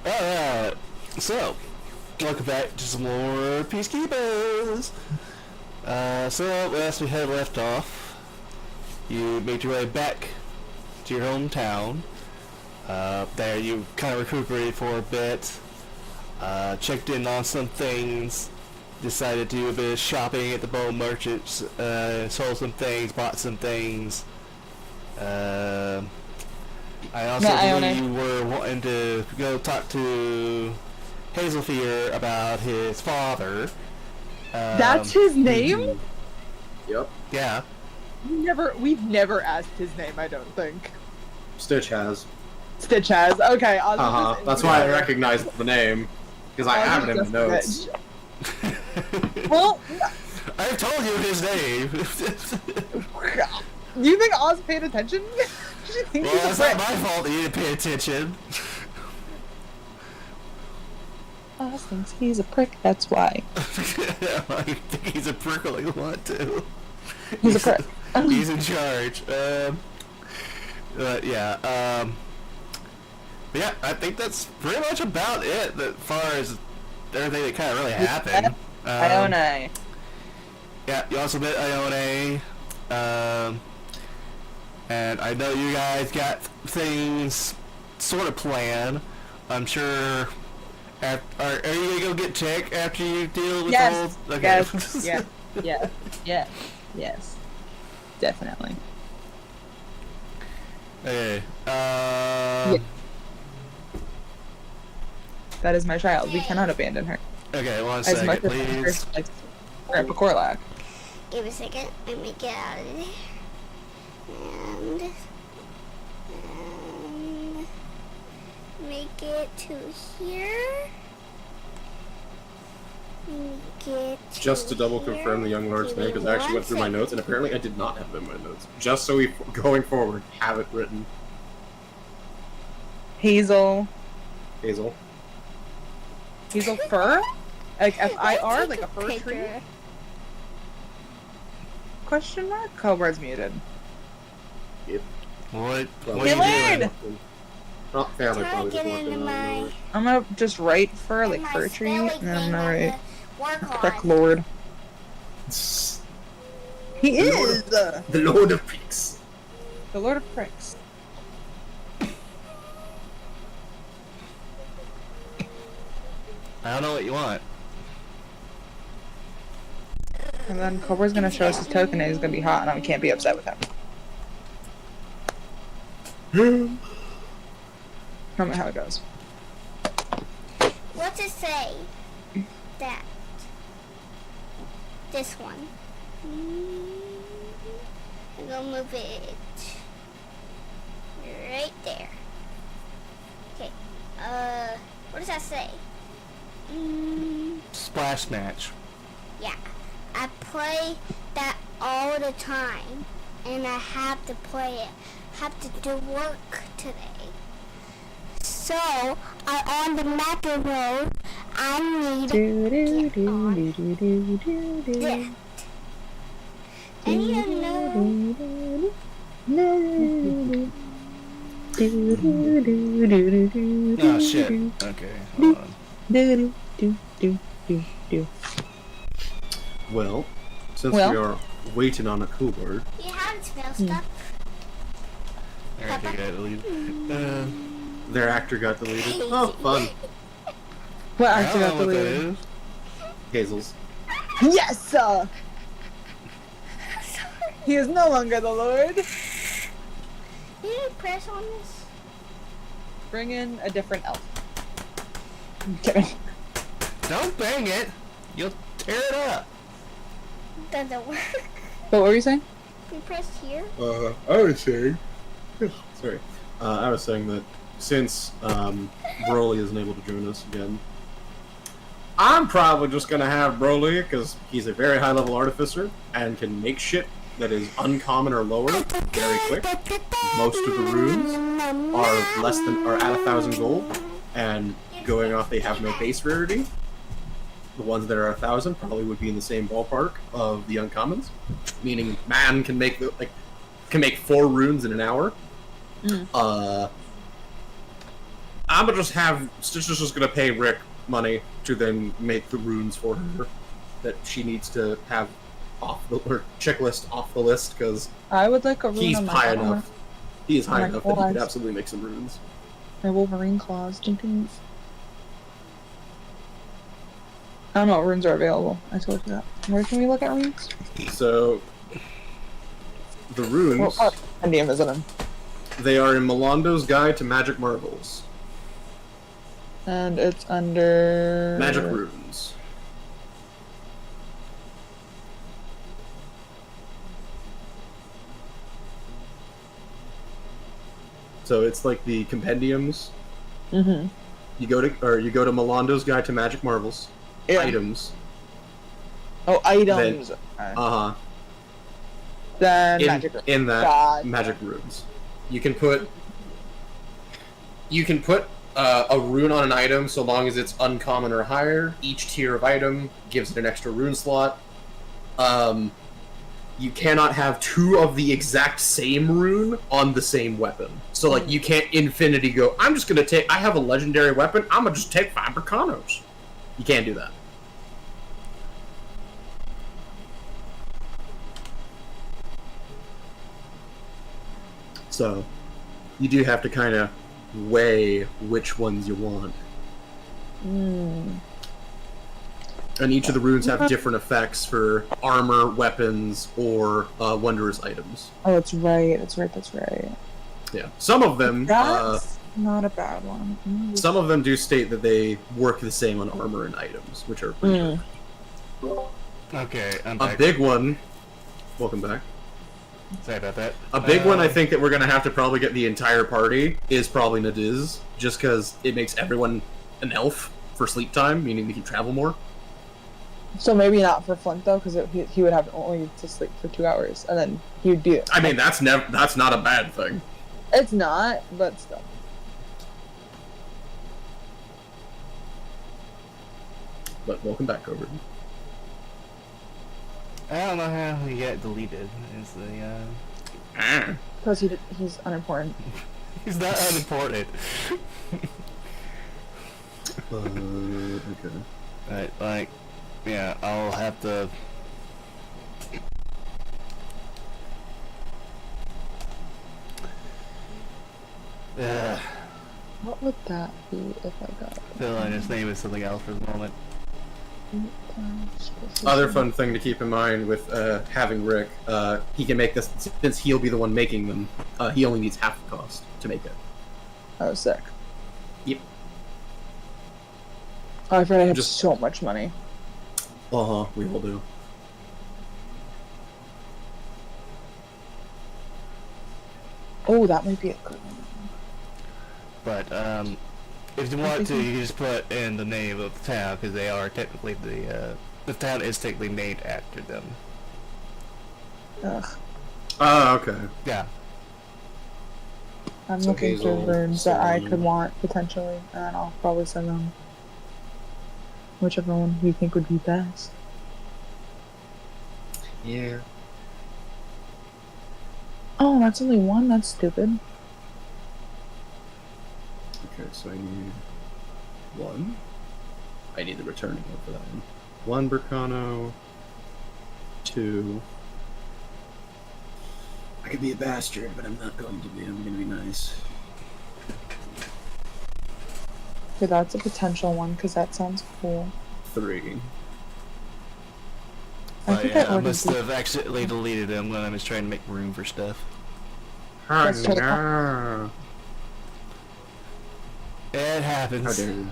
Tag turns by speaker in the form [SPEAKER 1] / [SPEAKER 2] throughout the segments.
[SPEAKER 1] Alright, so, welcome back to some more Peacekeepers! So, last we had left off, you made your way back to your hometown. There you kind of recuperated for a bit, checked in on some things, decided to do a bit of shopping at the Bone Merchants, sold some things, bought some things. I also believe you were wanting to go talk to Hazelfear about his father.
[SPEAKER 2] That's his name?
[SPEAKER 3] Yep.
[SPEAKER 1] Yeah.
[SPEAKER 2] We've never asked his name, I don't think.
[SPEAKER 3] Stitch has.
[SPEAKER 2] Stitch has. Okay.
[SPEAKER 3] That's why I recognized the name. Because I have it in the notes.
[SPEAKER 2] Well,
[SPEAKER 1] I've told you his name.
[SPEAKER 2] do you think Oz paid attention?
[SPEAKER 1] Well, it's not my fault that you didn't pay attention.
[SPEAKER 2] Oz thinks he's a prick, that's why.
[SPEAKER 1] I think he's a prickly one too.
[SPEAKER 2] He's a prick.
[SPEAKER 1] He's in charge. But yeah, yeah, I think that's pretty much about it as far as everything that kind of really happened.
[SPEAKER 2] Ione.
[SPEAKER 1] Yeah, you also met Ione. And I know you guys got things sort of planned. I'm sure. Are you gonna go get checked after you deal with the whole? Okay.
[SPEAKER 2] Yes. Yes. Definitely.
[SPEAKER 1] Okay.
[SPEAKER 2] Yeah. That is my child. We cannot abandon her.
[SPEAKER 1] Okay, one
[SPEAKER 2] As
[SPEAKER 1] second,
[SPEAKER 2] much as
[SPEAKER 1] please.
[SPEAKER 2] like Grandpa Corlac.
[SPEAKER 4] Give me a second. Let me get out of there. And make it to here. Make it
[SPEAKER 3] Just to double confirm the young lord's name, because I actually went through my notes, and apparently I did not have them in my notes. Just so we, going forward, have it written.
[SPEAKER 2] Hazel.
[SPEAKER 3] Hazel.
[SPEAKER 2] Hazel fir? Like F-I-R? Like a fir tree?
[SPEAKER 4] Picture.
[SPEAKER 2] Question mark? Cobra's muted.
[SPEAKER 3] Yep.
[SPEAKER 1] What?
[SPEAKER 3] Well,
[SPEAKER 1] What are you
[SPEAKER 2] Gillard!
[SPEAKER 1] doing?
[SPEAKER 3] Not family,
[SPEAKER 4] Try
[SPEAKER 3] probably
[SPEAKER 4] to
[SPEAKER 3] just
[SPEAKER 4] get into
[SPEAKER 3] working on
[SPEAKER 4] my.
[SPEAKER 3] it.
[SPEAKER 2] I'm gonna just write fir, like
[SPEAKER 4] my
[SPEAKER 2] fir tree,
[SPEAKER 4] spelling
[SPEAKER 2] and then I'm
[SPEAKER 4] thing
[SPEAKER 2] gonna
[SPEAKER 4] on
[SPEAKER 2] write
[SPEAKER 4] the work
[SPEAKER 2] prick
[SPEAKER 4] on.
[SPEAKER 2] lord. He
[SPEAKER 3] The Lord
[SPEAKER 2] is!
[SPEAKER 3] The Lord of Pricks.
[SPEAKER 2] The Lord of Pricks.
[SPEAKER 1] I don't know what you want.
[SPEAKER 2] And then Cobra's gonna show us his token and he's gonna be hot and I can't be upset with him. Tell me how it goes.
[SPEAKER 4] What's it say? That. This one. I'm gonna move it right there. Okay. What does that say?
[SPEAKER 1] Splash match.
[SPEAKER 4] Yeah. I play that all the time, and I have to play it. Have to do work today. So, on the macro road, I need to get on that. I need to know.
[SPEAKER 1] Oh shit. Okay, hold on.
[SPEAKER 3] Well, since
[SPEAKER 2] Well?
[SPEAKER 3] we are waiting on a cool word,
[SPEAKER 4] You have to spell stuff.
[SPEAKER 1] Alright, I got deleted.
[SPEAKER 3] their actor got deleted. Oh, fun.
[SPEAKER 2] What
[SPEAKER 1] I
[SPEAKER 2] actor
[SPEAKER 1] don't
[SPEAKER 2] got
[SPEAKER 1] know what that
[SPEAKER 2] deleted?
[SPEAKER 1] is.
[SPEAKER 3] Hazel's.
[SPEAKER 2] Yes! He is no longer the Lord.
[SPEAKER 4] Did you press on this?
[SPEAKER 2] Bring in a different elf. I'm kidding.
[SPEAKER 1] Don't bang it! You'll tear it up!
[SPEAKER 4] Doesn't work.
[SPEAKER 2] But what were you saying?
[SPEAKER 4] You press here.
[SPEAKER 3] I was saying. Sorry. I was saying that since Broly isn't able to join us again, I'm probably just gonna have Broly because he's a very high level artificer and can make shit that is uncommon or lower very quick. Most of the runes are at 1,000 gold, and going off they have no base rarity. The ones that are 1,000 probably would be in the same ballpark of the uncommons, meaning man can make can make 4 runes in an hour. I'm gonna just have Stitcher's just gonna pay Rick money to then make the runes for her that she needs to have off the or checklist off the list because
[SPEAKER 2] I would like a rune
[SPEAKER 3] he's
[SPEAKER 2] on my
[SPEAKER 3] high
[SPEAKER 2] armor.
[SPEAKER 3] enough. He is high
[SPEAKER 2] my
[SPEAKER 3] enough that he could
[SPEAKER 2] claws.
[SPEAKER 3] absolutely make some runes.
[SPEAKER 2] My Wolverine claws. Ding, ding. I don't know what runes are available. I told you that. Where can we look at runes?
[SPEAKER 3] So the runes,
[SPEAKER 2] Endium isn't in.
[SPEAKER 3] they are in Melando's Guide to Magic Marvels.
[SPEAKER 2] And it's under...
[SPEAKER 3] Magic runes. So it's like the compendiums.
[SPEAKER 2] Mm-hmm.
[SPEAKER 3] You go to Melando's Guide to Magic Marvels.
[SPEAKER 2] Yeah.
[SPEAKER 3] Items.
[SPEAKER 2] Oh, items.
[SPEAKER 3] Uh huh.
[SPEAKER 2] Then
[SPEAKER 3] In,
[SPEAKER 2] magic.
[SPEAKER 3] in that
[SPEAKER 2] Gotcha.
[SPEAKER 3] magic runes, you can put a rune on an item so long as it's uncommon or higher. Each tier of item gives it an extra rune slot. You cannot have two of the exact same rune on the same weapon. So like you can't infinity go, I'm just gonna take, I have a legendary weapon, I'm gonna just take 5 Bercanos. You can't do that. So you do have to kind of weigh which ones you want.
[SPEAKER 2] Mm.
[SPEAKER 3] And each of the runes have different effects for armor, weapons, or wondrous items.
[SPEAKER 2] Oh, that's right. That's right. That's right.
[SPEAKER 3] Yeah, some of them,
[SPEAKER 2] That's not a bad one. Mm.
[SPEAKER 3] some of them do state that they work the same on armor and items, which are pretty good.
[SPEAKER 1] Okay, I'm
[SPEAKER 3] A
[SPEAKER 1] back.
[SPEAKER 3] big one. Welcome back.
[SPEAKER 1] Sorry about that.
[SPEAKER 3] A big one I think that we're gonna have to probably get the entire party is probably Nadiz, just because it makes everyone an elf for sleep time, meaning they can travel more.
[SPEAKER 2] So maybe not for Flint though, because he would have only to sleep for 2 hours, and then he would do it.
[SPEAKER 3] I mean, that's not a bad thing.
[SPEAKER 2] It's not, but still.
[SPEAKER 3] But welcome back, Cobra.
[SPEAKER 1] I don't know how he got deleted. Is the
[SPEAKER 2] Because he's unimportant.
[SPEAKER 1] he's not unimportant.
[SPEAKER 3] Okay.
[SPEAKER 1] Right, like, yeah, I'll have to.
[SPEAKER 2] What would that be if I got
[SPEAKER 1] Feel like his name is something else for the moment.
[SPEAKER 3] Other fun thing to keep in mind with having Rick, he can make this, since he'll be the one making them, he only needs half the cost to make it.
[SPEAKER 2] Oh, sick.
[SPEAKER 3] Yep.
[SPEAKER 2] Oh, I forgot I have
[SPEAKER 3] Just-
[SPEAKER 2] so much money.
[SPEAKER 3] Uh-huh, we all do.
[SPEAKER 2] Oh, that might be a good one.
[SPEAKER 1] But if you want to, you can just put in the name of the town because they are technically the town is technically named after them.
[SPEAKER 2] Ugh.
[SPEAKER 3] Ah, okay.
[SPEAKER 1] Yeah.
[SPEAKER 2] I'm
[SPEAKER 3] So
[SPEAKER 2] looking for
[SPEAKER 3] Hazel,
[SPEAKER 2] runes that I
[SPEAKER 3] Solomon.
[SPEAKER 2] could want, potentially, and then I'll probably send them. Whichever one you think would be best.
[SPEAKER 3] Yeah.
[SPEAKER 2] Oh, that's only one? That's stupid.
[SPEAKER 3] Okay, so I need one. I need the returning one for that one. One Bercano. Two. I could be a bastard, but I'm not going to be. I'm going to be nice.
[SPEAKER 2] Okay, that's a potential one, because that sounds cool.
[SPEAKER 3] 3.
[SPEAKER 2] I
[SPEAKER 1] But
[SPEAKER 2] think
[SPEAKER 1] yeah,
[SPEAKER 2] I
[SPEAKER 1] I
[SPEAKER 2] ordered
[SPEAKER 1] must
[SPEAKER 2] the-
[SPEAKER 1] have accidentally deleted them when I was trying to make room for stuff.
[SPEAKER 2] Let's try to-
[SPEAKER 3] no.
[SPEAKER 1] It
[SPEAKER 3] How
[SPEAKER 1] happens.
[SPEAKER 3] dare you?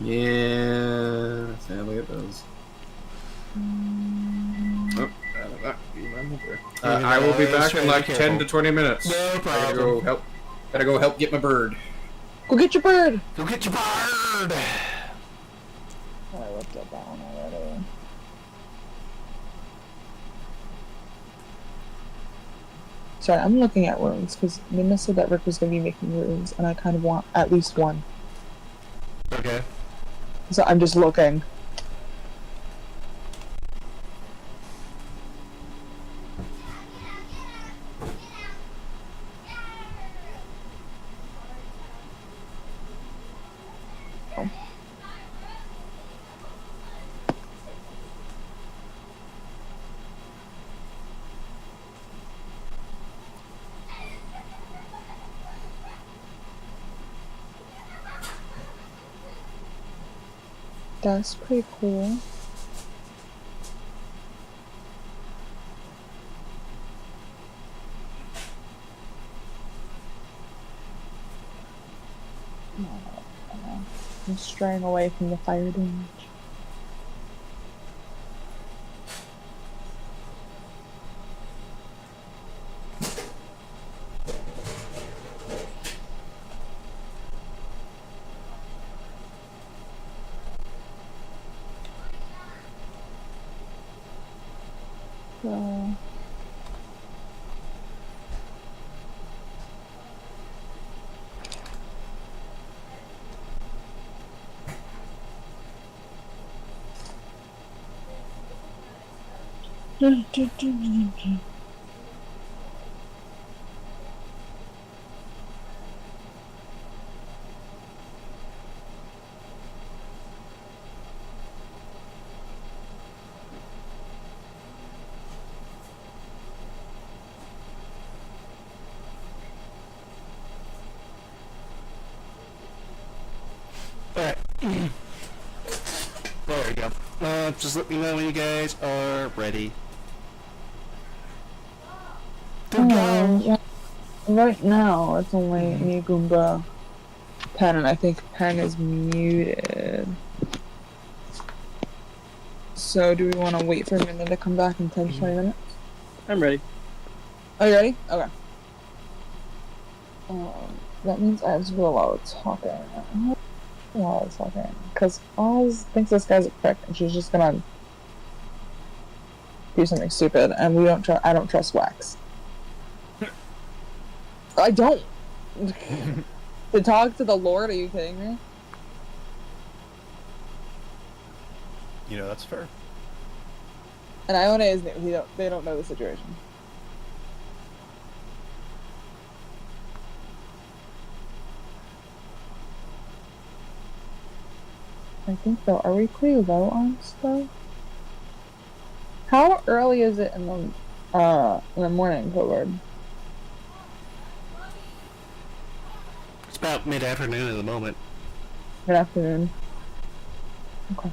[SPEAKER 3] Yeah, sadly it does. Oh, I will be back in like 10 to 20 minutes.
[SPEAKER 1] No
[SPEAKER 3] I gotta
[SPEAKER 1] problem.
[SPEAKER 3] go help. Gotta go help get my bird.
[SPEAKER 2] Go get your bird!
[SPEAKER 1] Go get your bird!
[SPEAKER 2] Oh, I looked at that one already. Sorry, I'm looking at runes, because Minna said that Rick was going to be making runes, and I kind of want at least one.
[SPEAKER 1] Okay.
[SPEAKER 2] So I'm just looking. That's pretty cool. I'm straying away from the fire damage. So,
[SPEAKER 1] Alright. There we go. Just let me know when you guys are ready. To go!
[SPEAKER 2] yeah. Right now, it's only me, Goomba, Pen, and I think Pen is muted. So, do we want to wait for a minute to come back in 10 to 20 minutes?
[SPEAKER 5] I'm ready.
[SPEAKER 2] Are you ready? Okay. That means I have to do a lot of talking. A lot of talking. Because Oz thinks this guy's a prick, and she's just gonna do something stupid, and I don't trust Wax. I don't! To talk to the Lord, are you kidding me?
[SPEAKER 5] You know, that's fair.
[SPEAKER 2] And Ione is new. They don't know the situation. I think though, are we pretty low on stuff? How early is it in the morning, Codeword?
[SPEAKER 1] It's about mid-afternoon at the moment.
[SPEAKER 2] Good afternoon. Okay.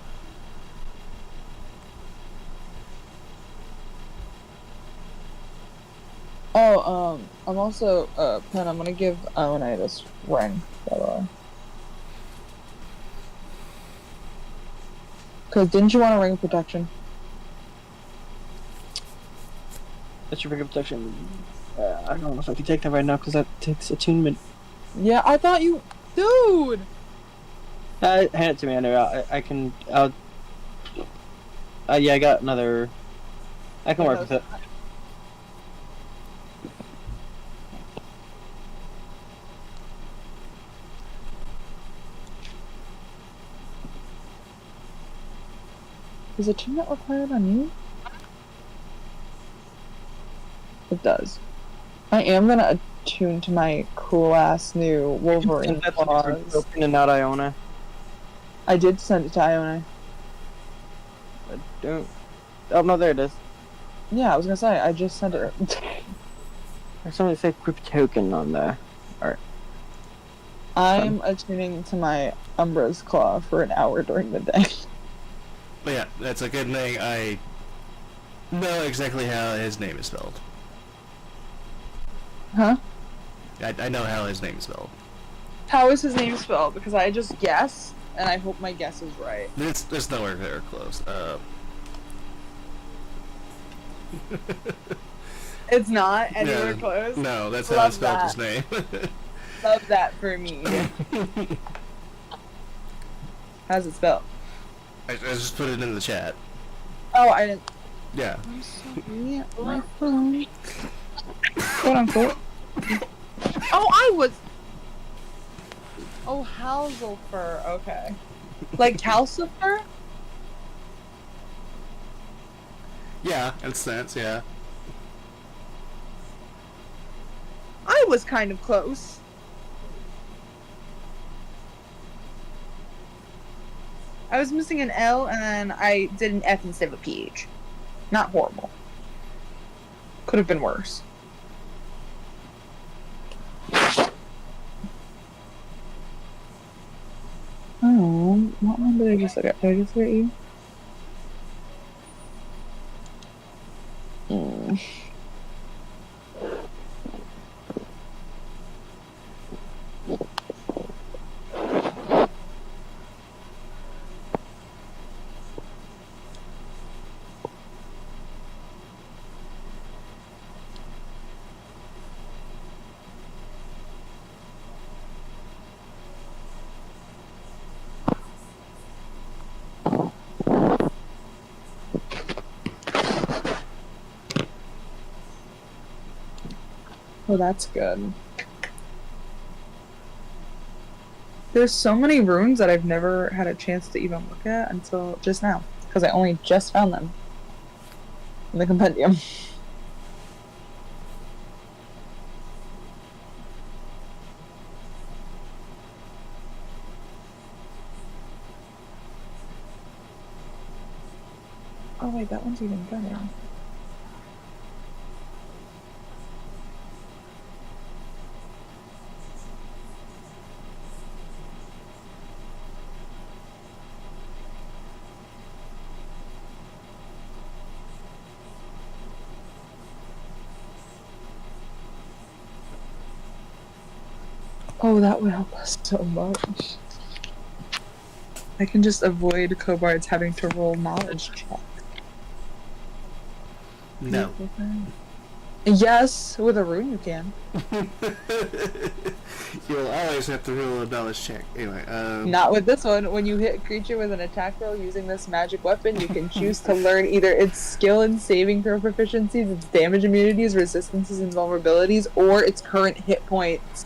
[SPEAKER 2] Oh, I'm also, Pen, I'm gonna give Ione this ring, by the way. Cause didn't you want a ring of protection?
[SPEAKER 5] That's your ring of protection. I don't know if I can take that right now because that takes attunement.
[SPEAKER 2] Yeah, I thought you... Dude!
[SPEAKER 5] Hand it to me anyway. I can... yeah, I got another... I can work with it.
[SPEAKER 2] Is attunement required on you? It does. I am gonna attune to my cool-ass new Wolverine claws.
[SPEAKER 5] Open and not Iona.
[SPEAKER 2] I did send it to Ione.
[SPEAKER 5] I don't... Oh, no, there it is.
[SPEAKER 2] Yeah, I was gonna say, I just sent it.
[SPEAKER 5] There's something that says Cryptoken on there. Alright.
[SPEAKER 2] I'm attuning to my Umbra's Claw for an hour during the day.
[SPEAKER 1] But yeah, that's a good thing. I know exactly how his name is spelled.
[SPEAKER 2] Huh?
[SPEAKER 1] I know how his name is spelled.
[SPEAKER 2] How is his name spelled? Because I just guess, and I hope my guess is right.
[SPEAKER 1] It's nowhere near close.
[SPEAKER 2] It's not anywhere
[SPEAKER 1] Yeah,
[SPEAKER 2] close.
[SPEAKER 1] No, that's how I
[SPEAKER 2] Love
[SPEAKER 1] spelled
[SPEAKER 2] that.
[SPEAKER 1] his name.
[SPEAKER 2] Love that for me. How's it spelled?
[SPEAKER 1] I just put it in the chat.
[SPEAKER 2] Oh, I didn't.
[SPEAKER 1] Yeah.
[SPEAKER 2] I'm sorry. My phone. Quote unquote. Oh, I was. Oh, Halsilfer. Okay. Like Calcifer?
[SPEAKER 1] Yeah, in a sense, yeah.
[SPEAKER 2] I was kind of close. I was missing an L and I did an F instead of a PH. Not horrible. Could have been worse. Oh, what one did I just look at? Did I just look at you? Hmm. Oh, that's good. There's so many runes that I've never had a chance to even look at until just now, because I only just found them in the compendium. Oh wait, that one's even better. Oh, that would help us so much. I can just avoid Kobards having to roll knowledge check.
[SPEAKER 1] No.
[SPEAKER 2] Yes, with a rune you can.
[SPEAKER 1] You'll always have to roll a knowledge check. Anyway,
[SPEAKER 2] Not with this one. When you hit a creature with an attack roll using this magic weapon, you can choose to learn either its skill and saving throw proficiencies, its damage immunities, resistances, and vulnerabilities, or its current hit points.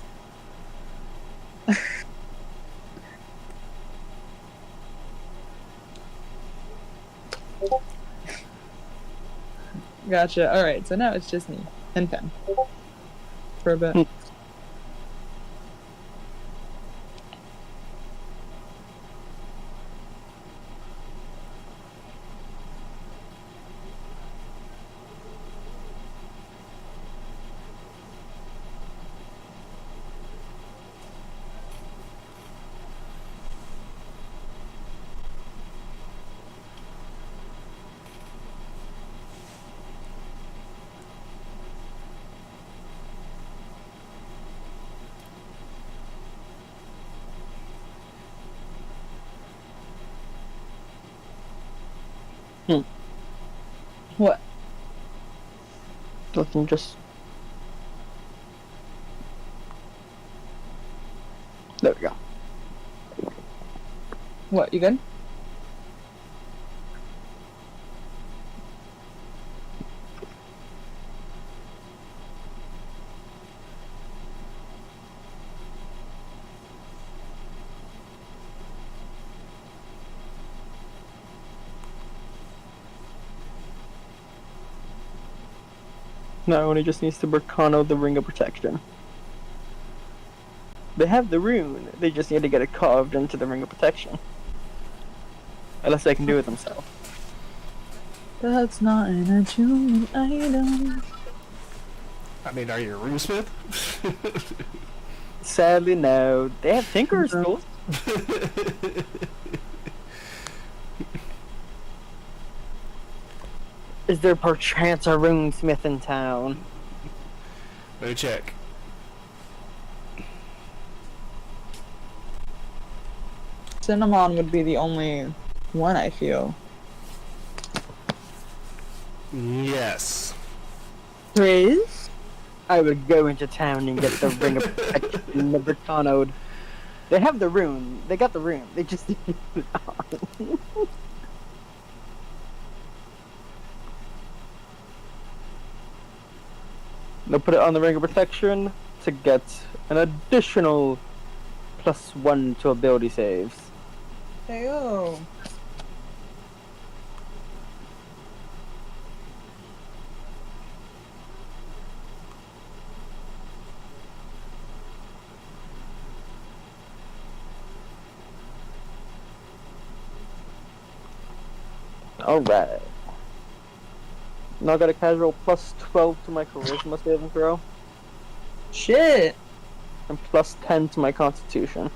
[SPEAKER 2] Gotcha. Alright, so now it's just me and Pen. For a bit. What?
[SPEAKER 5] Nothing, just... There we go.
[SPEAKER 2] What, you good?
[SPEAKER 5] Not only just needs to Berkano the Ring of Protection. They have the rune, they just need to get it carved into the Ring of Protection. Unless they can do it themselves.
[SPEAKER 2] That's not an attunement item.
[SPEAKER 1] I mean, are you a runesmith?
[SPEAKER 5] Sadly, no. They have Tinker's tools. Is there perchance a runesmith in town?
[SPEAKER 1] Let me check.
[SPEAKER 2] Cinnamon would be the only one, I feel.
[SPEAKER 1] Yes.
[SPEAKER 5] Riz? I would go into town and get the Ring of Protection, the Berkanoed. They have the rune. They got the rune. They just need it on. They'll put it on the Ring of Protection to get an additional +1 to ability saves.
[SPEAKER 2] Heyo.
[SPEAKER 5] Alright. Now I got a casual plus 12 to my charisma saving throw,
[SPEAKER 2] Shit.
[SPEAKER 5] and plus 10 to my constitution.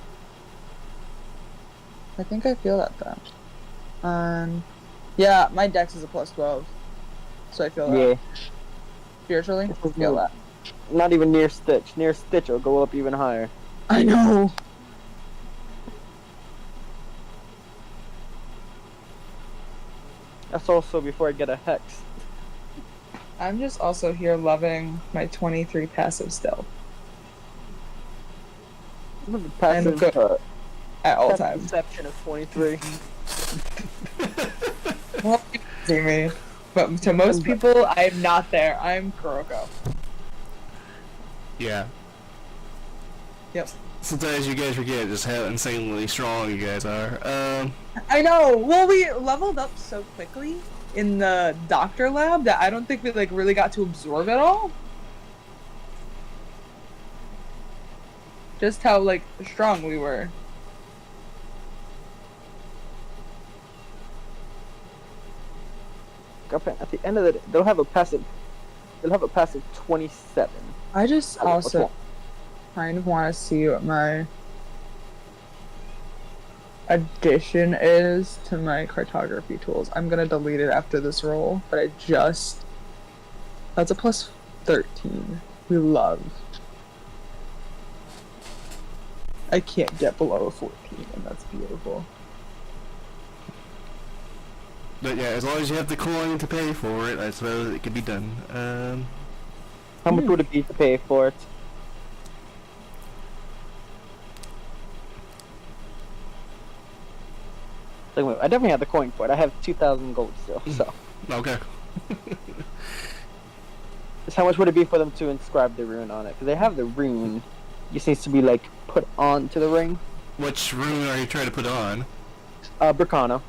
[SPEAKER 2] I think I feel that then. Yeah, my dex is a plus 12. So I feel that.
[SPEAKER 5] Yeah.
[SPEAKER 2] Spiritually,
[SPEAKER 5] This is
[SPEAKER 2] feel that.
[SPEAKER 5] Not even near Stitch. Near Stitch will go up even higher.
[SPEAKER 2] I know.
[SPEAKER 5] That's also before I get a hex.
[SPEAKER 2] I'm just also here loving my 23 passive stealth
[SPEAKER 5] Passive,
[SPEAKER 2] good. at all
[SPEAKER 5] passive
[SPEAKER 2] times.
[SPEAKER 5] perception is 23.
[SPEAKER 2] Well, you see me. But to most people, I'm not there. I'm Kuroko.
[SPEAKER 1] Yeah.
[SPEAKER 2] Yep.
[SPEAKER 1] Sometimes you guys forget just how insanely strong you guys are.
[SPEAKER 2] I know. Well, we leveled up so quickly in the doctor lab that I don't think we like really got to absorb it all. Just how like strong we were.
[SPEAKER 5] At the end of the day, they'll have a passive 27.
[SPEAKER 2] I just
[SPEAKER 5] Oh,
[SPEAKER 2] also
[SPEAKER 5] okay.
[SPEAKER 2] kind of want to see what my addition is to my cartography tools. I'm gonna delete it after this roll, but that's a plus 13. We love. I can't get below a 14, and that's beautiful.
[SPEAKER 1] but yeah, as long as you have the coin to pay for it, I suppose it could be done.
[SPEAKER 5] How much would it be to pay for it? Like, wait, I definitely have the coin for it. I have 2,000 gold still, so.
[SPEAKER 1] Okay.
[SPEAKER 5] Just how much would it be for them to inscribe the rune on it? Because they have the rune. It just needs to be, like, put onto the ring.
[SPEAKER 1] Which rune are you trying to put on?
[SPEAKER 5] Bracano.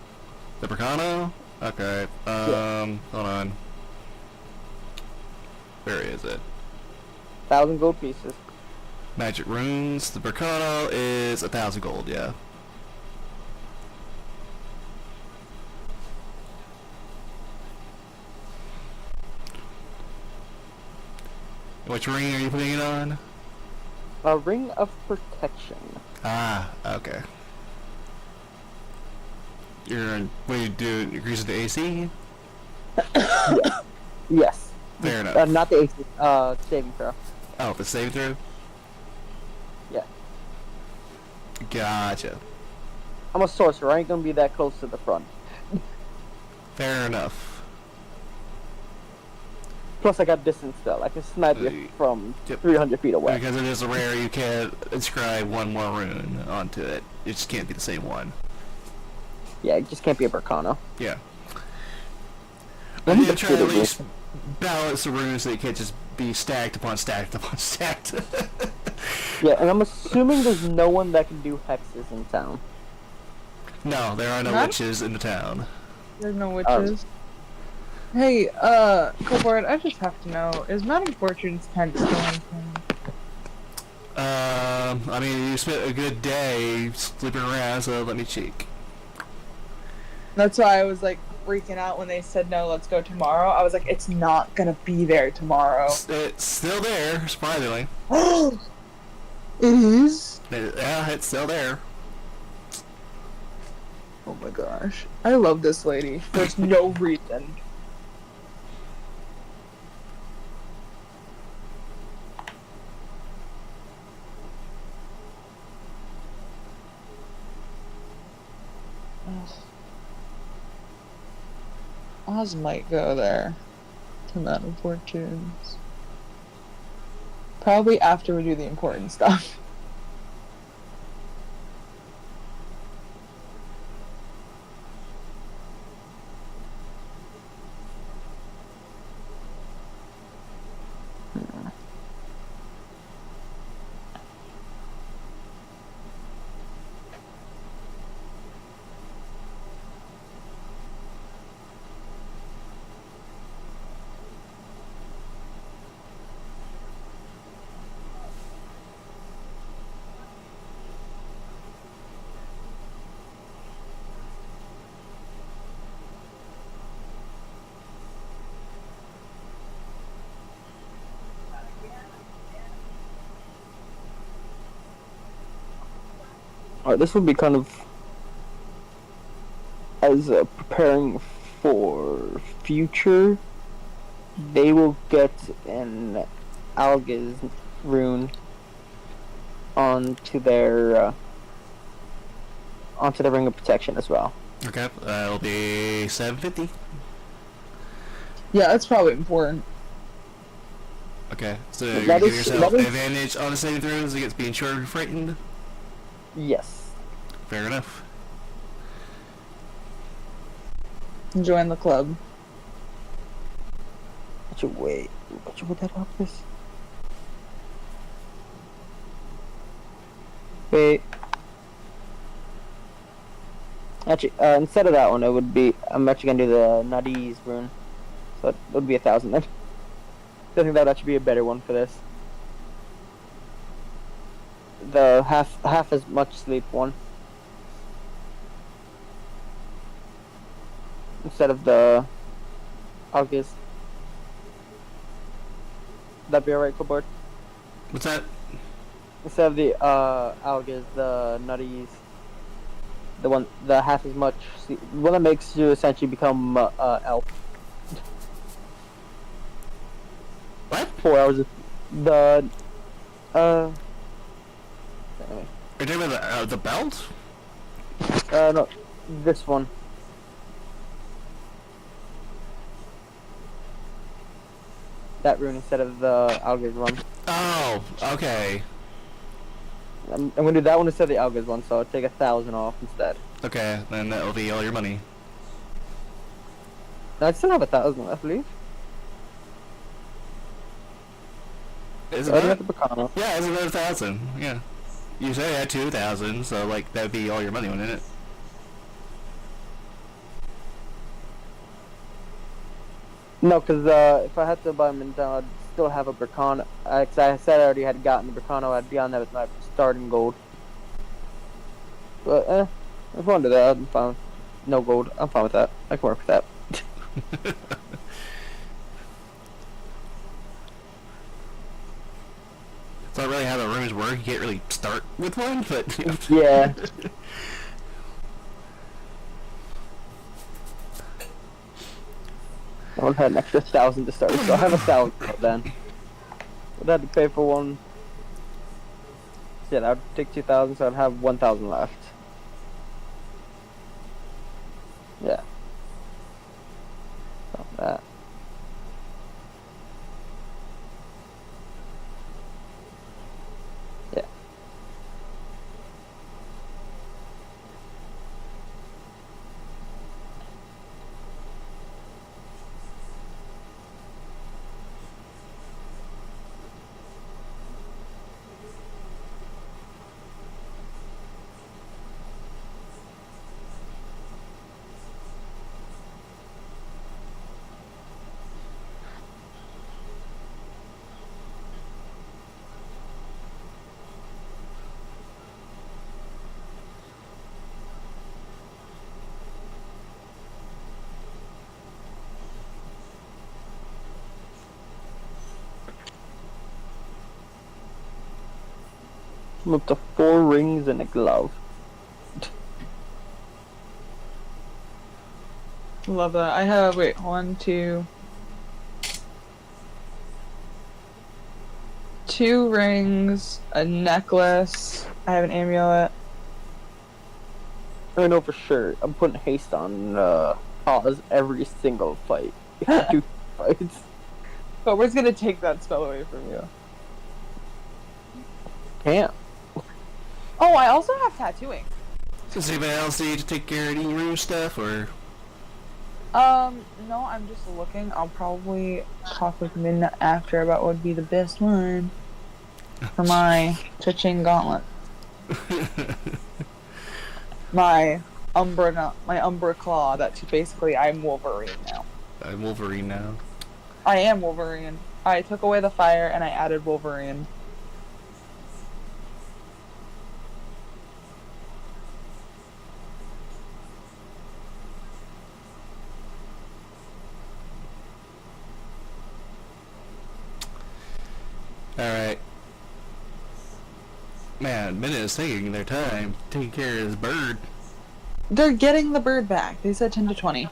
[SPEAKER 1] The Bracano? Okay. Hold on. Where is it?
[SPEAKER 5] 1,000 gold pieces.
[SPEAKER 1] Magic runes. The Bracano is 1,000 gold. Yeah. Which ring are you putting it on?
[SPEAKER 5] A ring of protection.
[SPEAKER 1] Ah, okay. What do you do? Increase the AC?
[SPEAKER 5] Yes.
[SPEAKER 1] Fair enough.
[SPEAKER 5] Not the AC. Saving throw.
[SPEAKER 1] Oh, the save through?
[SPEAKER 5] Yeah.
[SPEAKER 1] Gotcha.
[SPEAKER 5] I'm a sorcerer. I ain't gonna be that close to the front.
[SPEAKER 1] Fair enough.
[SPEAKER 5] Plus, I got distance still. I can snipe you from
[SPEAKER 1] Yep.
[SPEAKER 5] 300 feet away.
[SPEAKER 1] Because it is a rare, you can't inscribe one more rune onto it. It just can't be the same one.
[SPEAKER 5] Yeah, it just can't be a Bracano.
[SPEAKER 1] Yeah.
[SPEAKER 5] Let
[SPEAKER 1] I
[SPEAKER 5] me
[SPEAKER 1] need to try to at
[SPEAKER 5] consider
[SPEAKER 1] least balance the runes so they can't just be stacked upon stacked upon stacked.
[SPEAKER 5] Yeah, and I'm assuming there's no one that can do hexes in town.
[SPEAKER 1] No, there are no
[SPEAKER 2] None?
[SPEAKER 1] witches in the town.
[SPEAKER 2] There's no witches. Hey, Cobord, I just have to know, is Madame Fortune's tent still in town?
[SPEAKER 1] I mean, you spent a good day sleeping around, so let me check.
[SPEAKER 2] That's why I was like freaking out when they said no, let's go tomorrow. I was like, it's not gonna be there tomorrow.
[SPEAKER 1] It's still there, surprisingly.
[SPEAKER 2] It is?
[SPEAKER 1] Yeah, it's still there.
[SPEAKER 2] Oh my gosh. I love this lady. There's no reason. Oz might go there to Madame Fortune's. Probably after we do the important stuff.
[SPEAKER 5] Alright, this would be kind of as preparing for future. They will get an Algiz rune onto their ring of protection as well.
[SPEAKER 1] Okay, that'll be 750.
[SPEAKER 2] Yeah, that's probably important.
[SPEAKER 1] Okay, so
[SPEAKER 5] That
[SPEAKER 1] you're giving
[SPEAKER 5] is-
[SPEAKER 1] yourself
[SPEAKER 5] that is-
[SPEAKER 1] advantage on the saving throws against being short and frightened?
[SPEAKER 5] Yes.
[SPEAKER 1] Fair enough.
[SPEAKER 2] Join the club.
[SPEAKER 5] Actually, wait. Actually, would that help this? Wait. Actually, instead of that one, it would be. I'm actually gonna do the Nadi's rune. So it would be 1,000 then. I think that would actually be a better one for this. The half as much sleep one. Instead of the August. That'd be alright, Cobalt.
[SPEAKER 1] What's that?
[SPEAKER 5] Instead of the Algas, the Nutties, the half as much, one that makes you essentially become elf.
[SPEAKER 1] What?
[SPEAKER 5] 4 hours of the anyway.
[SPEAKER 1] Are you talking about the belt?
[SPEAKER 5] No, this one. That rune instead of the Algas one.
[SPEAKER 1] Oh, okay.
[SPEAKER 5] I'm gonna do that one instead of the Algas one, so I'll take 1,000 off instead.
[SPEAKER 1] Okay, then that'll be all your money.
[SPEAKER 5] No, I still have 1,000, I believe.
[SPEAKER 1] Is
[SPEAKER 5] I
[SPEAKER 1] it
[SPEAKER 5] do
[SPEAKER 1] not?
[SPEAKER 5] have the Bacano.
[SPEAKER 1] Yeah, it's another 1,000. Yeah. You said you had 2,000, so like that'd be all your money, wouldn't it?
[SPEAKER 5] No, because if I had to buy them in town, I'd still have a Bracano. Cause I said I already had gotten the Bracano, I'd be on that with my starting gold. But, if I want to do that, I'm fine. With no gold, I'm fine with that. I can work with that.
[SPEAKER 1] It's not really how the runes work. You can't really start with one, but you know.
[SPEAKER 5] Yeah. I would have had an extra 1,000 to start, so I have 1,000 then. Would have to pay for one. Yeah, that would take 2,000, so I'd have 1,000 left. Yeah. So that. Yeah. I'm up to 4 rings and a glove.
[SPEAKER 2] Love that. I have, wait, 2 rings, a necklace. I have an amulet.
[SPEAKER 5] I know for sure. I'm putting haste on pause every single fight. 2 fights.
[SPEAKER 2] But we're gonna take that spell away from you.
[SPEAKER 5] Can't.
[SPEAKER 2] Oh, I also have tattooing.
[SPEAKER 1] Does anybody else need to take care of any rune stuff, or?
[SPEAKER 2] No, I'm just looking. I'll probably talk with Midna after about what would be the best one for my Cha-Ching Gauntlet. My Umbra Claw, that's basically I'm Wolverine now.
[SPEAKER 1] I'm Wolverine now.
[SPEAKER 2] I am Wolverine. I took away the fire and I added Wolverine.
[SPEAKER 1] Alright. Man, Minute is taking their time, taking care of his bird.
[SPEAKER 2] They're getting the bird back. They said 10 to 20.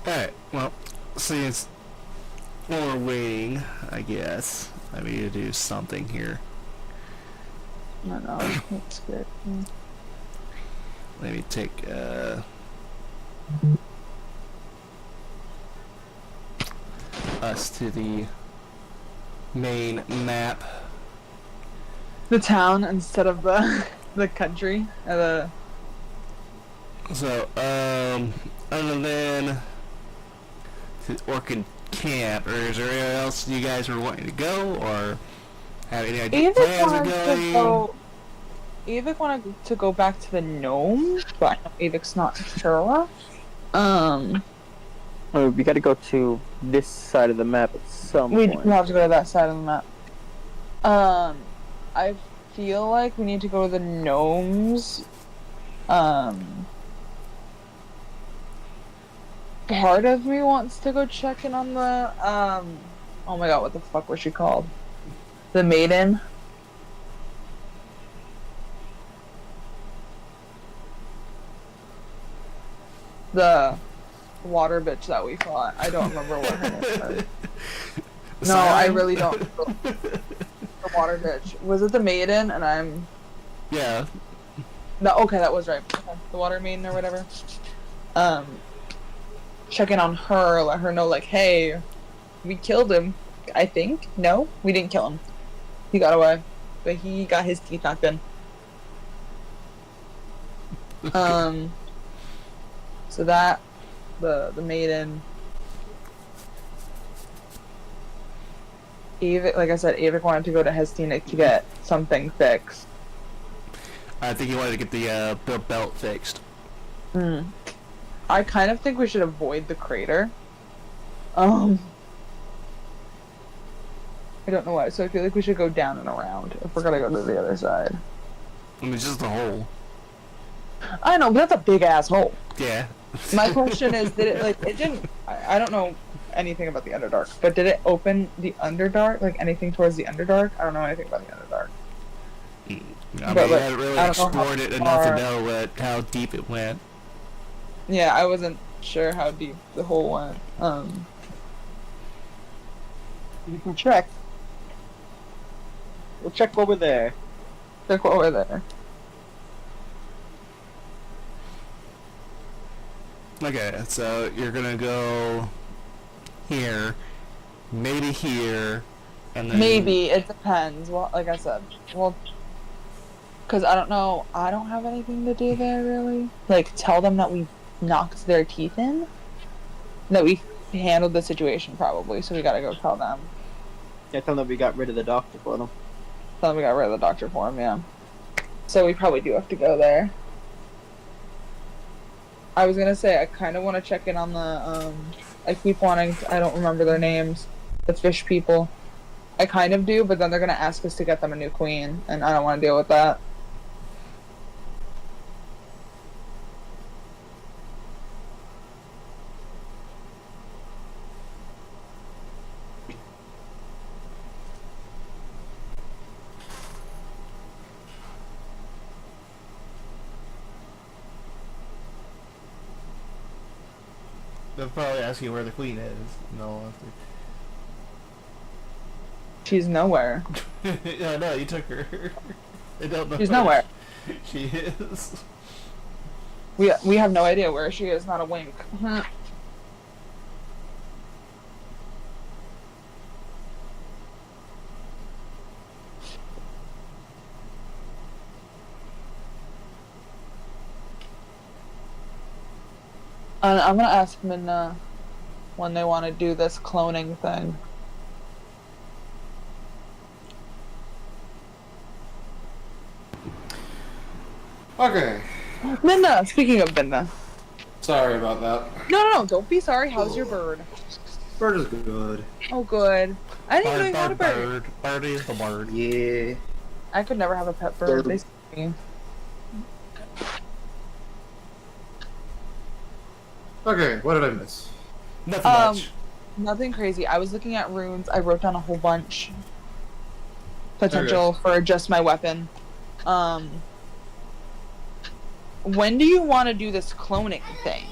[SPEAKER 2] Alright, well, since we're waiting, I guess, I need to do something here. No, that's good.
[SPEAKER 1] Let me take, us to the main map.
[SPEAKER 2] The town instead of the the country.
[SPEAKER 1] So, other than the Orchid Camp, or is there anywhere else you guys were wanting to go, or have any idea plans of going?
[SPEAKER 2] Avik wanted to go back to the gnomes, but I know Avik's not sure.
[SPEAKER 5] Oh, we gotta go to this side of the map at some
[SPEAKER 2] We
[SPEAKER 5] point.
[SPEAKER 2] have to go to that side of the map. I feel like we need to go to the gnomes. Part of me wants to go check in on the, oh my god, what the fuck was she called? The maiden? The water bitch that we fought. I don't remember what her name was. No, I really don't. The water bitch. Was it the maiden? And I'm...
[SPEAKER 1] Yeah.
[SPEAKER 2] No, okay, that was right. Okay. The water maiden or whatever. Check in on her, let her know, like, hey, we killed him. I think? No? We didn't kill him. He got away. But he got his teeth knocked in. So that, the maiden. Avik, like I said, Avik wanted to go to Hestina to get something fixed.
[SPEAKER 1] I think you wanted to get the belt fixed.
[SPEAKER 2] I kind of think we should avoid the crater. I don't know why, so I feel like we should go down and around if we're gonna go to the other side.
[SPEAKER 1] I mean, it's just a hole.
[SPEAKER 2] I know, but that's a big ass hole.
[SPEAKER 1] Yeah.
[SPEAKER 2] My question is, did it, like, it didn't, I don't know anything about the Underdark, but did it open the Underdark, like anything towards the Underdark? I don't know anything about the Underdark.
[SPEAKER 1] I mean,
[SPEAKER 2] But,
[SPEAKER 1] you
[SPEAKER 2] like,
[SPEAKER 1] hadn't really
[SPEAKER 2] I don't know
[SPEAKER 1] explored
[SPEAKER 2] how
[SPEAKER 1] it enough to
[SPEAKER 2] far-
[SPEAKER 1] know how deep it went.
[SPEAKER 2] Yeah, I wasn't sure how deep the hole went.
[SPEAKER 5] You can check. We'll check over there.
[SPEAKER 2] Look over there.
[SPEAKER 1] Okay, so you're gonna go here, maybe here, and then
[SPEAKER 2] Maybe, it depends. Well, like I said, well, because I don't know, I don't have anything to do there, really. Like, tell them that we knocked their teeth in? That we handled the situation, probably, so we gotta go tell them.
[SPEAKER 5] Yeah, tell them we got rid of the doctor for them.
[SPEAKER 2] Tell them we got rid of the doctor for him, yeah. So we probably do have to go there. I was gonna say, I kind of want to check in on the, I keep wanting, I don't remember their names, the fish people. I kind of do, but then they're gonna ask us to get them a new queen, and I don't want to deal with that.
[SPEAKER 1] they'll probably ask you where the queen is. No,
[SPEAKER 2] She's nowhere.
[SPEAKER 1] no, you took her. They don't know.
[SPEAKER 2] She's
[SPEAKER 1] where
[SPEAKER 2] nowhere.
[SPEAKER 1] She is.
[SPEAKER 2] We have no idea where she is. Not a wink. I'm gonna ask Minna when they want to do this cloning thing.
[SPEAKER 3] Okay.
[SPEAKER 2] Minna, speaking of Minna.
[SPEAKER 3] Sorry about that.
[SPEAKER 2] No, don't be sorry. How's your bird?
[SPEAKER 3] Bird is good.
[SPEAKER 2] Oh, good. I didn't know you had a bird.
[SPEAKER 1] Birdie is the bird.
[SPEAKER 3] Yeah.
[SPEAKER 2] I could never have a pet bird. They scare me.
[SPEAKER 3] Okay, what did I miss?
[SPEAKER 1] Nothing much.
[SPEAKER 2] Nothing crazy. I was looking at runes. I wrote down a whole bunch. Potential for just my weapon. When do you want to do this cloning thing?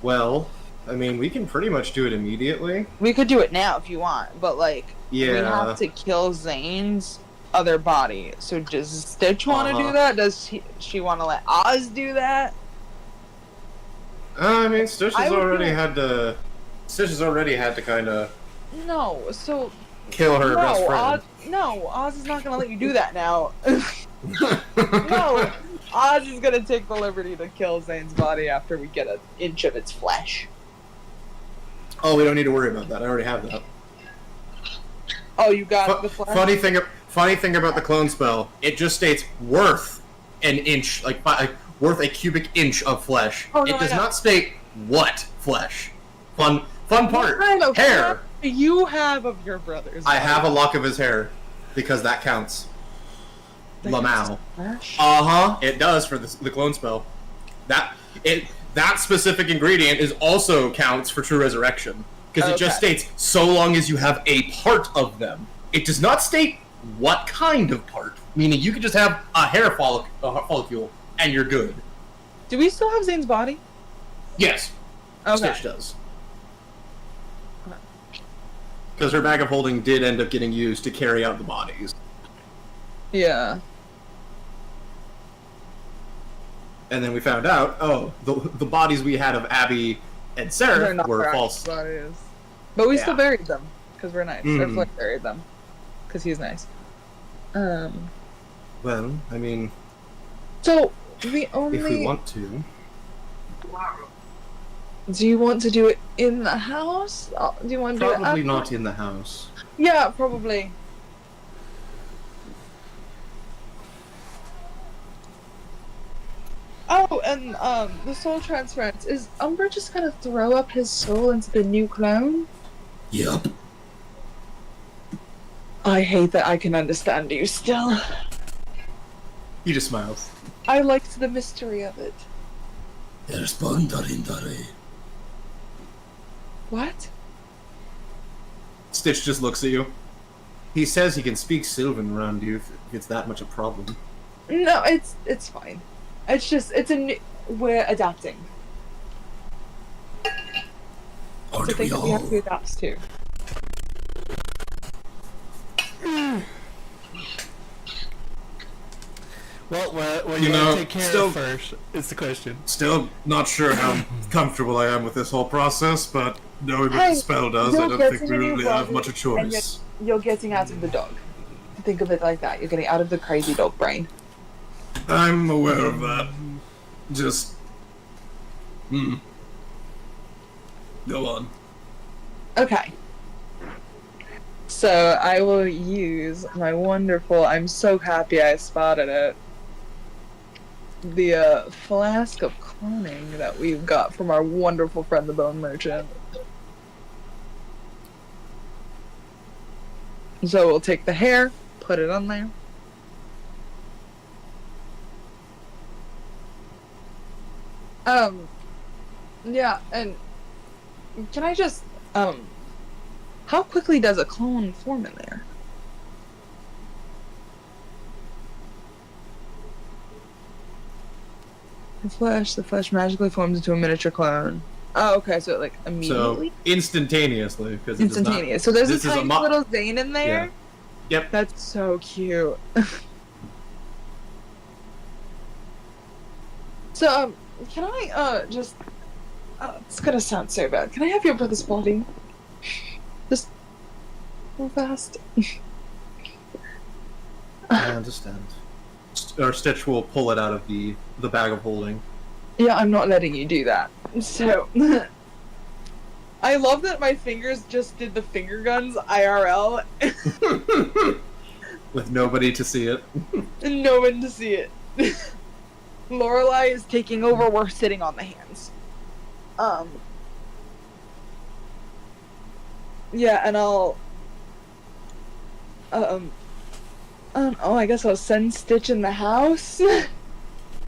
[SPEAKER 3] Well, I mean, we can pretty much do it immediately.
[SPEAKER 2] We could do it now if you want, but like,
[SPEAKER 3] Yeah.
[SPEAKER 2] we have to kill Zane's other body. So does Stitch want to do that? Does she want to let Oz do that?
[SPEAKER 3] I mean, Stitch has
[SPEAKER 2] I would
[SPEAKER 3] already
[SPEAKER 2] do-
[SPEAKER 3] had to. Stitch has already had to kind of
[SPEAKER 2] No. So
[SPEAKER 3] kill her best
[SPEAKER 2] no,
[SPEAKER 3] friend.
[SPEAKER 2] Oz is not gonna let you do that now. No, Oz is gonna take the liberty to kill Zane's body after we get an inch of its flesh.
[SPEAKER 3] Oh, we don't need to worry about that. I already have that.
[SPEAKER 2] Oh, you got the flesh?
[SPEAKER 3] Funny thing about the clone spell, it just states worth an inch, worth a cubic inch of flesh.
[SPEAKER 2] Oh, no,
[SPEAKER 3] it does
[SPEAKER 2] I know.
[SPEAKER 3] not state what flesh. Fun part.
[SPEAKER 2] What kind of
[SPEAKER 3] Hair.
[SPEAKER 2] flesh do you have of your brother's
[SPEAKER 3] I
[SPEAKER 2] body?
[SPEAKER 3] have a lock of his hair because that counts. Lamau.
[SPEAKER 2] Flesh?
[SPEAKER 3] It does for the clone spell. That specific ingredient is also counts for true resurrection because it just
[SPEAKER 2] Okay.
[SPEAKER 3] states so long as you have a part of them. It does not state what kind of part. Meaning you could just have a hair follicule and you're good.
[SPEAKER 2] Do we still have Zane's body?
[SPEAKER 3] Yes,
[SPEAKER 2] Okay.
[SPEAKER 3] Stitch does. Because her bag of holding did end up getting used to carry out the bodies.
[SPEAKER 2] Yeah.
[SPEAKER 3] And then we found out, the bodies we had of Abby and
[SPEAKER 2] They're
[SPEAKER 3] Sarah
[SPEAKER 2] not
[SPEAKER 3] were
[SPEAKER 2] our
[SPEAKER 3] false.
[SPEAKER 2] bodies. But we
[SPEAKER 3] Yeah.
[SPEAKER 2] still buried them because we're nice. Or
[SPEAKER 3] Mm.
[SPEAKER 2] Flick buried them because he's nice.
[SPEAKER 3] Well, I mean,
[SPEAKER 2] So the only.
[SPEAKER 3] if we want to.
[SPEAKER 2] Do you want to do it in the house? Do you want to do it?
[SPEAKER 3] Probably
[SPEAKER 2] at-
[SPEAKER 3] not in the house.
[SPEAKER 2] Yeah, probably. Oh, and the soul transference. Is Umbra just gonna throw up his soul into the new clone?
[SPEAKER 3] Yup.
[SPEAKER 2] I hate that I can understand you still.
[SPEAKER 3] He just smiles.
[SPEAKER 2] I liked the mystery of it. What?
[SPEAKER 3] Stitch just looks at you. He says he can speak Sylvan around you if it's that much a problem.
[SPEAKER 2] No, it's fine. It's just we're adapting. It's a thing that we have to adapt to.
[SPEAKER 1] Well, what
[SPEAKER 3] You
[SPEAKER 1] you
[SPEAKER 3] know,
[SPEAKER 1] want to take care
[SPEAKER 3] still-
[SPEAKER 1] of first is the question.
[SPEAKER 3] Still not sure how comfortable I am with this whole process, but knowing what
[SPEAKER 2] Hey,
[SPEAKER 3] the spell does,
[SPEAKER 2] you're
[SPEAKER 3] I don't think
[SPEAKER 2] getting
[SPEAKER 3] we
[SPEAKER 2] a new
[SPEAKER 3] really have
[SPEAKER 2] body,
[SPEAKER 3] much of a
[SPEAKER 2] and
[SPEAKER 3] choice.
[SPEAKER 2] You're getting out of the dog. Think of it like that. You're getting out of the crazy dog brain.
[SPEAKER 3] I'm aware of that. Just... Go on.
[SPEAKER 2] Okay. So I will use my wonderful. I'm so happy I spotted it. The flask of cloning that we've got from our wonderful friend the Bone Merchant. So we'll take the hair, put it on there. Yeah, and can I just, how quickly does a clone form in there? The flesh magically forms into a miniature clone. Oh, okay, so like immediately?
[SPEAKER 3] So, instantaneously, because
[SPEAKER 2] Instantaneous. So there's a
[SPEAKER 3] this is a
[SPEAKER 2] tiny
[SPEAKER 3] mo-
[SPEAKER 2] little Zane in there?
[SPEAKER 3] Yeah. Yep.
[SPEAKER 2] That's so cute. So, can I, just... it's gonna sound so bad. Can I have your brother's body? Just... real fast.
[SPEAKER 3] I understand. Or Stitch will pull it out of the bag of holding.
[SPEAKER 2] Yeah, I'm not letting you do that. So... I love that my fingers just did the finger guns IRL.
[SPEAKER 3] With nobody to see it.
[SPEAKER 2] And no one to see it. Lorelai is taking over, we're sitting on the hands. Yeah, and I'll... I don't know, I guess I'll send Stitch in the house?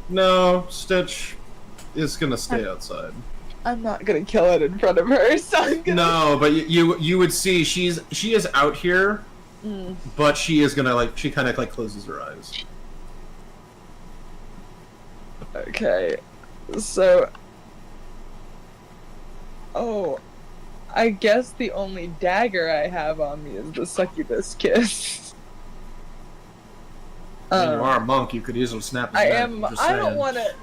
[SPEAKER 3] No, Stitch is gonna stay outside.
[SPEAKER 2] I'm not gonna kill it in front of her, so I'm gonna...
[SPEAKER 3] No, but you would see she is out here, but she is gonna she kind of closes her eyes.
[SPEAKER 2] Okay, so... Oh, I guess the only dagger I have on me is the succubus kiss.
[SPEAKER 3] I mean, you are a monk. You could easily snap his
[SPEAKER 2] I
[SPEAKER 3] neck,
[SPEAKER 2] am.
[SPEAKER 3] I'm just
[SPEAKER 2] I don't
[SPEAKER 3] saying.
[SPEAKER 2] want to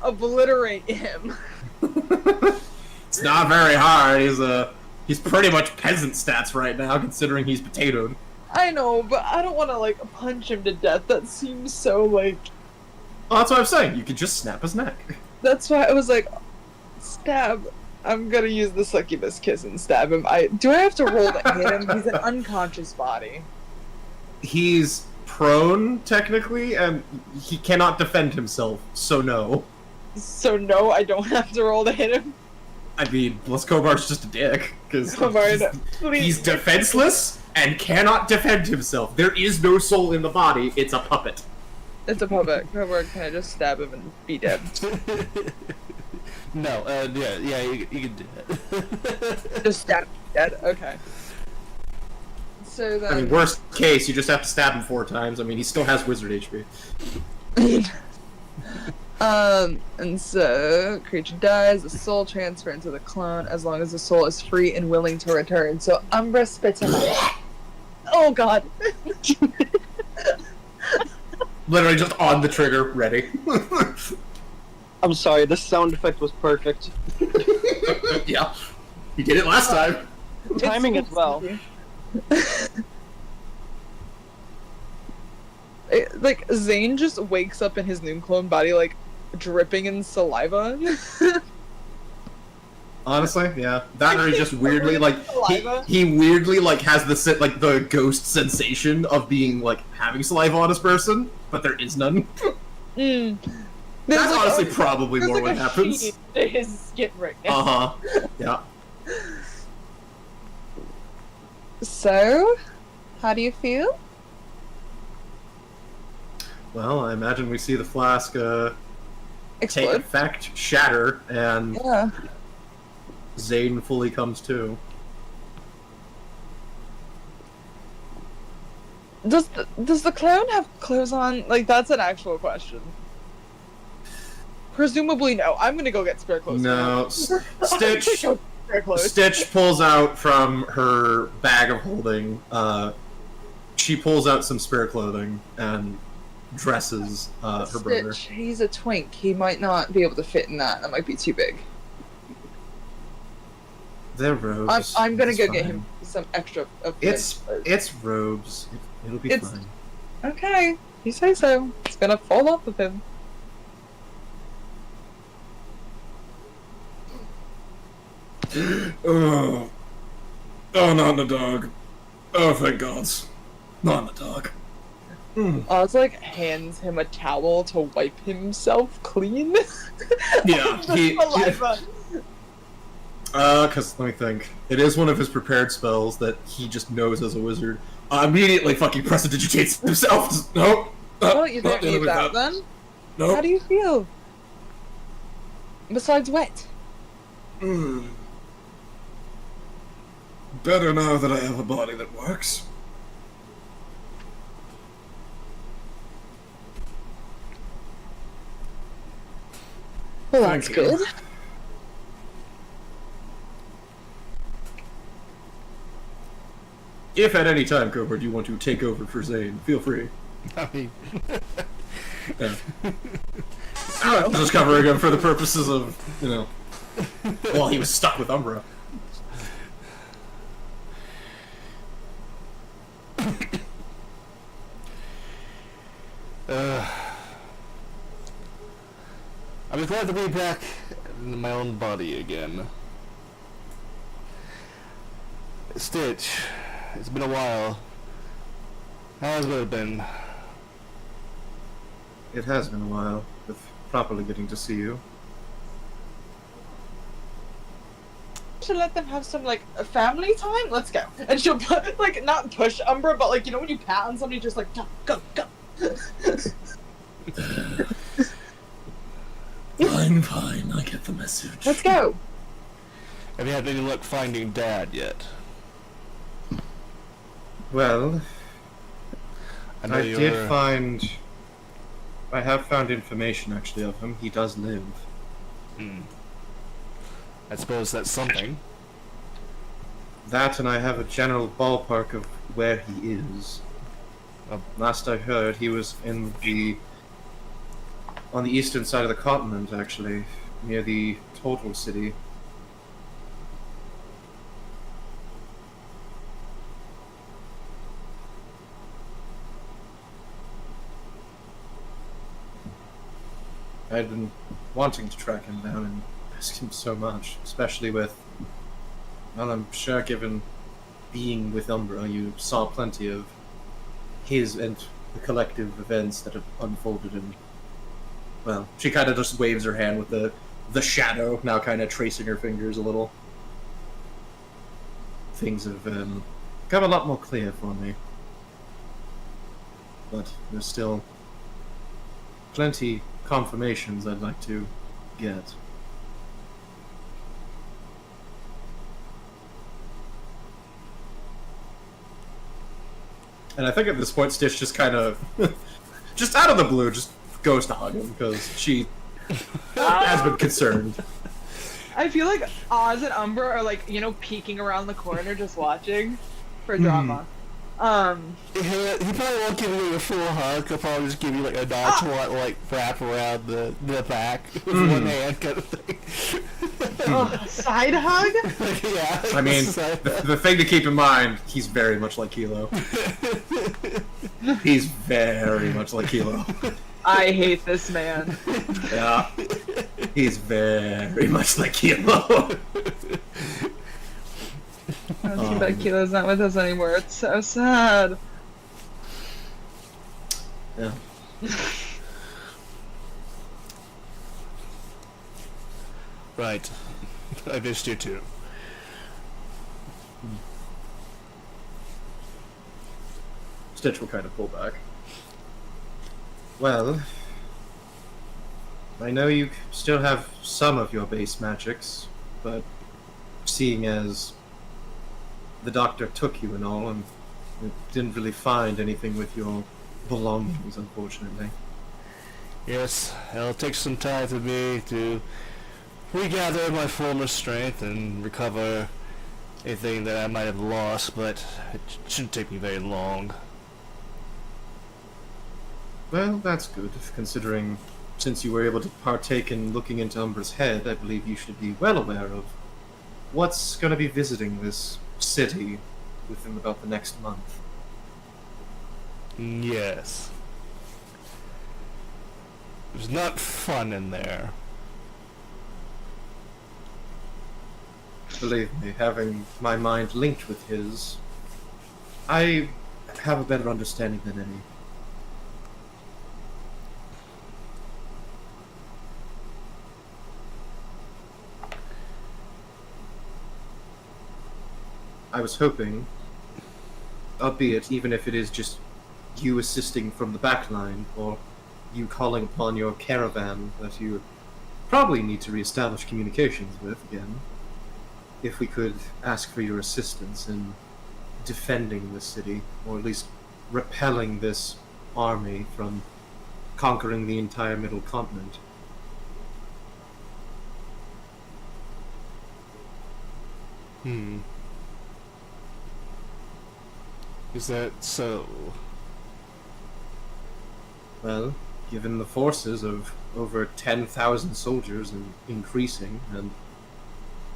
[SPEAKER 2] obliterate him.
[SPEAKER 3] It's not very hard. He's pretty much peasant stats right now, considering he's potatoed.
[SPEAKER 2] I know, but I don't want to punch him to death. That seems so
[SPEAKER 3] Well, that's what I'm saying. You could just snap his neck.
[SPEAKER 2] That's why I was like, stab. I'm gonna use the succubus kiss and stab him. Do I have to roll to hit him? He's an unconscious body.
[SPEAKER 3] He's prone technically, and he cannot defend himself. So no.
[SPEAKER 2] So no, I don't have to roll to hit him.
[SPEAKER 3] I mean, Kobar's just a dick because
[SPEAKER 2] Kobar, please.
[SPEAKER 3] he's defenseless and cannot defend himself. There is no soul in the body. It's a puppet.
[SPEAKER 2] It's a puppet. Kobar, can I just stab him and be dead?
[SPEAKER 1] No, yeah, you can do that.
[SPEAKER 2] Just stab him dead? Okay. So then...
[SPEAKER 3] I mean, worst case, you just have to stab him 4 times. I mean, he still has wizard HP.
[SPEAKER 2] And so, creature dies, the soul transfer into the clone as long as the soul is free and willing to return. So, Umbra spits him out. Oh god!
[SPEAKER 3] Literally just on the trigger, ready.
[SPEAKER 5] I'm sorry, the sound effect was perfect.
[SPEAKER 3] Yeah. You did it last time.
[SPEAKER 5] Timing as well.
[SPEAKER 2] Zane just wakes up in his Noon clone body, dripping in saliva.
[SPEAKER 3] Honestly, yeah. That or he just weirdly,
[SPEAKER 2] Saliva?
[SPEAKER 3] he weirdly, has the ghost sensation of being, having saliva on his person, but there is none.
[SPEAKER 2] There's
[SPEAKER 3] That's honestly probably more what happens.
[SPEAKER 2] Sheen to his skin right now.
[SPEAKER 3] Uh-huh. Yeah.
[SPEAKER 2] So, how do you feel?
[SPEAKER 3] Well, I imagine we see the flask, take
[SPEAKER 2] Explode?
[SPEAKER 3] effect, shatter, and
[SPEAKER 2] Yeah.
[SPEAKER 3] Zane fully comes to.
[SPEAKER 2] Does the clown have clothes on? That's an actual question. Presumably no. I'm gonna go get spare clothes.
[SPEAKER 3] No. Stitch
[SPEAKER 2] Spare clothes.
[SPEAKER 3] Stitch pulls out from her bag of holding, she pulls out some spare clothing and dresses her brother.
[SPEAKER 2] Stitch, he's a twink. He might not be able to fit in that. That might be too big.
[SPEAKER 3] They're robes.
[SPEAKER 2] I'm gonna
[SPEAKER 3] It's
[SPEAKER 2] go
[SPEAKER 3] fine.
[SPEAKER 2] get him some extra.
[SPEAKER 3] It's robes. It'll be
[SPEAKER 2] It's-
[SPEAKER 3] fine.
[SPEAKER 2] Okay. You say so. It's gonna fall off of him.
[SPEAKER 3] Oh, not in the dog. Oh, thank God. Not in the dog.
[SPEAKER 2] Oz hands him a towel to wipe himself clean.
[SPEAKER 3] Yeah,
[SPEAKER 2] Saliva.
[SPEAKER 3] Cause let me think. It is one of his prepared spells that he just knows as a wizard. Immediately fucking prestidigitates himself. Just, nope.
[SPEAKER 2] Well, you
[SPEAKER 3] not
[SPEAKER 2] don't
[SPEAKER 3] dealing
[SPEAKER 2] need
[SPEAKER 3] with
[SPEAKER 2] that then. How
[SPEAKER 3] Nope.
[SPEAKER 2] do you feel? Besides wet.
[SPEAKER 3] Better now that I have a body that works.
[SPEAKER 2] Well,
[SPEAKER 3] Thank
[SPEAKER 2] that's
[SPEAKER 3] you.
[SPEAKER 2] good.
[SPEAKER 3] If at any time, Cobra, you want to take over for Zane, feel free.
[SPEAKER 1] I mean,
[SPEAKER 3] Yeah. Just covering him for the purposes of, you know. Well, he was stuck with Umbra.
[SPEAKER 1] I'm glad to be back in my own body again. Stitch, it's been a while. How's it been?
[SPEAKER 3] It has been a while with properly getting to see you.
[SPEAKER 2] Should let them have some like family time. Let's go. And she'll like not push Umbra, but like you know when you pat on somebody, just like go, go, go.
[SPEAKER 6] Fine, I get the message.
[SPEAKER 2] Let's go.
[SPEAKER 1] Have you had any luck finding Dad yet?
[SPEAKER 3] Well,
[SPEAKER 1] I know
[SPEAKER 3] I
[SPEAKER 1] you're...
[SPEAKER 3] did find... I have found information, actually, of him. He does live.
[SPEAKER 1] I suppose that's something.
[SPEAKER 3] That, and I have a general ballpark of where he is. Last I heard, he was in the... on the eastern side of the continent, actually. Near the Total City. I'd been wanting to track him down and ask him so much, especially with, well, I'm sure given being with Umbra, you saw plenty of his and the collective events that have unfolded in, well, she kind of just waves her hand with the shadow, now kind of tracing her fingers a little. Things have got a lot more clear for me. But there's still plenty confirmations I'd like to get. And I think at this point Stitch just kind of, just out of the blue, just goes to hug him because she has been concerned.
[SPEAKER 2] I feel like Oz and Umbra are like you know peeking around the corner just watching for drama.
[SPEAKER 1] He probably won't give you a full hug. He'll probably just give you like a nonchalant like wrap around the back with one hand kind of thing.
[SPEAKER 2] Side hug?
[SPEAKER 1] Yeah.
[SPEAKER 3] I mean, the thing to keep in mind, he's very much like Kilo. He's very much like Kilo.
[SPEAKER 2] I hate this man.
[SPEAKER 3] Yeah. He's very much like Kilo.
[SPEAKER 2] Too bad Kilo's not with us anymore. It's so sad.
[SPEAKER 3] Yeah.
[SPEAKER 1] Right. I missed you too.
[SPEAKER 3] Stitch will kind of pull back. Well, I know you still have some of your base magics, but seeing as the doctor took you and all, and didn't really find anything with your belongings, unfortunately.
[SPEAKER 1] Yes, it'll take some time for me to regather my former strength and recover anything that I might have lost, but it shouldn't take me very long.
[SPEAKER 3] Well, that's good, considering since you were able to partake in looking into Umbra's head, I believe you should be well aware of what's going to be visiting this city within about the next month.
[SPEAKER 1] Yes. There's not fun in there.
[SPEAKER 3] Believe me, having my mind linked with his, I have a better understanding than any. I was hoping, albeit even if it is just you assisting from the back line, or you calling upon your caravan that you probably need to reestablish communications with again, if we could ask for your assistance in defending the city, or at least repelling this army from conquering the entire middle continent.
[SPEAKER 1] Is that so?
[SPEAKER 3] Well, given the forces of over 10,000 soldiers and increasing, and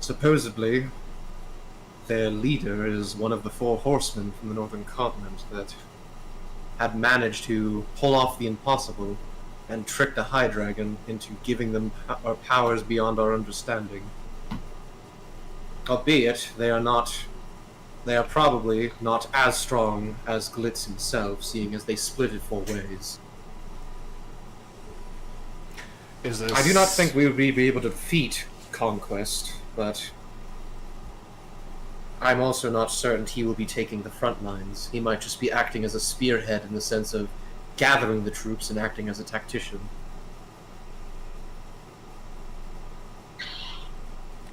[SPEAKER 3] supposedly their leader is one of the 4 horsemen from the northern continent that had managed to pull off the impossible and trick the High Dragon into giving them powers beyond our understanding. Albeit, they are probably not as strong as Glitz himself, seeing as they split it 4 ways.
[SPEAKER 1] Is this...
[SPEAKER 3] I do not think we would be able to defeat Conquest, but I'm also not certain he will be taking the front lines. He might just be acting as a spearhead in the sense of gathering the troops and acting as a tactician.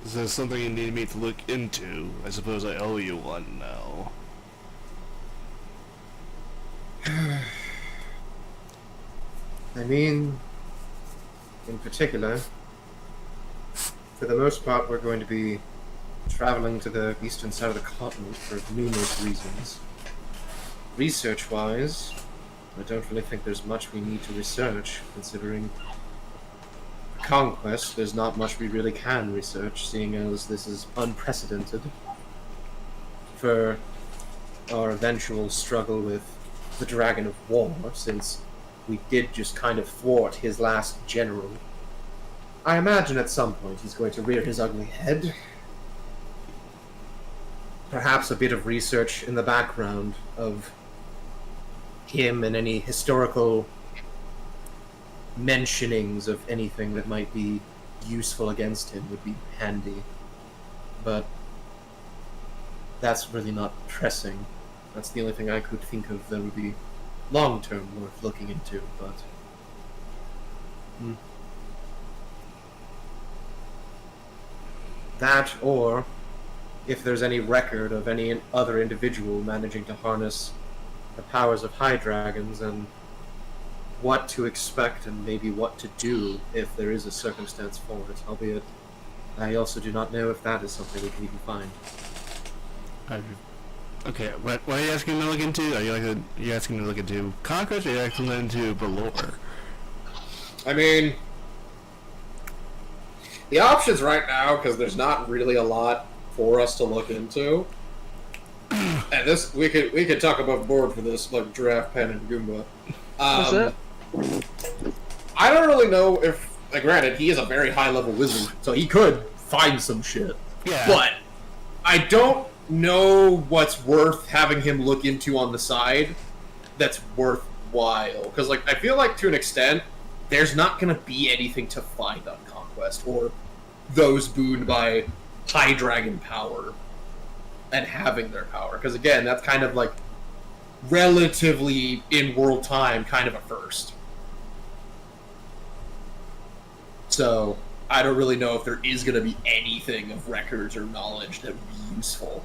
[SPEAKER 1] Is this something you need me to look into? I suppose I owe you one now.
[SPEAKER 3] I mean, in particular, for the most part, we're going to be traveling to the eastern side of the continent for numerous reasons. Research-wise, I don't really think there's much we need to research, considering Conquest, there's not much we really can research, seeing as this is unprecedented for our eventual struggle with the Dragon of War, since we did just kind of thwart his last general. I imagine at some point he's going to rear his ugly head. Perhaps a bit of research in the background of him and any historical mentionings of anything that might be useful against him would be handy. But that's really not pressing. That's the only thing I could think of that would be long-term worth looking into, but... That, or if there's any record of any other individual managing to harness the powers of High Dragons, and what to expect and maybe what to do if there is a circumstance for it, albeit I also do not know if that is something we can even find.
[SPEAKER 1] Okay, what are you asking me to look into? Are you asking me to look into Conquest, or are you asking me to look into Balor?
[SPEAKER 3] I mean, the options right now, because there's not really a lot for us to look into, and this we could talk above board for this, like Giraffe, Pen, and Goomba.
[SPEAKER 2] What's that?
[SPEAKER 3] I don't really know if, granted, he is a very high-level wizard, so he could find some shit.
[SPEAKER 1] Yeah.
[SPEAKER 3] But I don't know what's worth having him look into on the side that's worthwhile. Because, I feel like, to an extent, there's not going to be anything to find on Conquest, or those booned by High Dragon power and having their power. Because, again, that's kind of, relatively, in world time, kind of a first. So, I don't really know if there is going to be anything of records or knowledge that would be useful.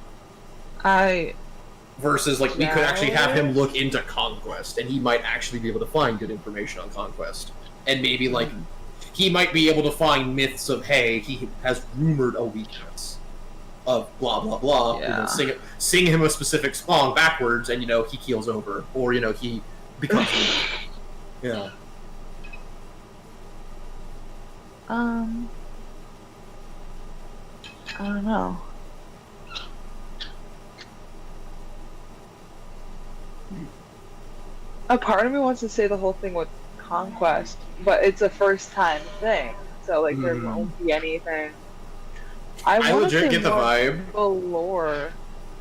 [SPEAKER 3] Versus, we could actually have him look into Conquest, and he might actually be able to find good information on Conquest. And maybe, he might be able to find myths of, hey, he has rumored a weakness of blah, blah, blah,
[SPEAKER 2] Yeah.
[SPEAKER 3] and then sing him a specific song backwards, and, he keels over. Or, he becomes... yeah.
[SPEAKER 2] I don't know. A part of me wants to say the whole thing with Conquest, but it's a first-time thing, so there won't be anything.
[SPEAKER 3] I
[SPEAKER 2] wanna
[SPEAKER 3] legit
[SPEAKER 2] say
[SPEAKER 3] get the
[SPEAKER 2] more
[SPEAKER 3] vibe.
[SPEAKER 2] Galore.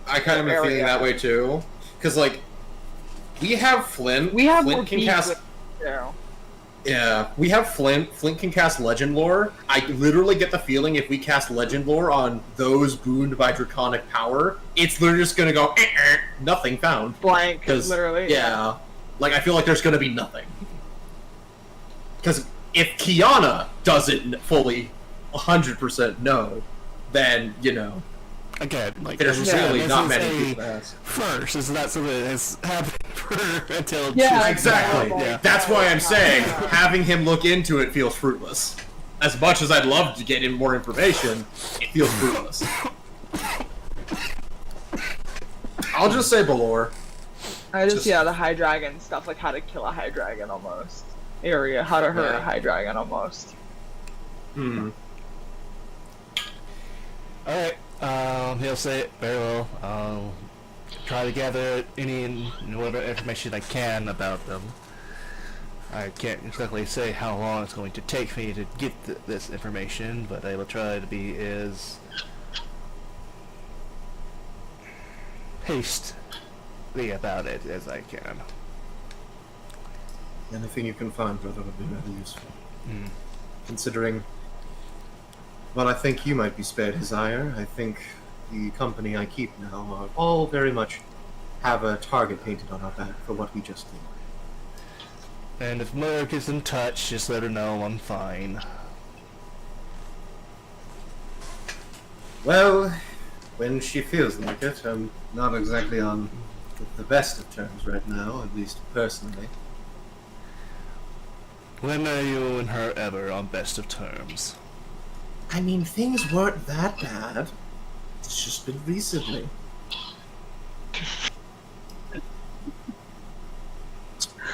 [SPEAKER 3] I kind of am feeling
[SPEAKER 2] area.
[SPEAKER 3] that way too, because we have Flint.
[SPEAKER 2] We have
[SPEAKER 3] Flint
[SPEAKER 2] more
[SPEAKER 3] can
[SPEAKER 2] beef
[SPEAKER 3] cast.
[SPEAKER 2] with too.
[SPEAKER 3] Yeah, we have Flint. Flint can cast Legend Lore. I literally get the feeling if we cast Legend Lore on those booned by Draconic power, it's literally just gonna go nothing found.
[SPEAKER 2] Blank,
[SPEAKER 3] Because
[SPEAKER 2] literally.
[SPEAKER 3] yeah, I feel like there's gonna be nothing. Because if Kiana doesn't fully 100% know, then
[SPEAKER 1] Again,
[SPEAKER 3] there's really
[SPEAKER 1] this
[SPEAKER 3] not
[SPEAKER 1] is
[SPEAKER 3] many
[SPEAKER 1] a
[SPEAKER 3] people to ask.
[SPEAKER 1] first. It's not something that has happened until...
[SPEAKER 2] Yeah,
[SPEAKER 3] Exactly.
[SPEAKER 2] Yeah.
[SPEAKER 3] That's why I'm saying having him look into it feels fruitless. As much as I'd love to get him more information, it feels fruitless. I'll just say Balor.
[SPEAKER 2] The High Dragon stuff, how to kill a High Dragon almost. area. How to hurt
[SPEAKER 3] Yeah.
[SPEAKER 2] a high dragon almost.
[SPEAKER 3] Hmm.
[SPEAKER 1] Alright, he'll say it very well. I'll try to gather any and whatever information I can about them. I can't exactly say how long it's going to take me to get this information, but I will try to be as hastily about it as I can.
[SPEAKER 3] Anything you can find, brother, would be very useful.
[SPEAKER 1] Mm.
[SPEAKER 3] Considering, well, I think you might be spared his ire. I think the company I keep now are all very much have a target painted on our back for what we just did.
[SPEAKER 1] And if Mother gets in touch, just let her know I'm fine.
[SPEAKER 3] Well, when she feels like it, I'm not exactly on the best of terms right now, at least personally.
[SPEAKER 1] When are you and her ever on best of terms?
[SPEAKER 3] I mean, things weren't that bad. It's just been recently.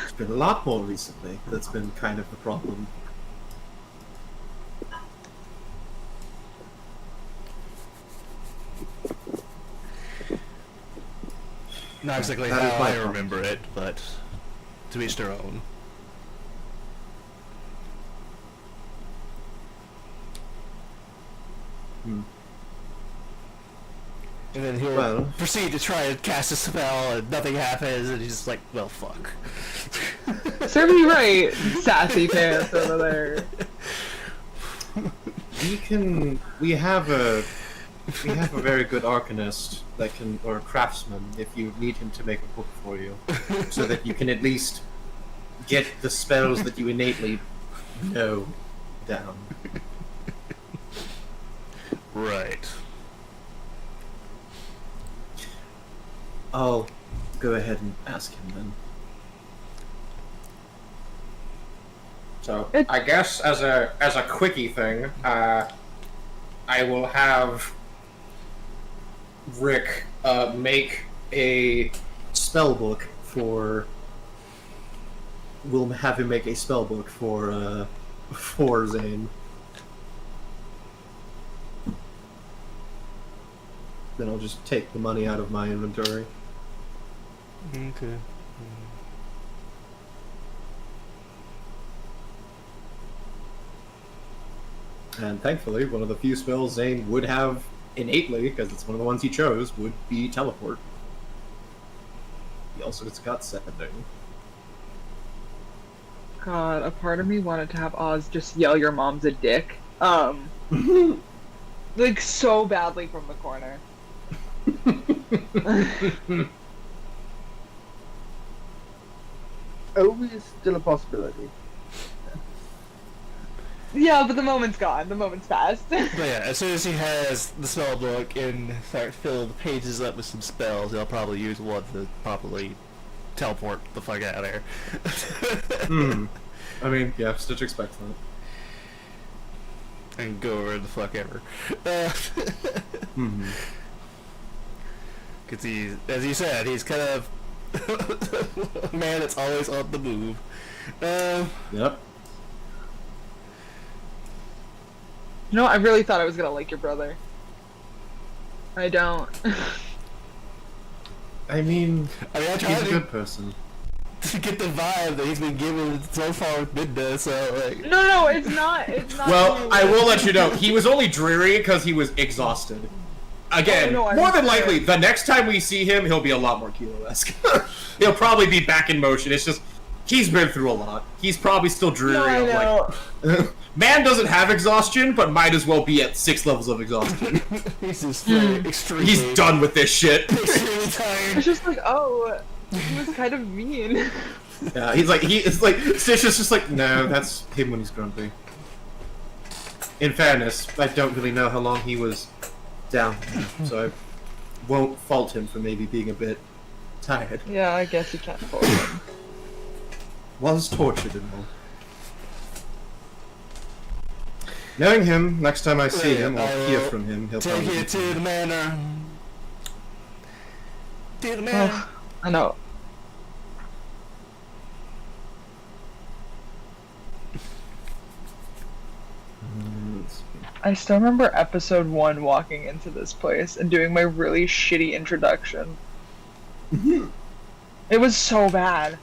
[SPEAKER 3] It's been a lot more recently that's been kind of the problem.
[SPEAKER 1] Not exactly
[SPEAKER 3] That is
[SPEAKER 1] how
[SPEAKER 3] my
[SPEAKER 1] I
[SPEAKER 3] problem.
[SPEAKER 1] remember it, but to each their own.
[SPEAKER 3] Hmm.
[SPEAKER 1] And then he'll
[SPEAKER 3] Well-
[SPEAKER 1] proceed to try and cast a spell, and nothing happens, and he's just like, well, fuck.
[SPEAKER 2] Serve me right, sassy pants over there.
[SPEAKER 3] We have a very good arcanist that can, or a craftsman, if you need him to make a book for you, so that you can at least get the spells that you innately know down.
[SPEAKER 1] Right.
[SPEAKER 3] I'll go ahead and ask him then. So I guess as a quickie thing, I will have Rick make a spell book for. We'll have him make a spell book for Zane. Then I'll just take the money out of my inventory.
[SPEAKER 1] Okay.
[SPEAKER 3] And thankfully, one of the few spells Zane would have innately, because it's one of the ones he chose, would be teleport. He also gets got sending.
[SPEAKER 2] God, a part of me wanted to have Oz just yell your mom's a dick. Like so badly from the corner.
[SPEAKER 5] Always still a possibility.
[SPEAKER 2] Yeah, but the moment's gone. The moment's passed.
[SPEAKER 1] But yeah, as soon as he has the spell book and start filling the pages up with some spells, he'll probably use one to properly teleport the fuck out of there.
[SPEAKER 3] I mean, yeah, Stitch expects that.
[SPEAKER 1] And go where the fuck ever. Because he's, as you said, he's kind of a man that's always on the move.
[SPEAKER 3] Yep.
[SPEAKER 2] You know, I really thought I was gonna like your brother. I don't.
[SPEAKER 3] I mean,
[SPEAKER 1] I mean, I
[SPEAKER 3] he's
[SPEAKER 1] tried
[SPEAKER 3] a
[SPEAKER 1] to
[SPEAKER 3] good person.
[SPEAKER 1] get the vibe that he's been given so far with Midna, so like...
[SPEAKER 2] No, it's not. It's not.
[SPEAKER 3] Well, I will let you know, he was only dreary because he was exhausted. Again,
[SPEAKER 2] Oh, no,
[SPEAKER 3] more
[SPEAKER 2] I'm
[SPEAKER 3] than
[SPEAKER 2] sure.
[SPEAKER 3] likely, the next time we see him, he'll be a lot more Kilo-esque. He'll probably be back in motion. It's just, he's been through a lot. He's probably still dreary.
[SPEAKER 2] No, I
[SPEAKER 3] of,
[SPEAKER 2] know.
[SPEAKER 3] like, man doesn't have exhaustion, but might as well be at 6 levels of exhaustion.
[SPEAKER 1] He's just extremely...
[SPEAKER 3] He's done with this shit.
[SPEAKER 1] extremely tired.
[SPEAKER 2] It's just like, oh, he was kind of mean.
[SPEAKER 3] Yeah, it's like, Stitch is just like, no, that's him when he's grumpy. In fairness, I don't really know how long he was down there, so I won't fault him for maybe being a bit tired.
[SPEAKER 2] Yeah, I guess you can't fault him.
[SPEAKER 3] Was tortured and all. Knowing him, next time I see him or
[SPEAKER 1] I
[SPEAKER 3] hear
[SPEAKER 1] will
[SPEAKER 3] from him, he'll
[SPEAKER 1] Take
[SPEAKER 3] probably
[SPEAKER 1] it to the manor. To the manor.
[SPEAKER 2] Oh, I know. I still remember episode 1 walking into this place and doing my really shitty introduction. It was so bad.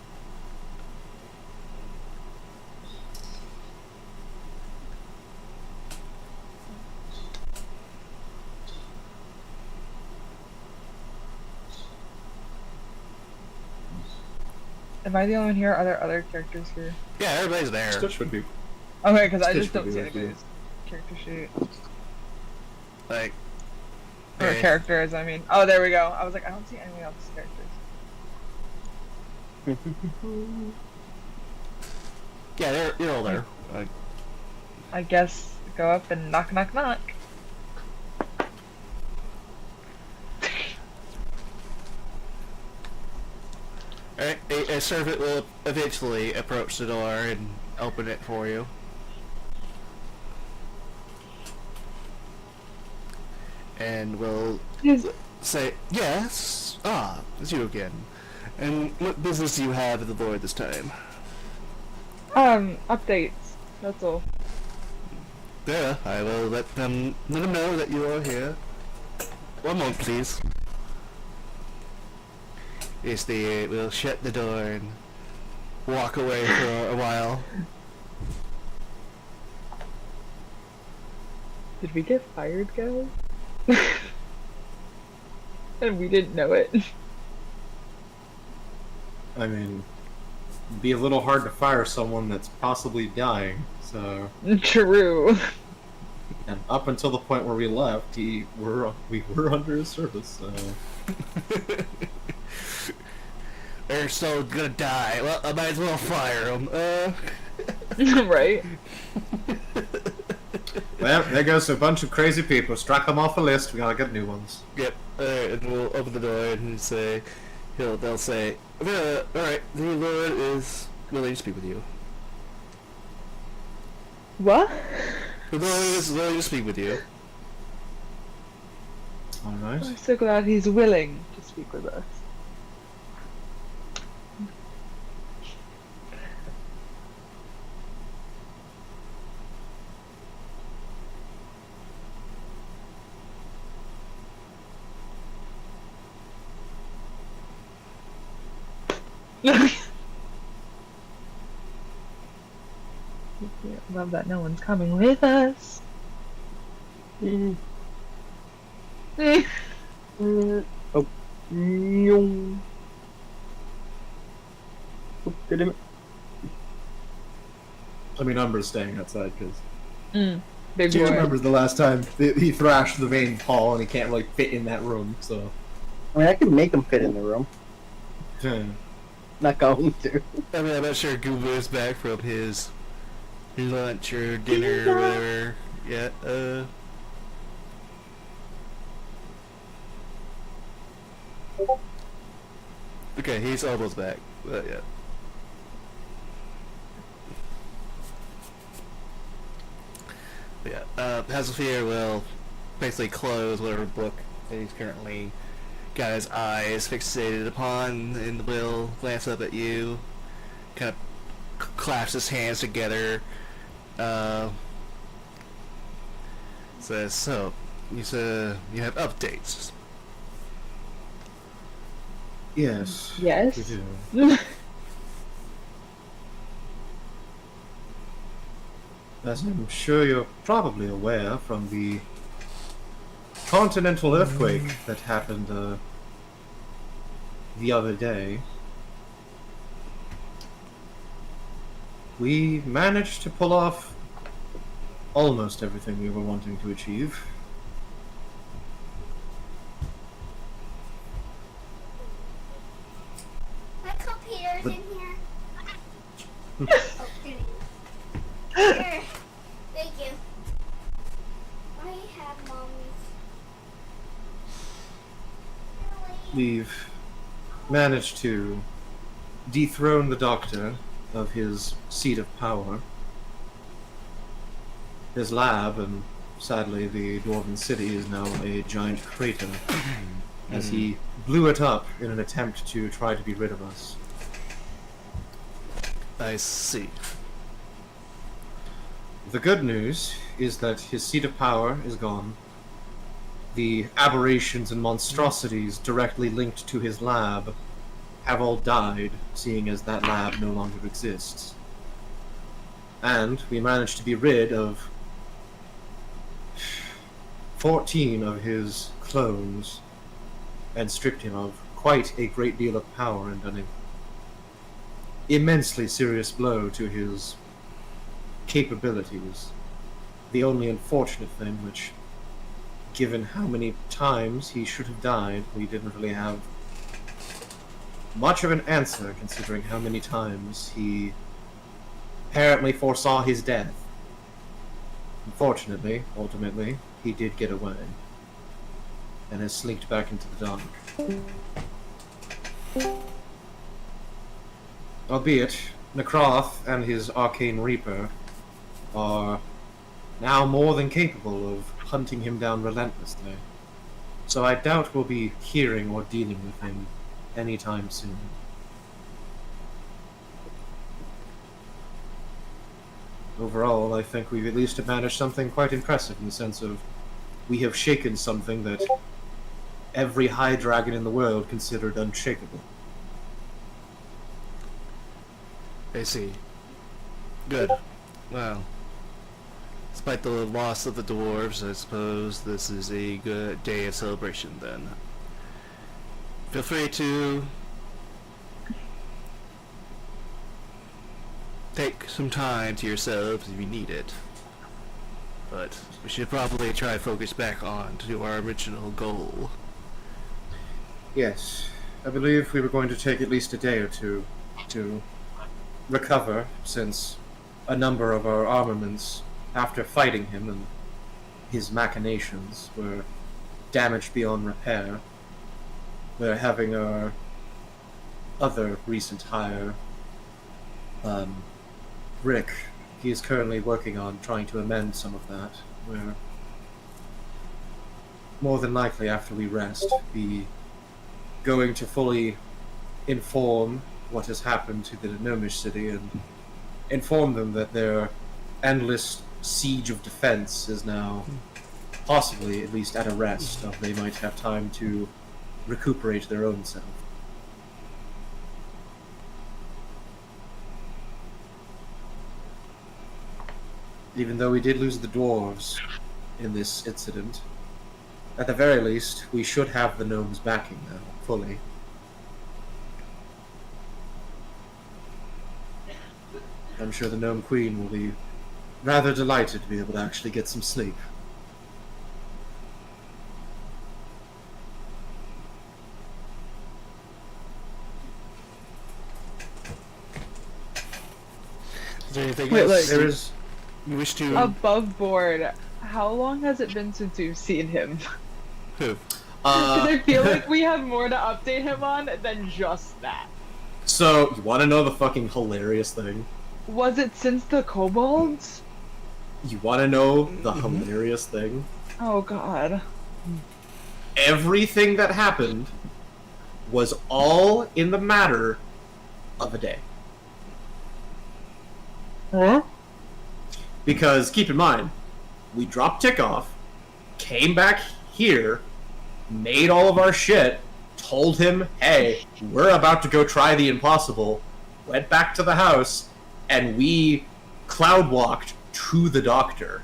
[SPEAKER 2] Am I the only one here? Are there other characters here?
[SPEAKER 1] Yeah, everybody's there.
[SPEAKER 3] Still should be.
[SPEAKER 2] Okay, because I
[SPEAKER 3] Stitch
[SPEAKER 2] just don't
[SPEAKER 3] would
[SPEAKER 2] see
[SPEAKER 3] be with you.
[SPEAKER 2] anybody's character sheet.
[SPEAKER 1] Like,
[SPEAKER 2] Or
[SPEAKER 1] hey,
[SPEAKER 2] characters, I mean. Oh, there we go. I was like, I don't see anyone else's characters.
[SPEAKER 1] yeah, you're all there. Like,
[SPEAKER 2] I guess go up and knock, knock, knock.
[SPEAKER 1] alright, a servant will eventually approach the door and open it for you. And will
[SPEAKER 2] Yes.
[SPEAKER 1] say, yes, it's you again. And what business do you have with the Lord this time?
[SPEAKER 2] Updates. That's all.
[SPEAKER 1] Yeah, I will let them know that you are here. One moment, please. Yes, they will shut the door and walk away for a while.
[SPEAKER 2] Did we get fired, guys? And we didn't know it.
[SPEAKER 3] I mean, it'd be a little hard to fire someone that's possibly dying. So,
[SPEAKER 2] True.
[SPEAKER 3] and up until the point where we left, we were under his service. So,
[SPEAKER 1] They're still gonna die. Well, I might as well fire them.
[SPEAKER 2] Right?
[SPEAKER 3] well, there goes a bunch of crazy people. Strike them off the list. We gotta get new ones.
[SPEAKER 1] Yep. And we'll open the door and say, they'll say, alright, the Lord is willing to speak with you.
[SPEAKER 2] What?
[SPEAKER 1] The Lord is willing to speak with you.
[SPEAKER 3] All right.
[SPEAKER 2] I'm so glad he's willing to speak with us. Love that no one's coming with us.
[SPEAKER 5] Oh. Nyong. Oh, did it?
[SPEAKER 3] I mean, Umber's staying outside because
[SPEAKER 2] Big
[SPEAKER 3] he
[SPEAKER 2] boy.
[SPEAKER 3] remembers the last time he thrashed the vein Paul, and he can't really fit in that room. So,
[SPEAKER 5] I mean, I could make them fit in the room. Not going to.
[SPEAKER 1] I mean, I'm not sure Goober is back from his lunch or dinner or whatever yet. Okay, he's almost back. But yeah. But yeah, Hazelfear will basically close whatever book that he's currently got his eyes fixated upon, and will glance up at you, kind of clasps his hands together, says, so, you said you have updates.
[SPEAKER 3] yes.
[SPEAKER 2] Yes.
[SPEAKER 3] We do. As I'm sure you're probably aware from the continental earthquake that happened the other day, we managed to pull off almost everything we were wanting to achieve.
[SPEAKER 4] My computer's
[SPEAKER 3] But-
[SPEAKER 4] in here. Oh, there it is. Here. Thank you. I have mommy's.
[SPEAKER 3] We've managed to dethrone the Doctor of his seat of power. His lab, and sadly the Dwarven City, is now a giant crater, as he blew it up in an attempt to try to be rid of us.
[SPEAKER 1] I see.
[SPEAKER 3] The good news is that his seat of power is gone. The aberrations and monstrosities directly linked to his lab have all died, seeing as that lab no longer exists. And we managed to be rid of 14 of his clones and stripped him of quite a great deal of power and done an immensely serious blow to his capabilities. The only unfortunate thing, which, given how many times he should have died, we didn't really have much of an answer, considering how many times he apparently foresaw his death. Unfortunately, ultimately, he did get away, and has slinked back into the dark. Albeit, Nekroth and his Arcane Reaper are now more than capable of hunting him down relentlessly. So I doubt we'll be hearing or dealing with him anytime soon. Overall, I think we've at least managed something quite impressive in the sense of we have shaken something that every high dragon in the world considered unshakable.
[SPEAKER 1] I see. Good. Well, despite the loss of the dwarves, I suppose this is a good day of celebration then. Feel free to take some time to yourselves if you need it. But we should probably try to focus back on to our original goal.
[SPEAKER 3] Yes, I believe we were going to take at least a day or two to recover, since a number of our armaments, after fighting him and his machinations, were damaged beyond repair. We're having our other recent hire, Rick. He is currently working on trying to amend some of that. We're more than likely, after we rest, be going to fully inform what has happened to the Gnomish city and inform them that their endless siege of defense is now possibly at least at a rest, of they might have time to recuperate their own self. Even though we did lose the dwarves in this incident, at the very least, we should have the gnomes backing now, fully. I'm sure the Gnome Queen will be rather delighted to be able to actually get some sleep.
[SPEAKER 1] Is there anything
[SPEAKER 2] Wait,
[SPEAKER 1] else
[SPEAKER 2] look.
[SPEAKER 3] There is...
[SPEAKER 1] you wish to...
[SPEAKER 2] Above board, how long has it been since we've seen him?
[SPEAKER 1] Who?
[SPEAKER 2] Because I feel like we have more to update him on than just that.
[SPEAKER 3] So, you want to know the fucking hilarious thing?
[SPEAKER 2] Was it since the kobolds?
[SPEAKER 3] You want to know the hilarious thing?
[SPEAKER 2] Oh god.
[SPEAKER 3] Everything that happened was all in the matter of a day.
[SPEAKER 2] Huh?
[SPEAKER 3] Because, keep in mind, we dropped Tikoff, came back here, made all of our shit, told him, hey, we're about to go try the impossible, went back to the house, and we cloud walked to the doctor.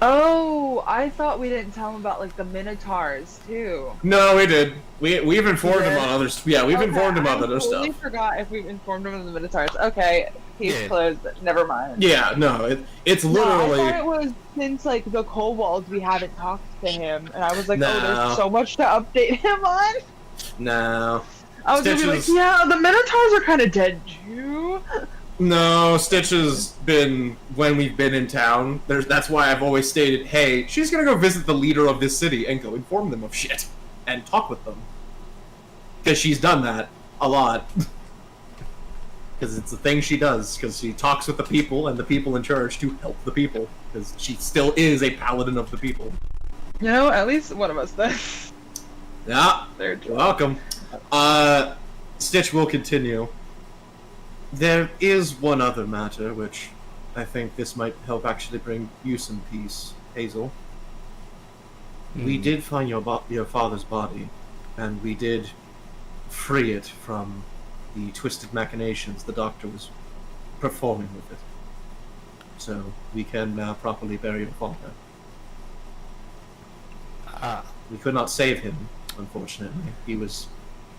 [SPEAKER 2] Oh, I thought we didn't tell him about like the minotaurs too.
[SPEAKER 3] No, we did. We've informed him on others. Yeah, we've
[SPEAKER 2] Okay,
[SPEAKER 3] informed him on
[SPEAKER 2] I
[SPEAKER 3] other
[SPEAKER 2] totally
[SPEAKER 3] stuff.
[SPEAKER 2] forgot if we've informed him of the minotaurs. Okay, case
[SPEAKER 1] Yeah.
[SPEAKER 2] closed. Never mind.
[SPEAKER 3] Yeah, no, it's
[SPEAKER 2] No,
[SPEAKER 3] literally...
[SPEAKER 2] I thought it was since like the kobolds we haven't talked to him, and I was like,
[SPEAKER 3] No.
[SPEAKER 2] oh, there's so much to update him on.
[SPEAKER 3] No.
[SPEAKER 2] I was gonna be like,
[SPEAKER 3] Stitches-
[SPEAKER 2] yeah, the minotaurs are kind of dead too.
[SPEAKER 3] No, Stitch has been, when we've been in town, that's why I've always stated, hey, she's gonna go visit the leader of this city and go inform them of shit. And talk with them. Because she's done that a lot. Because it's the thing she does, because she talks with the people and the people in charge to help the people. Because she still is a paladin of the people.
[SPEAKER 2] You know, at least one of us then.
[SPEAKER 3] Yeah,
[SPEAKER 2] They're
[SPEAKER 3] you're welcome. Stitch will continue. There is one other matter which I think this might help actually bring you some peace, Hazel. We did find your father's body, and we did free it from the twisted machinations the doctor was performing with it. So we can now properly bury your father.
[SPEAKER 1] Ah,
[SPEAKER 3] We could not save him, unfortunately. He was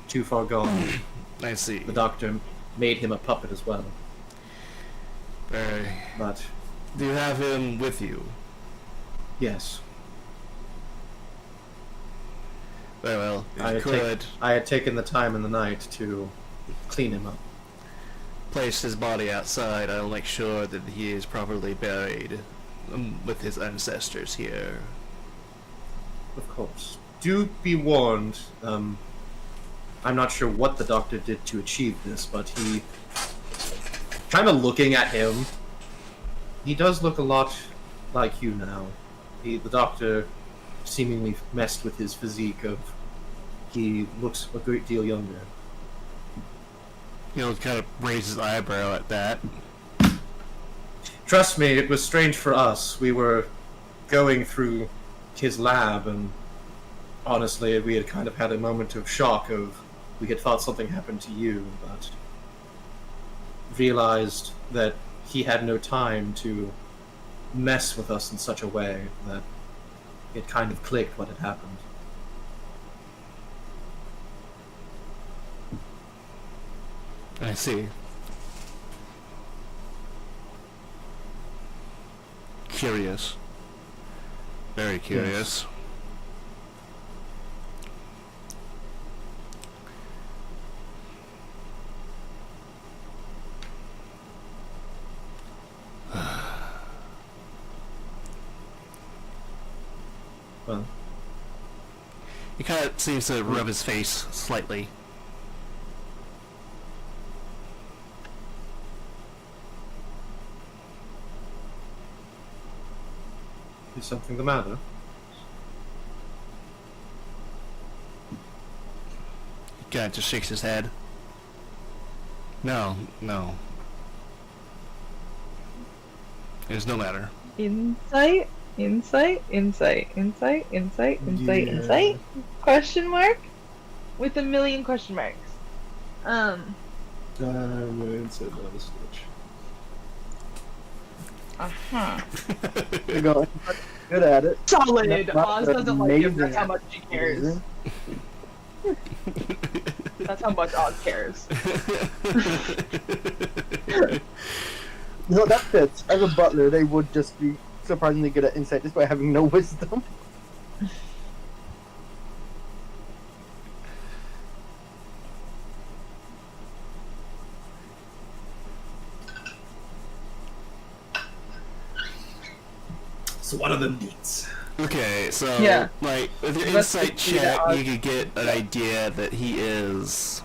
[SPEAKER 3] too far gone.
[SPEAKER 1] I see.
[SPEAKER 3] The doctor made him a puppet as well.
[SPEAKER 1] Very.
[SPEAKER 3] But
[SPEAKER 1] Do you have him with you?
[SPEAKER 3] yes,
[SPEAKER 1] Very well. If
[SPEAKER 3] I
[SPEAKER 1] you
[SPEAKER 3] had,
[SPEAKER 1] could
[SPEAKER 3] I had taken the time in the night to clean him up.
[SPEAKER 1] place his body outside, I'll make sure that he is properly buried with his ancestors here.
[SPEAKER 3] Of course. Do be warned. I'm not sure what the doctor did to achieve this, but he, kind of looking at him, he does look a lot like you now. The doctor seemingly messed with his physique of, he looks a great deal younger.
[SPEAKER 1] He'll kind of raise his eyebrow at that.
[SPEAKER 3] Trust me, it was strange for us. We were going through his lab, and honestly, we had kind of had a moment of shock of, we had thought something happened to you, but realized that he had no time to mess with us in such a way that it kind of clicked what had happened.
[SPEAKER 1] I see. Curious. Very curious.
[SPEAKER 3] Well,
[SPEAKER 1] He kind of seems to rub his face slightly.
[SPEAKER 3] is something the matter?
[SPEAKER 1] He kind of just shakes his head. No, no. There's no matter.
[SPEAKER 2] Insight, insight, insight, insight, insight, insight,
[SPEAKER 3] Yeah.
[SPEAKER 2] insight? Question mark? With a million question marks.
[SPEAKER 3] I'm gonna insert that a stitch.
[SPEAKER 2] Uh-huh.
[SPEAKER 5] You're going good at it.
[SPEAKER 2] Solid!
[SPEAKER 5] That's not
[SPEAKER 2] Oz doesn't like him,
[SPEAKER 5] amazing.
[SPEAKER 2] that's how much he cares. That's how much Oz cares.
[SPEAKER 5] No, that fits. As a butler, they would just be surprisingly good at insight despite having no wisdom.
[SPEAKER 3] So what are the needs?
[SPEAKER 1] Okay, so
[SPEAKER 2] Yeah.
[SPEAKER 1] like with your
[SPEAKER 2] Let's
[SPEAKER 1] insight
[SPEAKER 2] just do
[SPEAKER 1] check,
[SPEAKER 2] that.
[SPEAKER 1] you could get an idea that he is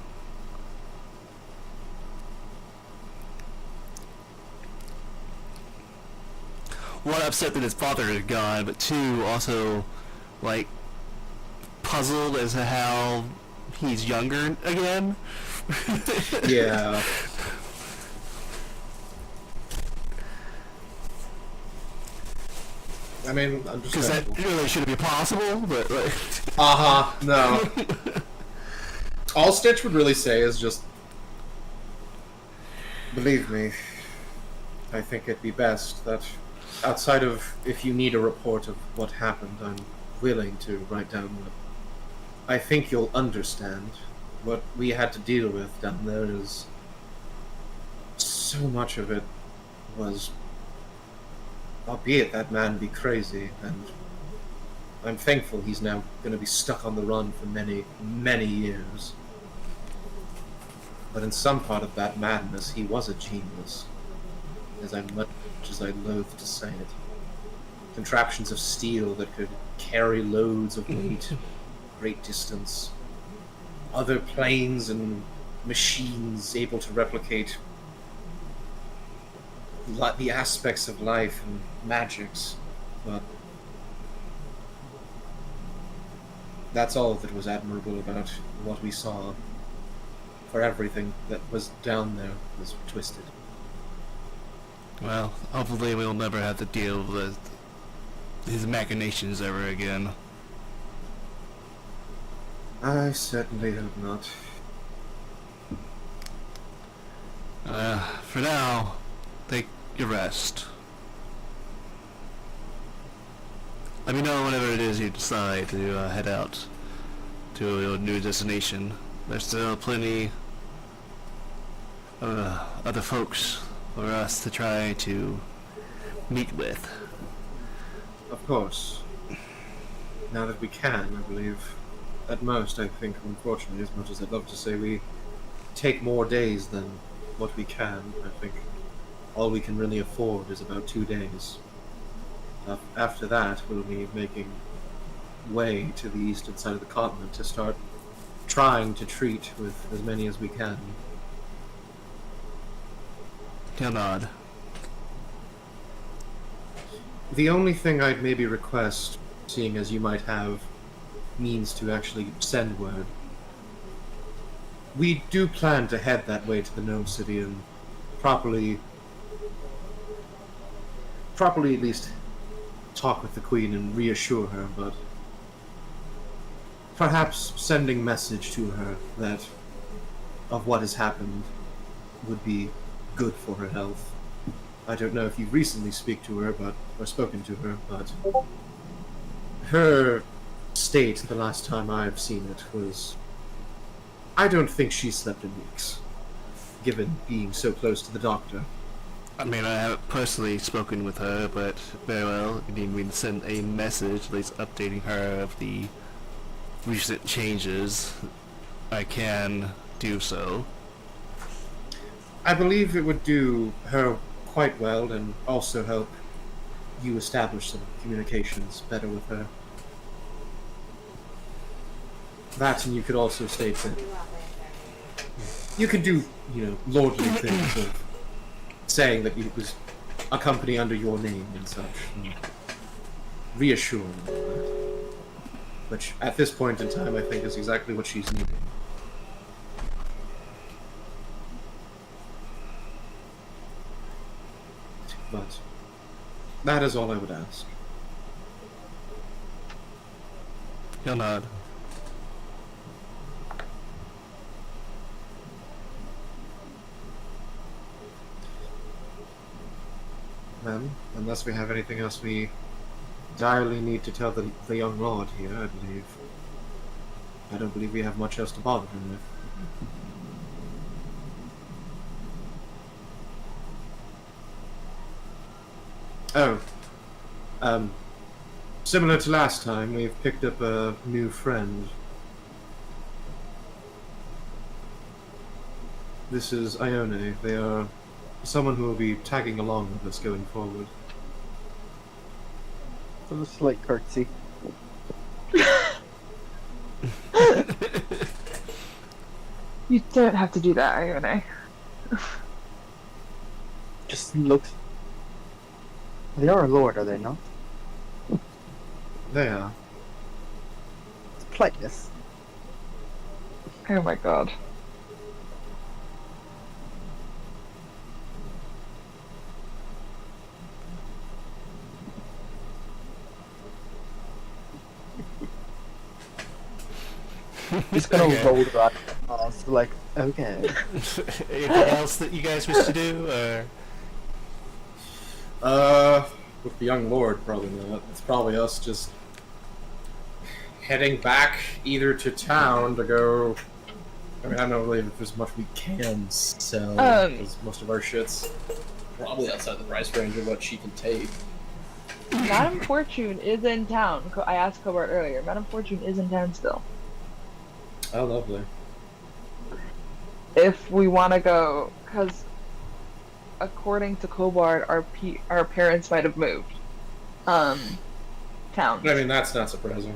[SPEAKER 1] one, upset that his father is gone, but two, also like puzzled as to how he's younger again.
[SPEAKER 3] Yeah. I mean, I'm just
[SPEAKER 1] Because that really shouldn't be possible, but like,
[SPEAKER 3] no. All Stitch would really say is just, believe me, I think it'd be best that, outside of if you need a report of what happened, I'm willing to write down what I think you'll understand. What we had to deal with down there is, so much of it was, albeit that man be crazy, and I'm thankful he's now going to be stuck on the run for many, many years. But in some part of that madness, he was a genius, as much as I loathe to say it. Contraptions of steel that could carry loads of weight, great distance. Other planes and machines able to replicate the aspects of life and magics, but that's all that was admirable about what we saw. For everything that was down there was twisted.
[SPEAKER 1] Well, hopefully we'll never have to deal with his machinations ever again.
[SPEAKER 3] I certainly hope not.
[SPEAKER 1] For now, take your rest. Let me know whenever it is you decide to head out to your new destination. There's still plenty other folks for us to try to meet with.
[SPEAKER 3] Of course. Now that we can, I believe. At most, I think, unfortunately, as much as I'd love to say, we take more days than what we can. I think all we can really afford is about 2 days. After that, we'll be making way to the eastern side of the continent to start trying to treat with as many as we can.
[SPEAKER 1] He'll nod.
[SPEAKER 3] The only thing I'd maybe request, seeing as you might have means to actually send word, we do plan to head that way to the Gnome City and properly at least talk with the Queen and reassure her, but perhaps sending message to her that of what has happened would be good for her health. I don't know if you've recently spoken to her, but her state the last time I've seen it was, I don't think she slept in weeks, given being so close to the doctor.
[SPEAKER 1] I mean, I haven't personally spoken with her, but very well, you need me to send a message, at least updating her of the recent changes. I can do so.
[SPEAKER 3] I believe it would do her quite well and also help you establish some communications better with her. That, and you could also state that you could do, lordly things of saying that it was a company under your name and such. And reassuring that. Which, at this point in time, I think is exactly what she's needing. But that is all I would ask.
[SPEAKER 1] He'll nod.
[SPEAKER 3] Then, unless we have anything else we direly need to tell the young lord here, I don't believe we have much else to bother him with. Oh, similar to last time, we've picked up a new friend. This is Ione. They are someone who will be tagging along with us going forward.
[SPEAKER 5] So a slight curtsy.
[SPEAKER 2] You don't have to do that, Ione.
[SPEAKER 5] Just looks. They are a lord, are they not?
[SPEAKER 3] They are.
[SPEAKER 5] It's politeness.
[SPEAKER 2] Oh my god.
[SPEAKER 5] Just gonna
[SPEAKER 1] Okay.
[SPEAKER 5] roll the eyes, like, okay.
[SPEAKER 1] Anything else that you guys wish to do, or?
[SPEAKER 3] With the young lord, probably not. It's probably us just heading back either to town to go. I mean, I don't really if there's much we can sell, because most of our shit's probably outside the price range of what she can take.
[SPEAKER 2] Madame Fortune is in town. I asked Cobart earlier. Madame Fortune is in town still.
[SPEAKER 3] Oh, lovely.
[SPEAKER 2] If we want to go, because according to Cobart, our parents might have moved. Town.
[SPEAKER 3] I mean, that's not surprising.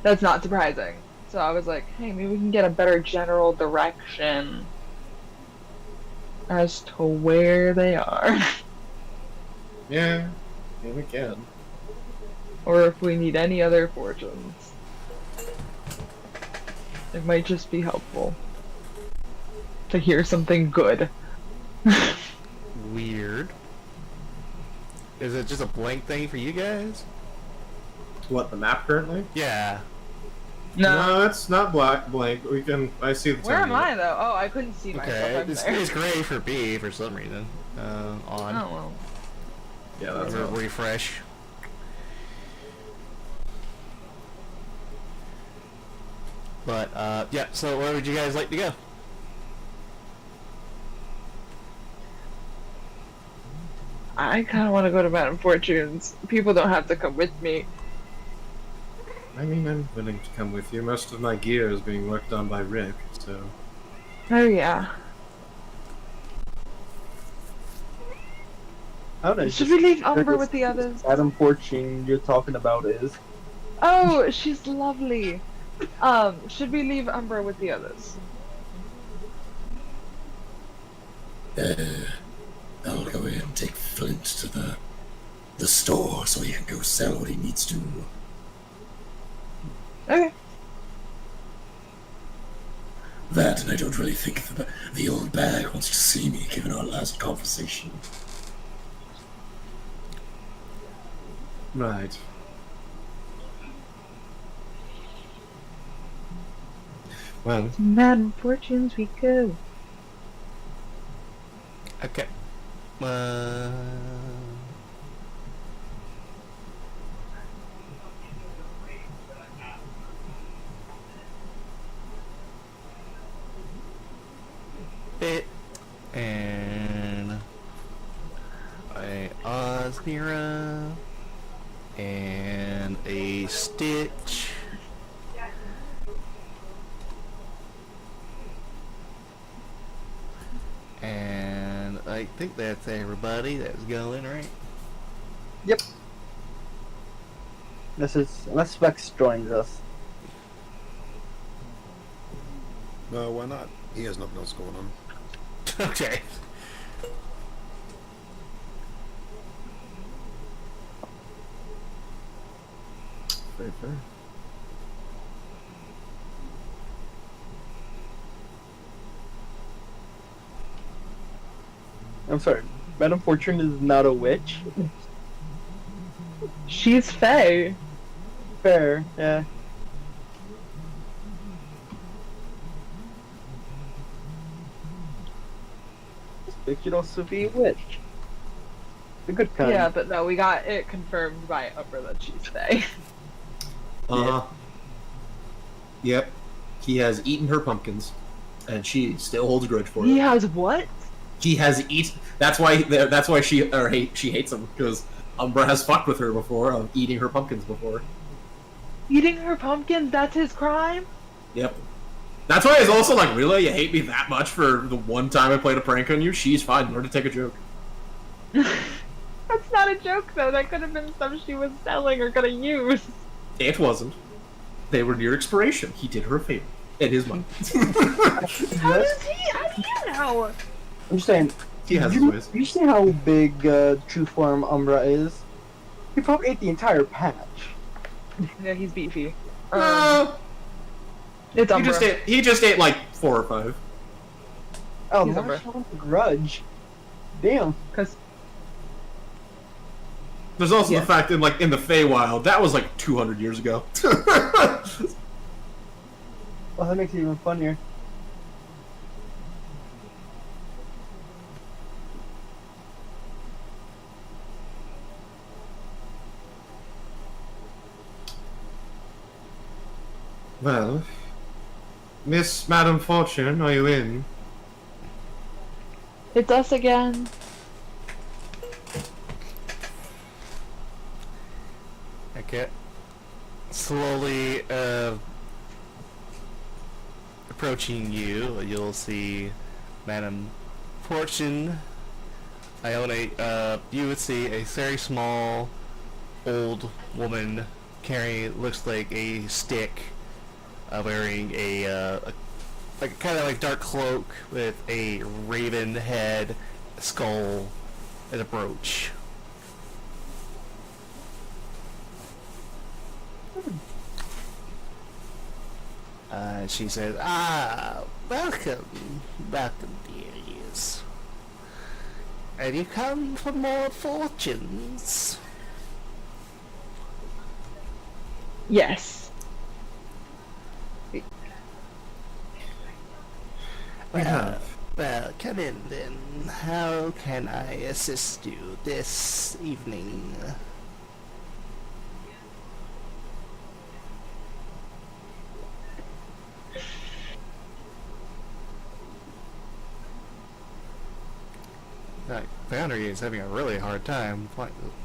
[SPEAKER 2] That's not surprising. So I was like, hey, maybe we can get a better general direction as to where they are.
[SPEAKER 3] Yeah, we can.
[SPEAKER 2] Or if we need any other fortunes. It might just be helpful to hear something good.
[SPEAKER 1] Weird. is it just a blank thing for you guys?
[SPEAKER 3] What, the map currently?
[SPEAKER 1] Yeah.
[SPEAKER 2] No.
[SPEAKER 3] it's not blank. I see the
[SPEAKER 2] Where am
[SPEAKER 3] town.
[SPEAKER 2] I though? Oh, I couldn't see myself.
[SPEAKER 1] Okay.
[SPEAKER 2] I'm
[SPEAKER 1] It's,
[SPEAKER 2] there.
[SPEAKER 1] it's gray for B for some reason. On.
[SPEAKER 2] Oh well.
[SPEAKER 3] Yeah, that's
[SPEAKER 1] Re-
[SPEAKER 3] all.
[SPEAKER 1] refresh. But yeah. So where would you guys like to go?
[SPEAKER 2] I kind of want to go to Madame Fortune's. People don't have to come with me.
[SPEAKER 3] I mean, I'm willing to come with you. Most of my gear is being worked on by Rick, so...
[SPEAKER 2] Oh yeah.
[SPEAKER 5] How does
[SPEAKER 2] Should we leave Umbra with the others?
[SPEAKER 5] Madam Fortune you're talking about is?
[SPEAKER 2] Oh, she's lovely. Should we leave Umbra with the others?
[SPEAKER 6] I'll go ahead and take Flint to the store so he can go sell what he needs to.
[SPEAKER 2] Okay.
[SPEAKER 6] That, and I don't really think the old bag wants to see me, given our last conversation.
[SPEAKER 3] Right. Well,
[SPEAKER 2] Madame Fortune's we go.
[SPEAKER 1] Okay. Bit and a Osmira and a Stitch. And I think that's everybody that's going, right?
[SPEAKER 5] Yep. Unless Vex joins us.
[SPEAKER 7] No, why not? He has nothing else going on.
[SPEAKER 1] Okay.
[SPEAKER 3] very fair.
[SPEAKER 5] I'm sorry. Madam Fortune is not a witch.
[SPEAKER 2] She's Faye.
[SPEAKER 5] Fair, yeah. It could also be a witch. The good kind.
[SPEAKER 2] Yeah, but no, we got it confirmed by Upper that she's Faye.
[SPEAKER 3] Uh-huh. Yep. He has eaten her pumpkins, and she still holds a grudge for
[SPEAKER 2] He
[SPEAKER 3] it.
[SPEAKER 2] has what?
[SPEAKER 3] He has eaten. That's why she hates him, because Umbra has fucked with her before, of eating her pumpkins before.
[SPEAKER 2] Eating her pumpkins, that's his crime?
[SPEAKER 3] Yep. That's why he's also like, really? You hate me that much for the one time I played a prank on you? She's fine. Learn to take a joke.
[SPEAKER 2] That's not a joke, though. That could have been stuff she was selling or gonna use.
[SPEAKER 3] It wasn't. They were near expiration. He did her a favor. It is money.
[SPEAKER 2] How does he? How do you know?
[SPEAKER 5] I'm just saying.
[SPEAKER 3] He has his
[SPEAKER 5] you,
[SPEAKER 3] ways.
[SPEAKER 5] you see how big True Form Umbra is? He probably ate the entire patch.
[SPEAKER 2] Yeah, he's beefy.
[SPEAKER 3] No,
[SPEAKER 2] It's Umbra.
[SPEAKER 3] he just ate like 4 or 5.
[SPEAKER 5] Oh,
[SPEAKER 2] He's
[SPEAKER 5] now
[SPEAKER 2] Umbra.
[SPEAKER 5] she wants a grudge. Damn.
[SPEAKER 2] Because
[SPEAKER 3] There's also
[SPEAKER 2] Yeah.
[SPEAKER 3] the fact that like in the Feywild, that was like 200 years ago.
[SPEAKER 5] Well, that makes it even funnier.
[SPEAKER 3] Well, Miss Madam Fortune, are you in?
[SPEAKER 2] it's us again.
[SPEAKER 1] Okay. Slowly approaching you, you'll see Madam Fortune. Ione, you would see a very small, old woman carrying, looks like a stick, wearing a like kind of like dark cloak with a raven head, skull, and a brooch. She says, welcome, dearies. And you come for more fortunes.
[SPEAKER 2] Yes.
[SPEAKER 1] Well, come in then. How can I assist you this evening? Foundry is having a really hard time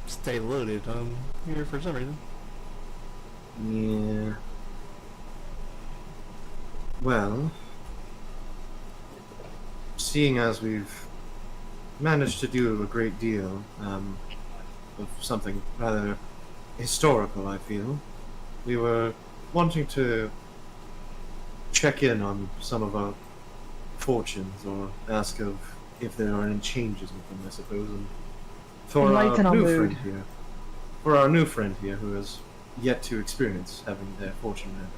[SPEAKER 1] stay loaded here for some reason.
[SPEAKER 3] Yeah. Well, seeing as we've managed to do a great deal of something rather historical, I feel, we were wanting to check in on some of our fortunes or ask if there are any changes with them, I suppose. And for
[SPEAKER 2] Enlighten
[SPEAKER 3] our
[SPEAKER 2] our
[SPEAKER 3] new
[SPEAKER 2] mood.
[SPEAKER 3] friend here, for our new friend here who has yet to experience having their fortune read.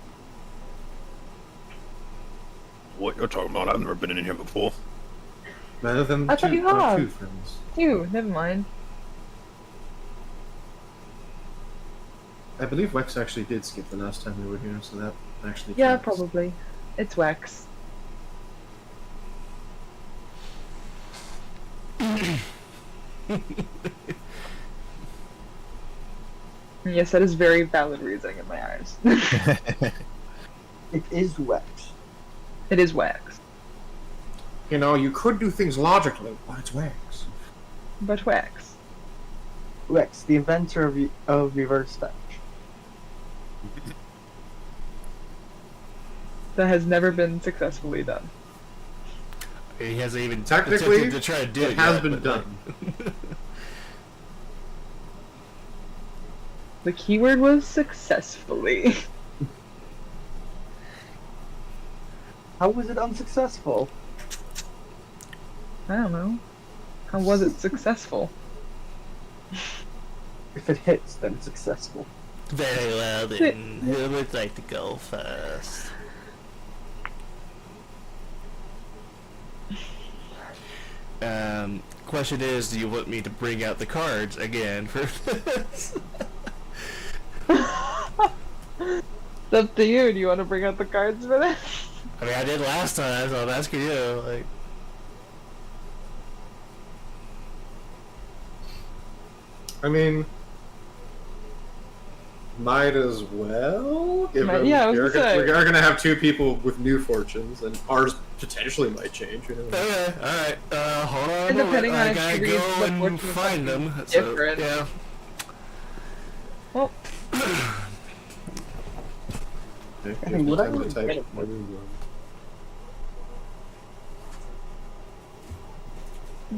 [SPEAKER 7] What you're talking about? I've never been in here before.
[SPEAKER 3] Rather than
[SPEAKER 2] I thought you
[SPEAKER 3] our
[SPEAKER 2] have.
[SPEAKER 3] two friends.
[SPEAKER 2] Ew, never mind.
[SPEAKER 3] I believe Wex actually did skip the last time we were here, so that actually
[SPEAKER 2] Yeah,
[SPEAKER 3] counts.
[SPEAKER 2] probably. It's Wex. Yes, that is very valid reasoning in my eyes.
[SPEAKER 5] It is Wex.
[SPEAKER 2] It is Wex.
[SPEAKER 3] You know, you could do things logically, but it's Wex.
[SPEAKER 2] But Wex.
[SPEAKER 5] Wex, the inventor of reverse fetch.
[SPEAKER 2] That has never been successfully done.
[SPEAKER 1] He hasn't even
[SPEAKER 3] Technically,
[SPEAKER 1] attempted to try to do it,
[SPEAKER 3] it has
[SPEAKER 1] yet,
[SPEAKER 3] been
[SPEAKER 1] but,
[SPEAKER 3] done.
[SPEAKER 2] The keyword was successfully.
[SPEAKER 5] How was it unsuccessful?
[SPEAKER 2] I don't know. How was it successful?
[SPEAKER 5] If it hits, then it's successful.
[SPEAKER 1] Very well then. Who would like to go first? Question is, do you want me to bring out the cards again for this?
[SPEAKER 2] It's up to you. Do you want to bring out the cards for this?
[SPEAKER 1] I mean, I did last time, so I'm asking you. Like,
[SPEAKER 3] I mean, might as well. Given
[SPEAKER 2] Yeah, I was
[SPEAKER 3] we're
[SPEAKER 2] gonna say.
[SPEAKER 3] we are gonna have two people with new fortunes, and ours potentially might change. You know?
[SPEAKER 1] okay, all right. Hold on. a
[SPEAKER 2] And
[SPEAKER 1] moment.
[SPEAKER 2] depending on
[SPEAKER 1] I
[SPEAKER 2] if
[SPEAKER 1] gotta
[SPEAKER 2] she reads the
[SPEAKER 1] go and
[SPEAKER 2] fortune
[SPEAKER 1] find them.
[SPEAKER 2] something
[SPEAKER 1] So,
[SPEAKER 2] different.
[SPEAKER 1] yeah.
[SPEAKER 2] Well,
[SPEAKER 3] Okay,
[SPEAKER 5] I mean, what I
[SPEAKER 3] time to
[SPEAKER 5] would
[SPEAKER 3] type
[SPEAKER 5] get it for-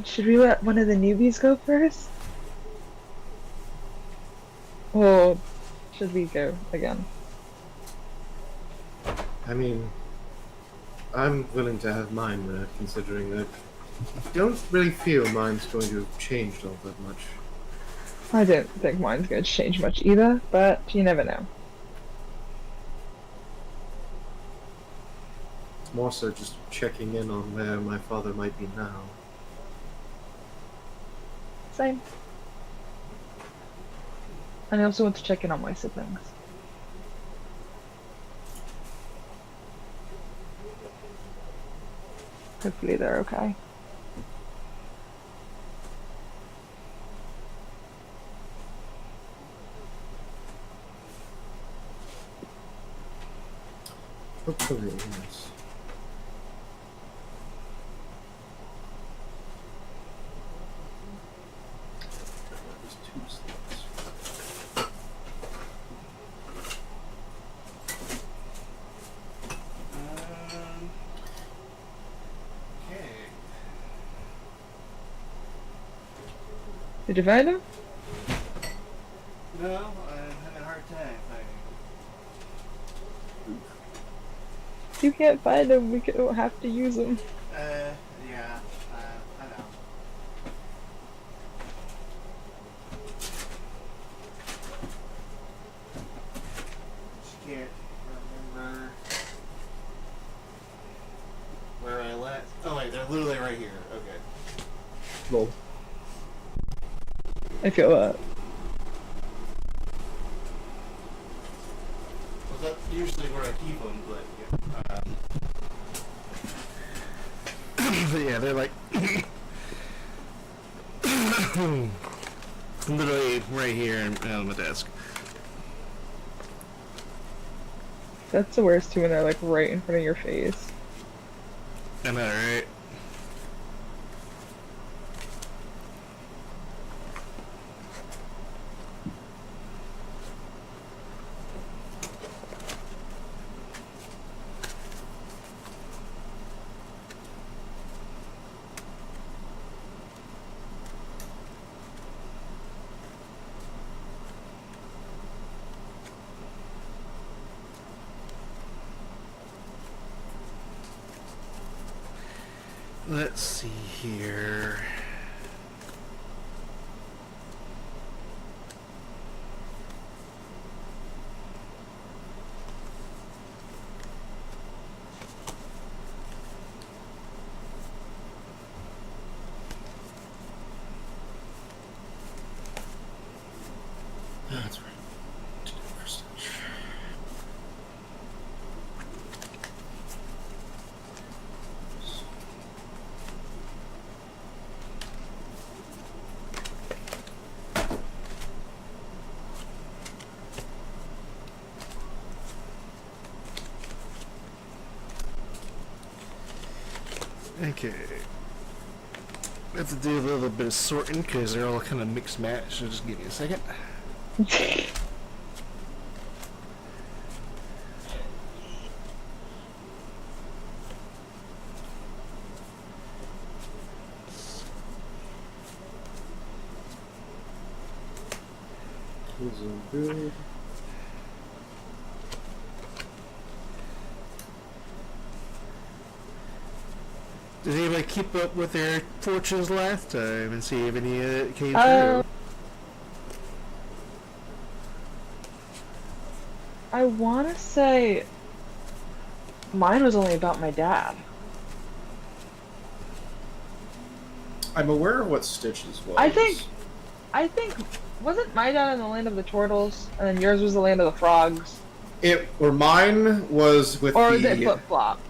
[SPEAKER 2] should we let one of the newbies go first? Or should we go again?
[SPEAKER 3] I mean, I'm willing to have mine there, considering that I don't really feel mine's going to have changed all that much.
[SPEAKER 2] I don't think mine's going to change much either, but you never know.
[SPEAKER 3] It's more so just checking in on where my father might be now.
[SPEAKER 2] Same. And I also want to check in on my siblings. Hopefully they're okay.
[SPEAKER 3] Hopefully, yes. There's two slots.
[SPEAKER 1] Okay.
[SPEAKER 2] Did you find them?
[SPEAKER 1] No, I'm having a hard time finding
[SPEAKER 2] If you can't find them, we don't have to use them.
[SPEAKER 1] yeah, I know. Just can't remember where I left. Oh wait, they're literally right here. Okay.
[SPEAKER 3] Roll.
[SPEAKER 2] I feel that.
[SPEAKER 1] Well, that's usually where I keep them, but yeah, they're like literally right here on my desk.
[SPEAKER 2] That's the worst too when they're like right in front of your face.
[SPEAKER 1] I know, right? Let's see here.
[SPEAKER 6] That's right. First.
[SPEAKER 1] Okay. I have to do a little bit of sorting because they're all kind of mixed match, so just give me a second.
[SPEAKER 3] Isn't good.
[SPEAKER 1] Did anybody keep up with their fortunes last time and see if any of it came
[SPEAKER 2] Uh,
[SPEAKER 1] through?
[SPEAKER 2] I want to say mine was only about my dad.
[SPEAKER 3] I'm aware of what Stitches was.
[SPEAKER 2] I think wasn't my dad in the land of the turtles, and then yours was the land of the frogs,
[SPEAKER 3] mine was with
[SPEAKER 2] or
[SPEAKER 3] the
[SPEAKER 2] is it flip flop?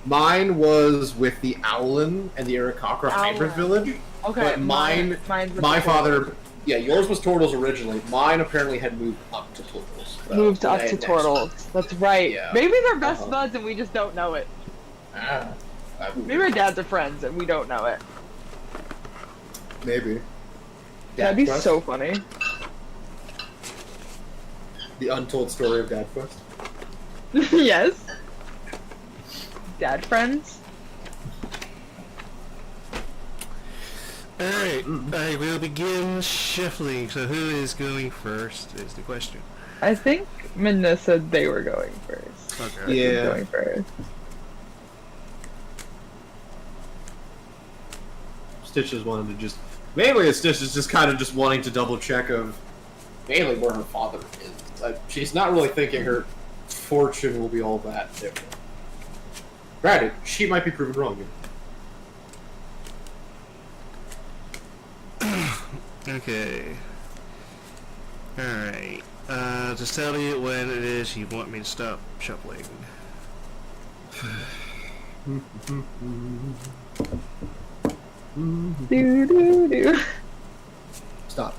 [SPEAKER 3] mine was with the Owlin and the Arakocra hybrid
[SPEAKER 2] Owlin.
[SPEAKER 3] village.
[SPEAKER 2] Okay,
[SPEAKER 3] But mine's with My
[SPEAKER 2] the
[SPEAKER 3] father, yeah, yours was Turtles originally. Mine apparently had moved up to Turtles.
[SPEAKER 2] moved up
[SPEAKER 3] They
[SPEAKER 2] to
[SPEAKER 3] had next-
[SPEAKER 2] turtles. That's right.
[SPEAKER 3] Yeah.
[SPEAKER 2] Maybe they're best
[SPEAKER 3] Uh-huh.
[SPEAKER 2] buds and we just don't know it.
[SPEAKER 3] Ah,
[SPEAKER 2] Maybe our dads are friends and we don't know it.
[SPEAKER 3] maybe.
[SPEAKER 2] That'd be
[SPEAKER 3] Dad Quest?
[SPEAKER 2] so funny.
[SPEAKER 3] The untold story of Dad Quest.
[SPEAKER 2] Yes. Dad friends.
[SPEAKER 1] Alright, I will begin shuffling. So who is going first is the question.
[SPEAKER 2] I think Minna said they were going first.
[SPEAKER 1] Okay.
[SPEAKER 2] Who's
[SPEAKER 3] Yeah.
[SPEAKER 2] going first.
[SPEAKER 3] Stitches wanted to just mainly Stitches just kind of just wanting to double check of mainly where her father is. She's not really thinking her fortune will be all that different. Granted, she might be proven wrong here.
[SPEAKER 1] Okay. Alright. Just tell me when it is you want me to stop shuffling.
[SPEAKER 2] Do do do.
[SPEAKER 3] Stop.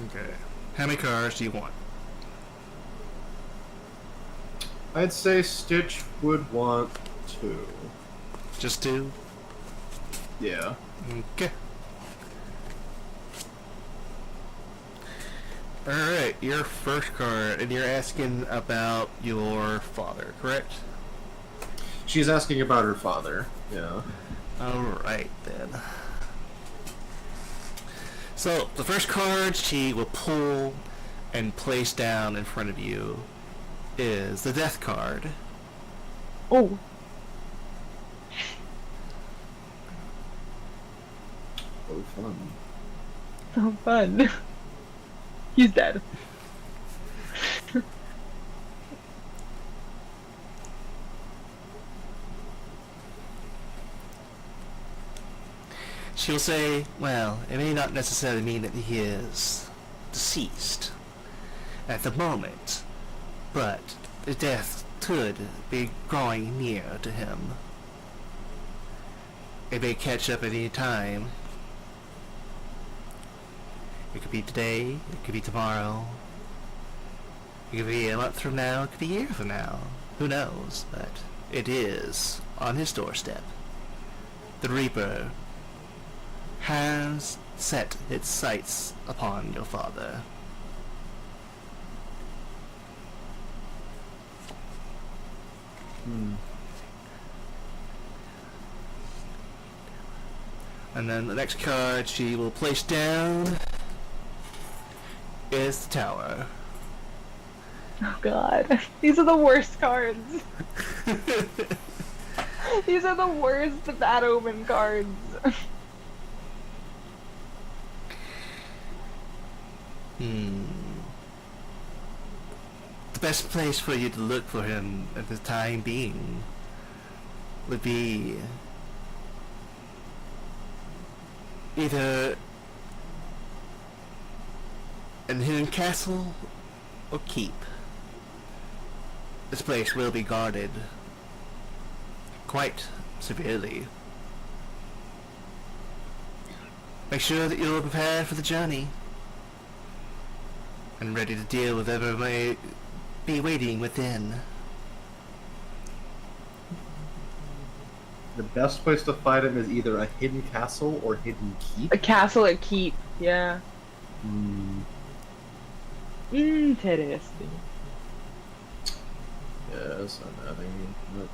[SPEAKER 1] Okay. How many cards do you want?
[SPEAKER 3] I'd say Stitch would want 2.
[SPEAKER 1] Just 2?
[SPEAKER 3] Yeah.
[SPEAKER 1] Okay. Alright, your first card, and you're asking about your father, correct?
[SPEAKER 3] She's asking about her father. Yeah.
[SPEAKER 1] Alright then. So, the first card she will pull and place down in front of you is the Death card.
[SPEAKER 2] Oh.
[SPEAKER 3] Oh, fun.
[SPEAKER 2] So fun. He's dead.
[SPEAKER 1] she'll say, well, it may not necessarily mean that he is deceased at the moment, but the death could be drawing near to him. It may catch up at any time. It could be today, it could be tomorrow, it could be a month from now, it could be a year from now. Who knows? But it is on his doorstep. The Reaper has set its sights upon your father. And then the next card she will place down is the Tower.
[SPEAKER 2] Oh god. These are the worst cards. These are the worst bad omen cards.
[SPEAKER 1] The best place for you to look for him at the time being would be either an hidden castle or keep. This place will be guarded quite severely. Make sure that you're prepared for the journey and ready to deal with whatever may be waiting within.
[SPEAKER 3] The best place to fight him is either a hidden castle or hidden keep.
[SPEAKER 2] A castle at keep, yeah. Interesting.
[SPEAKER 3] Yes, I'm adding that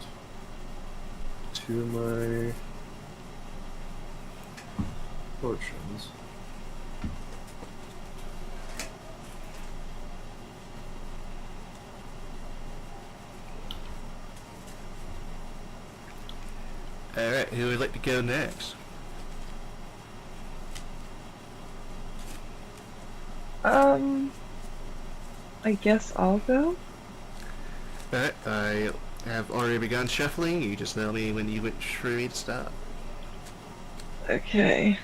[SPEAKER 3] to my potions.
[SPEAKER 1] Alright, who would like to go next?
[SPEAKER 2] I guess I'll go.
[SPEAKER 1] Alright, I have already begun shuffling. You just tell me when you wish for me to stop.
[SPEAKER 2] Okay.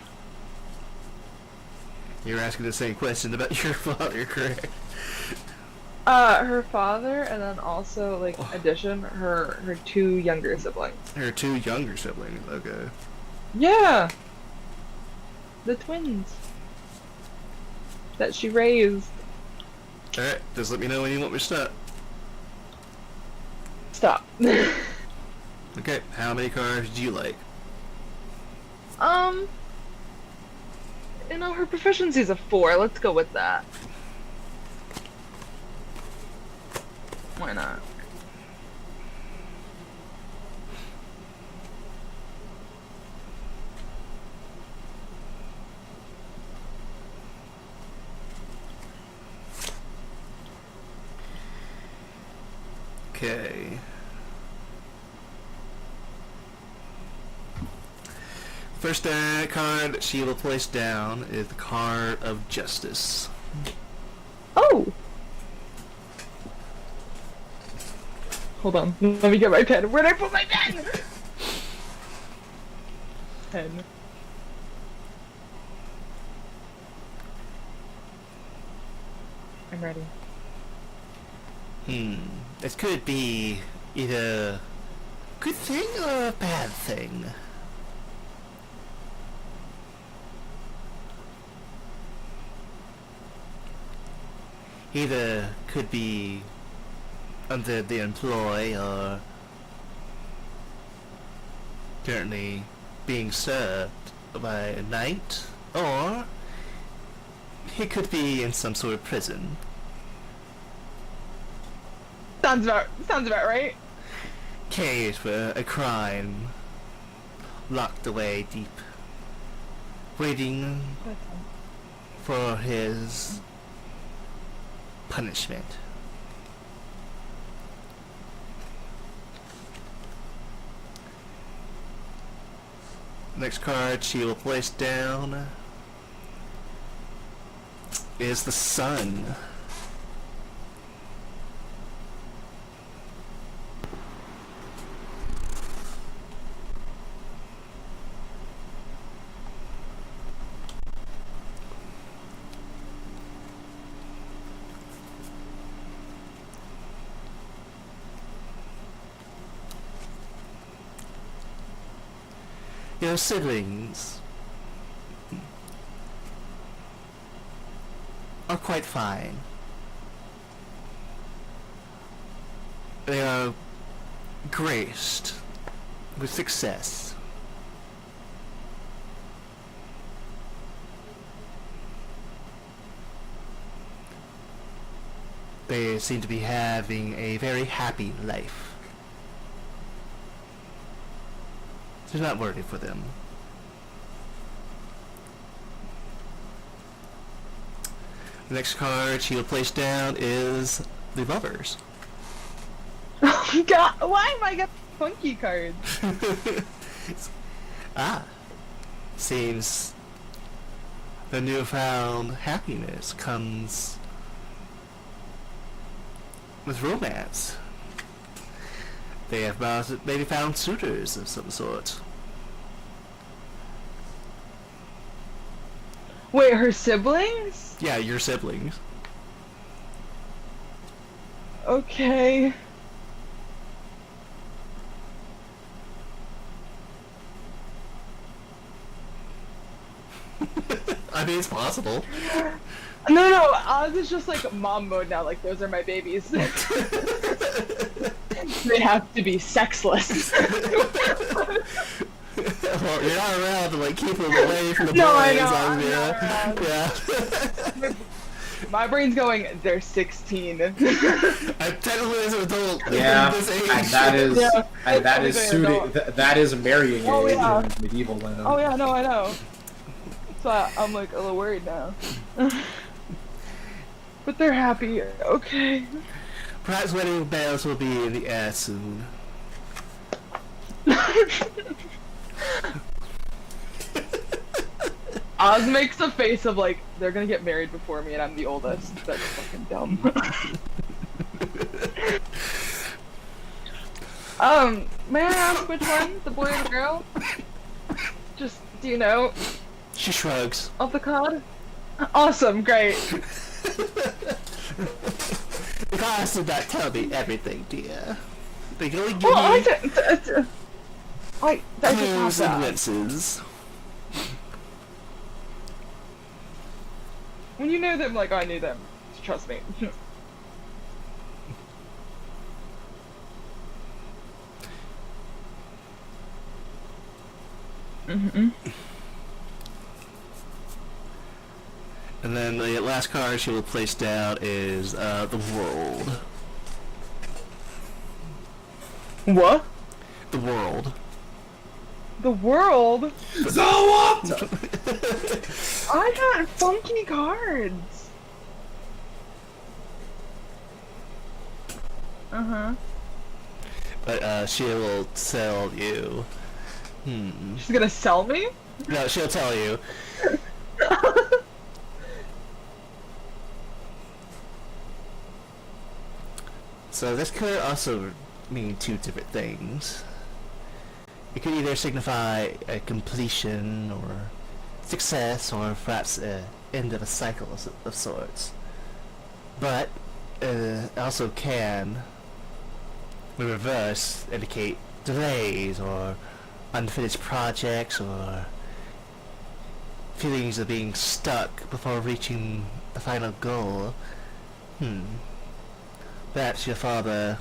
[SPEAKER 1] You're asking the same question about your father, correct?
[SPEAKER 2] Her father, and then also, like, addition, her two younger siblings.
[SPEAKER 1] Her two younger siblings, okay.
[SPEAKER 2] Yeah! The twins. That she raised.
[SPEAKER 1] Alright, just let me know when you want me to stop.
[SPEAKER 2] Stop.
[SPEAKER 1] Okay, how many cards do you like?
[SPEAKER 2] You know, her proficiency's a 4. Let's go with that. Why not?
[SPEAKER 1] Okay. First card she will place down is the card of Justice.
[SPEAKER 2] Oh! Hold on. Let me get my pen. Where'd I put my pen? Pen. I'm ready.
[SPEAKER 1] It could be either a good thing or a bad thing. Either could be under the employ or currently being served by a knight, or he could be in some sort of prison.
[SPEAKER 2] Sounds about right.
[SPEAKER 1] Caged for a crime, locked away deep, waiting for his punishment. Next card she will place down is the Sun. your siblings are quite fine. They are graced with success. They seem to be having a very happy life. So not worried for them. The next card she will place down is the Lovers.
[SPEAKER 2] Oh God, why am I getting funky cards?
[SPEAKER 1] Seems the newfound happiness comes with romance. They have maybe found suitors of some sort.
[SPEAKER 2] Wait, her siblings?
[SPEAKER 1] Yeah, your siblings.
[SPEAKER 2] Okay.
[SPEAKER 1] I mean, it's possible.
[SPEAKER 2] No, Oz is just like mom mode now, like those are my babies. They have to be sexless.
[SPEAKER 1] Well, you're not around to like keep them away from the
[SPEAKER 2] No,
[SPEAKER 1] boys.
[SPEAKER 2] I know,
[SPEAKER 1] I'm
[SPEAKER 2] I'm not
[SPEAKER 1] yeah.
[SPEAKER 2] around.
[SPEAKER 1] Yeah.
[SPEAKER 2] My brain's going, they're 16.
[SPEAKER 1] I'm technically as an adult.
[SPEAKER 3] Yeah,
[SPEAKER 1] in this age.
[SPEAKER 3] and that is
[SPEAKER 2] Yeah,
[SPEAKER 3] and that is
[SPEAKER 2] technically
[SPEAKER 3] suiting.
[SPEAKER 2] adult.
[SPEAKER 3] That is a marrying
[SPEAKER 2] Oh,
[SPEAKER 3] age
[SPEAKER 2] yeah.
[SPEAKER 3] in medieval land.
[SPEAKER 2] Oh yeah, no, I know. So I'm like a little worried now. But they're happy. Okay.
[SPEAKER 1] Perhaps wedding bells will be in the air soon.
[SPEAKER 2] Oz makes a face of like, they're gonna get married before me and I'm the oldest. That's fucking dumb. May I ask which one? The boy or the girl? Just, do you know,
[SPEAKER 1] She shrugs.
[SPEAKER 2] off the card? Awesome, great.
[SPEAKER 1] The gods did not tell me everything, dear. They can only give
[SPEAKER 2] Well, I
[SPEAKER 1] me
[SPEAKER 2] just
[SPEAKER 1] clues
[SPEAKER 2] have
[SPEAKER 1] and
[SPEAKER 2] that.
[SPEAKER 1] glimpses.
[SPEAKER 2] When you know them like I knew them, trust me.
[SPEAKER 1] And then the last card she will place down is the World.
[SPEAKER 2] What?
[SPEAKER 1] The World.
[SPEAKER 2] The world?
[SPEAKER 3] So what?
[SPEAKER 2] I got funky cards. Uh-huh.
[SPEAKER 1] But she will tell you.
[SPEAKER 2] She's gonna sell me?
[SPEAKER 1] No, she'll tell you. So this could also mean two different things. It could either signify a completion or success, or perhaps an end of a cycle of sorts. But also can, in reverse, indicate delays or unfinished projects or feelings of being stuck before reaching the final goal. Perhaps your father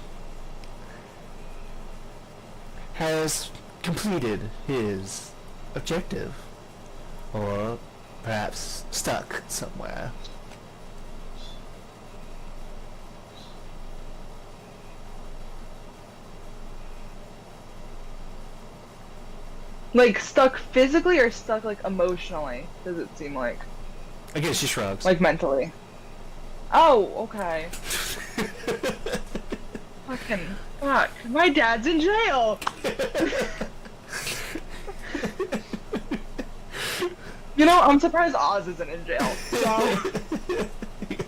[SPEAKER 1] has completed his objective, or perhaps stuck somewhere.
[SPEAKER 2] Like stuck physically or stuck like emotionally? Does it seem like?
[SPEAKER 1] I guess she shrugs.
[SPEAKER 2] Like mentally. Oh, okay. Fucking fuck. My dad's in jail. You know, I'm surprised Oz isn't in jail. So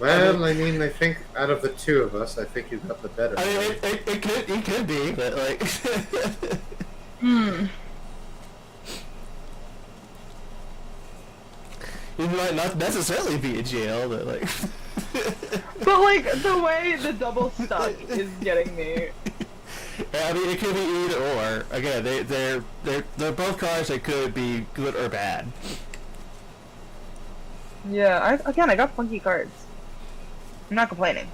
[SPEAKER 3] Well, I mean, I think out of the two of us, I think you got the better.
[SPEAKER 1] I mean, it could be, but like. You might not necessarily be in jail, but like.
[SPEAKER 2] but like the way the double stuck is getting me.
[SPEAKER 1] I mean, it could be either or. Again, they're both cards that could be good or bad.
[SPEAKER 2] Yeah, I got funky cards. I'm not complaining.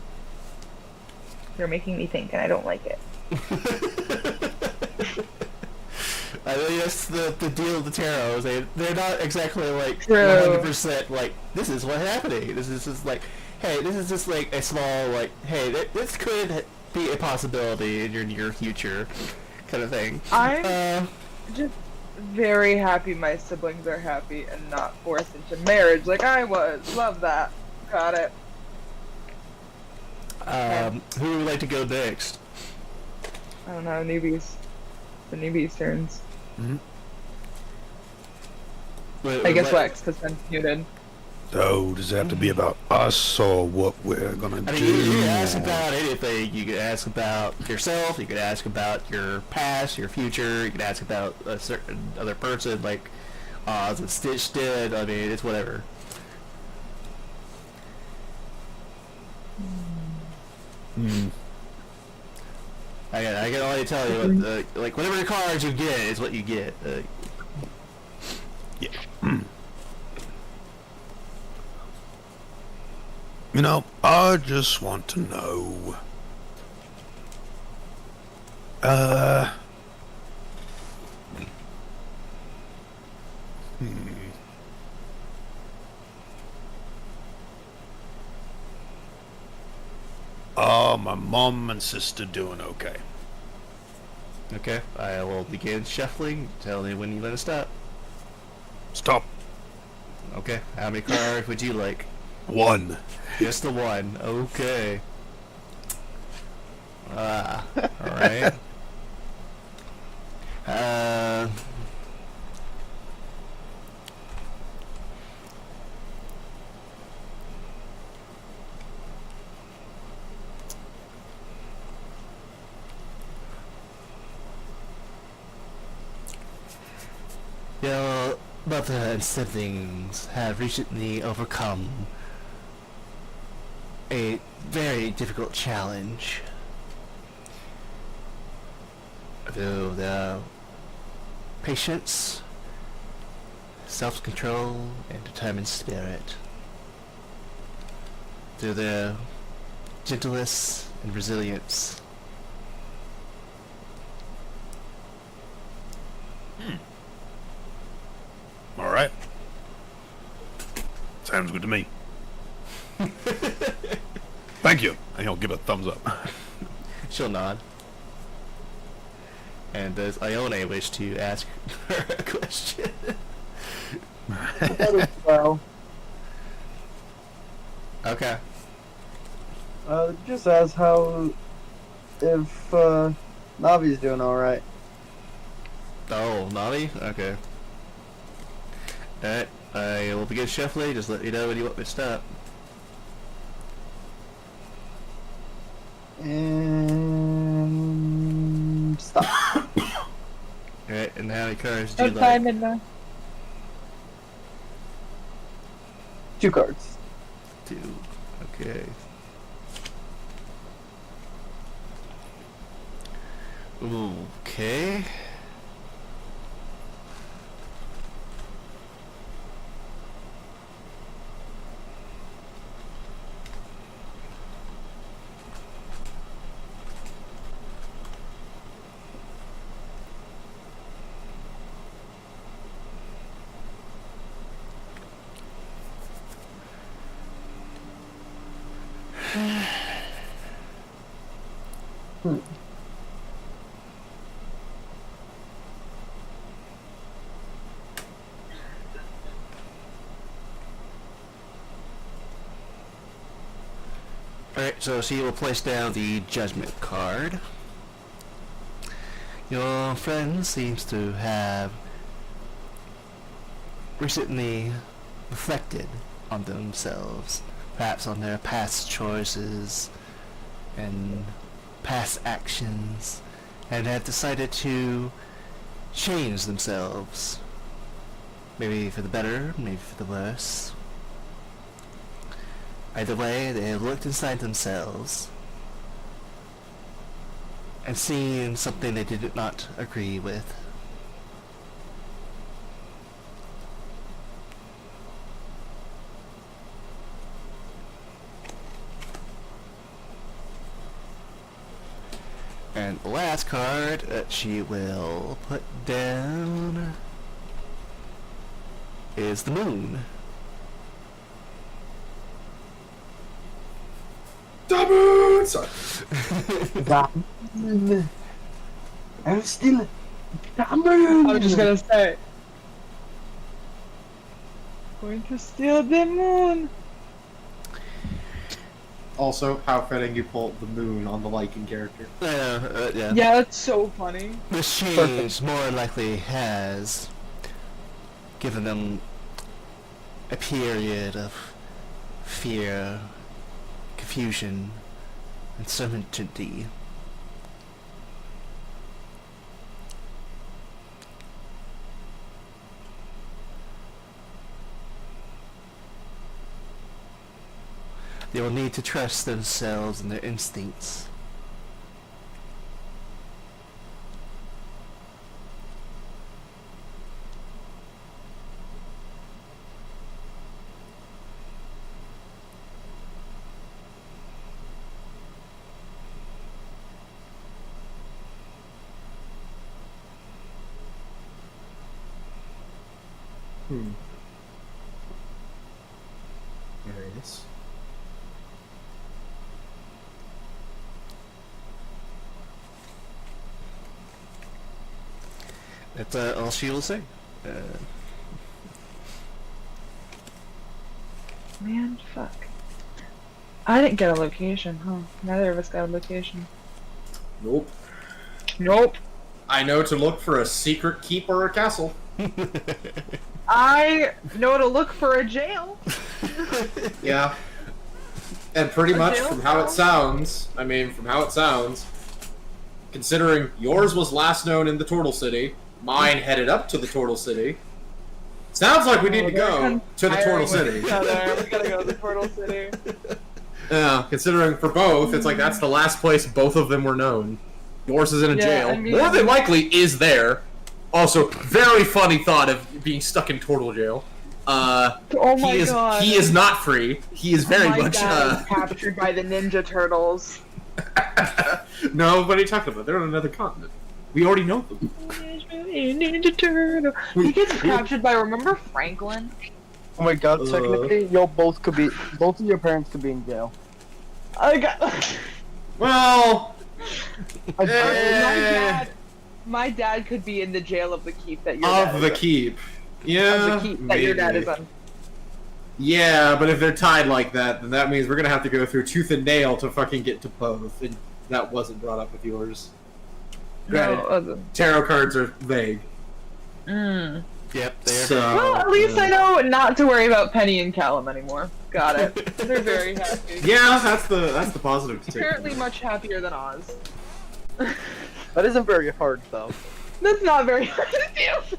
[SPEAKER 2] You're making me think, and I don't like it.
[SPEAKER 1] I mean, that's the deal with the tarot. They're not exactly like
[SPEAKER 2] True.
[SPEAKER 1] 100% like this is what's happening. This is just like, hey, this is just like a small like, hey, this could be a possibility in your near future, kind of thing.
[SPEAKER 2] I'm just very happy my siblings are happy and not forced into marriage like I was. Love that. Got it.
[SPEAKER 1] Who would like to go next?
[SPEAKER 2] I don't know, newbies. The newbies' turns. I guess Lex, because Ben's muted.
[SPEAKER 7] So, does it have to be about us or what we're gonna
[SPEAKER 1] I
[SPEAKER 7] do?
[SPEAKER 1] mean, you can ask about anything. You could ask about yourself. You could ask about your past, your future. You could ask about a certain other person, like Oz and Stitch did. I mean, it's whatever. I can only tell you, what, like whatever cards you get is what you get.
[SPEAKER 7] Yeah. You know, I just want to know. Are my mom and sister doing okay?
[SPEAKER 1] Okay, I will begin shuffling. Tell me when you let it stop.
[SPEAKER 7] Stop.
[SPEAKER 1] Okay, how many cards would you like?
[SPEAKER 7] 1.
[SPEAKER 1] Just the one. Okay. Alright. Your mother and siblings have recently overcome a very difficult challenge. Through their patience, self-control, and determined spirit. Through their gentleness and resilience.
[SPEAKER 7] All right. Sounds good to me. Thank you. And he'll give a thumbs up.
[SPEAKER 1] She'll nod. And does Ione wish to ask her a question?
[SPEAKER 5] That is well.
[SPEAKER 1] Okay.
[SPEAKER 5] Just ask how if Navi's doing all right.
[SPEAKER 1] Oh, Navi? Okay. Alright, I will begin shuffling. Just let me know when you want me to stop.
[SPEAKER 5] And stop.
[SPEAKER 1] Alright, and how many cards do
[SPEAKER 2] No
[SPEAKER 1] you like?
[SPEAKER 2] time in the...
[SPEAKER 5] 2 cards.
[SPEAKER 1] 2. Okay. Okay. Alright, so she will place down the judgment card. Your friend seems to have recently reflected on themselves, perhaps on their past choices and past actions, and have decided to change themselves. Maybe for the better, maybe for the worse. Either way, they have looked inside themselves and seeing something they did not agree with. And the last card that she will put down is the moon.
[SPEAKER 3] The moon! Sorry.
[SPEAKER 5] I'm still.
[SPEAKER 2] I'm just gonna say. Going to steal the moon.
[SPEAKER 3] Also, how fitting you pull the moon on the Lycan character.
[SPEAKER 1] Yeah.
[SPEAKER 2] Yeah, that's so funny.
[SPEAKER 1] This change more likely has given them a period of fear, confusion, uncertainty. They will need to trust themselves and their instincts.
[SPEAKER 3] Nice.
[SPEAKER 1] That's all she will say.
[SPEAKER 2] Man, fuck. I didn't get a location, huh? Neither of us got a location.
[SPEAKER 3] Nope.
[SPEAKER 2] Nope.
[SPEAKER 3] I know to look for a secret keep or a castle.
[SPEAKER 2] I know to look for a jail.
[SPEAKER 3] Yeah. And pretty
[SPEAKER 2] A
[SPEAKER 3] much
[SPEAKER 2] jail
[SPEAKER 3] from how it sounds, considering yours was last known in the Turtle City, mine headed up to the Turtle City. Sounds like we need to go to the Turtle City.
[SPEAKER 2] We gotta go to the Turtle City.
[SPEAKER 3] Yeah, considering for both, it's like that's the last place both of them were known. Yours is in a
[SPEAKER 2] Yeah,
[SPEAKER 3] jail.
[SPEAKER 2] I mean-
[SPEAKER 3] More than likely is there. Also, very funny thought of being stuck in Turtle Jail.
[SPEAKER 2] Oh my
[SPEAKER 3] he is
[SPEAKER 2] god.
[SPEAKER 3] he is not free. He is very
[SPEAKER 2] My
[SPEAKER 3] much
[SPEAKER 2] dad was captured by the Ninja Turtles.
[SPEAKER 3] No, what are you talking about? They're on another continent. We already know them.
[SPEAKER 2] Ninja Turtle. He gets captured by, remember Franklin?
[SPEAKER 5] Oh my god, technically, both of your parents could be in jail.
[SPEAKER 2] I got.
[SPEAKER 3] Well,
[SPEAKER 2] My dad could be in the jail of the keep that your dad
[SPEAKER 3] of the
[SPEAKER 2] is in.
[SPEAKER 3] keep. Yeah,
[SPEAKER 2] Of the keep that your dad is
[SPEAKER 3] maybe.
[SPEAKER 2] on.
[SPEAKER 3] Yeah, but if they're tied like that, then that means we're gonna have to go through tooth and nail to fucking get to both, and that wasn't brought up with yours. Granted, tarot cards are vague.
[SPEAKER 2] Mm.
[SPEAKER 1] Yep, there.
[SPEAKER 3] So,
[SPEAKER 2] Well, at least I know not to worry about Penny and Callum anymore. Got it. They're very happy.
[SPEAKER 3] Yeah, that's the positive to take.
[SPEAKER 2] Apparently much happier than Oz.
[SPEAKER 5] That isn't very hard, though.
[SPEAKER 2] That's not very hard to do.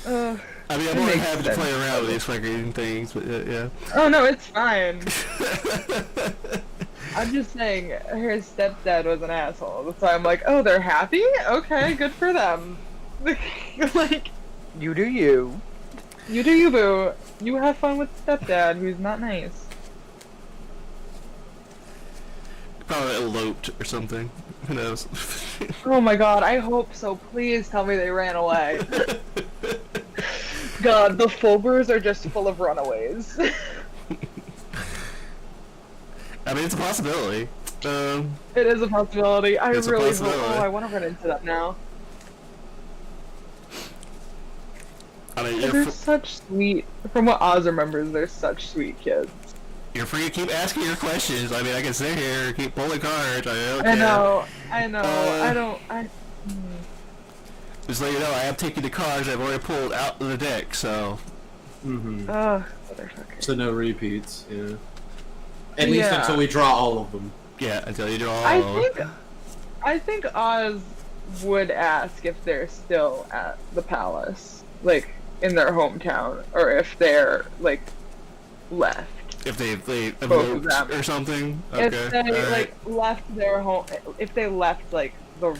[SPEAKER 1] I mean, I'm more than
[SPEAKER 2] makes
[SPEAKER 1] happy to
[SPEAKER 2] sense.
[SPEAKER 1] play around with these fucking things, but yeah.
[SPEAKER 2] Oh no, it's fine. I'm just saying, her stepdad was an asshole. That's why I'm like, oh, they're happy? Okay, good for them. Like,
[SPEAKER 5] You do you.
[SPEAKER 2] you do you, boo. You have fun with stepdad, who's not nice.
[SPEAKER 1] Probably eloped or something. Who knows?
[SPEAKER 2] Oh my god, I hope so. Please tell me they ran away. God, the Fulbers are just full of runaways.
[SPEAKER 1] I mean, it's a possibility.
[SPEAKER 2] It is a possibility. I
[SPEAKER 1] It's a
[SPEAKER 2] really hope.
[SPEAKER 1] possibility.
[SPEAKER 2] Oh, I want to run into that now.
[SPEAKER 1] I mean,
[SPEAKER 2] They're such sweet. From what Oz remembers, they're such sweet kids.
[SPEAKER 1] you're free to keep asking your questions. I mean, I can sit here, keep pulling cards. I don't
[SPEAKER 2] I
[SPEAKER 1] care.
[SPEAKER 2] know.
[SPEAKER 1] Just let you know, I am taking the cards I've already pulled out of the deck, so...
[SPEAKER 3] Mm-hmm.
[SPEAKER 2] Ugh, motherfucker.
[SPEAKER 3] So no repeats. Yeah. At least
[SPEAKER 2] Yeah.
[SPEAKER 3] until we draw all of them.
[SPEAKER 1] Yeah, until you do all...
[SPEAKER 2] I think Oz would ask if they're still at the palace, like in their hometown, or if they're like left.
[SPEAKER 1] If they
[SPEAKER 2] Both of
[SPEAKER 1] eloped
[SPEAKER 2] them.
[SPEAKER 1] or something. Okay.
[SPEAKER 2] If they
[SPEAKER 1] alright.
[SPEAKER 2] like left their home, if they left like the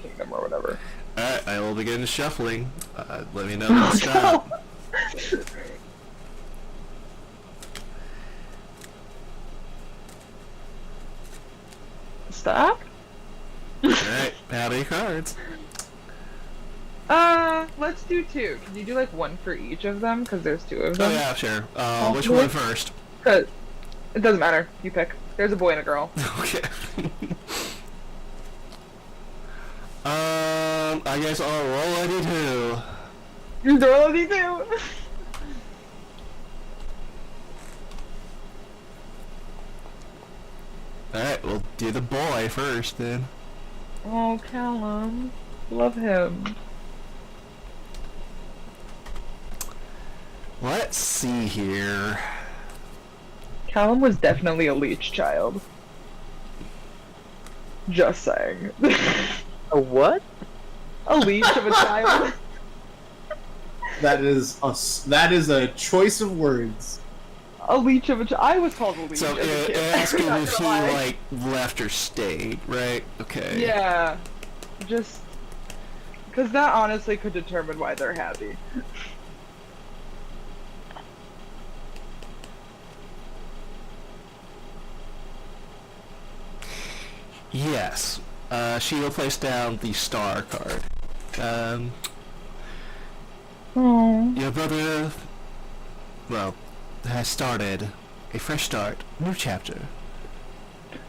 [SPEAKER 2] kingdom or whatever.
[SPEAKER 1] Alright, I will begin shuffling. Let me know when to stop.
[SPEAKER 2] Stop.
[SPEAKER 1] Alright, how many cards?
[SPEAKER 2] Let's do 2. Can you do like 1 for each of them? Because there's 2 of
[SPEAKER 1] Oh
[SPEAKER 2] them.
[SPEAKER 1] yeah, sure. Which one first?
[SPEAKER 2] Cause it doesn't matter. You pick. There's a boy and a girl.
[SPEAKER 1] Okay. I guess I'll roll a d2.
[SPEAKER 2] You throw these 2.
[SPEAKER 1] Alright, we'll do the boy first then.
[SPEAKER 2] Oh, Callum. Love him.
[SPEAKER 1] Let's see here.
[SPEAKER 2] Callum was definitely a leech child. Just saying.
[SPEAKER 5] A what?
[SPEAKER 2] A leech of a child.
[SPEAKER 3] That is a choice of words.
[SPEAKER 2] A leech of a child. I was called a leech
[SPEAKER 1] So
[SPEAKER 2] as a
[SPEAKER 1] it
[SPEAKER 2] kid.
[SPEAKER 1] asks you
[SPEAKER 2] Not
[SPEAKER 1] if he
[SPEAKER 2] gonna lie.
[SPEAKER 1] like left or stayed, right? Okay.
[SPEAKER 2] Yeah. Just... Because that honestly could determine why they're happy.
[SPEAKER 1] Yes. She will place down the star card.
[SPEAKER 2] Oh.
[SPEAKER 1] Your brother, well, has started a fresh start, new chapter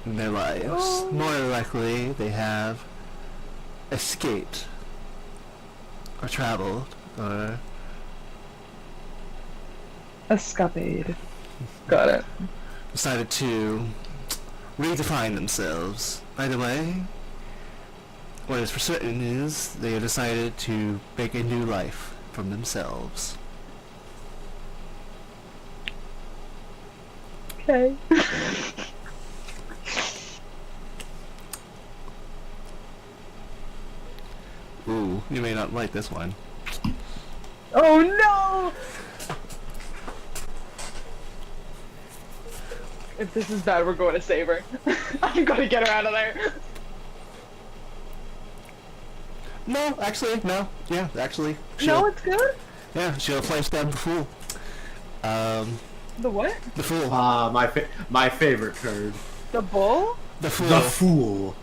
[SPEAKER 1] in their lives.
[SPEAKER 2] Oh.
[SPEAKER 1] More likely, they have escaped, or traveled, or
[SPEAKER 2] Escapade. Got it.
[SPEAKER 1] decided to redefine themselves. Either way, what is for certain is they have decided to make a new life from themselves.
[SPEAKER 2] Okay.
[SPEAKER 1] Ooh, you may not like this one.
[SPEAKER 2] Oh no! If this is bad, we're going to save her. I'm gonna get her out of there.
[SPEAKER 1] No, actually, no. Yeah, actually.
[SPEAKER 2] No, it's good.
[SPEAKER 1] Yeah, she'll place down the fool.
[SPEAKER 2] The what?
[SPEAKER 1] The fool.
[SPEAKER 3] My favorite card.
[SPEAKER 2] The bull?
[SPEAKER 1] The fool.
[SPEAKER 3] The Fool.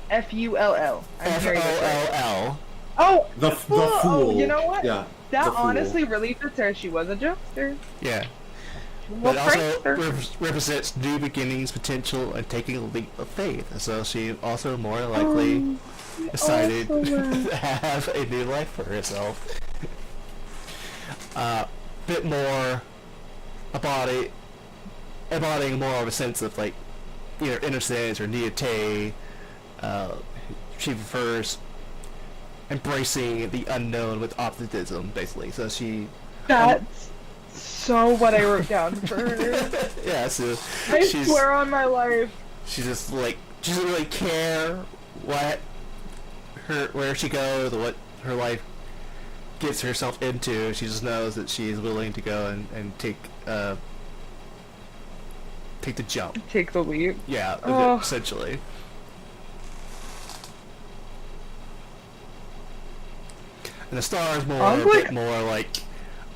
[SPEAKER 2] F-U-L-L. I'm hearing this right.
[SPEAKER 1] F-O-L-L.
[SPEAKER 2] Oh!
[SPEAKER 3] The
[SPEAKER 2] Fool.
[SPEAKER 3] Fool.
[SPEAKER 2] Oh, you know what?
[SPEAKER 3] Yeah.
[SPEAKER 2] That
[SPEAKER 3] the Fool.
[SPEAKER 2] honestly really fits her. She was a jokester.
[SPEAKER 1] Yeah.
[SPEAKER 2] Well,
[SPEAKER 1] But also
[SPEAKER 2] prankster.
[SPEAKER 1] represents new beginnings, potential, and taking a leap of faith. So she also more likely decided to have a new life for herself. Bit more embodying more of a sense of like either innocence or naivete. She prefers embracing the unknown with optimism, basically. So she
[SPEAKER 2] That's so what I wrote down for her.
[SPEAKER 1] yeah, so
[SPEAKER 2] I
[SPEAKER 1] she's
[SPEAKER 2] swear on my life.
[SPEAKER 1] she just like she doesn't really care where she goes or what her life gets herself into. She just knows that she's willing to go and take the jump.
[SPEAKER 2] Take the leap.
[SPEAKER 1] Yeah,
[SPEAKER 2] Oh.
[SPEAKER 1] essentially. And the star is more
[SPEAKER 2] I'm
[SPEAKER 1] a
[SPEAKER 2] like-
[SPEAKER 1] bit more like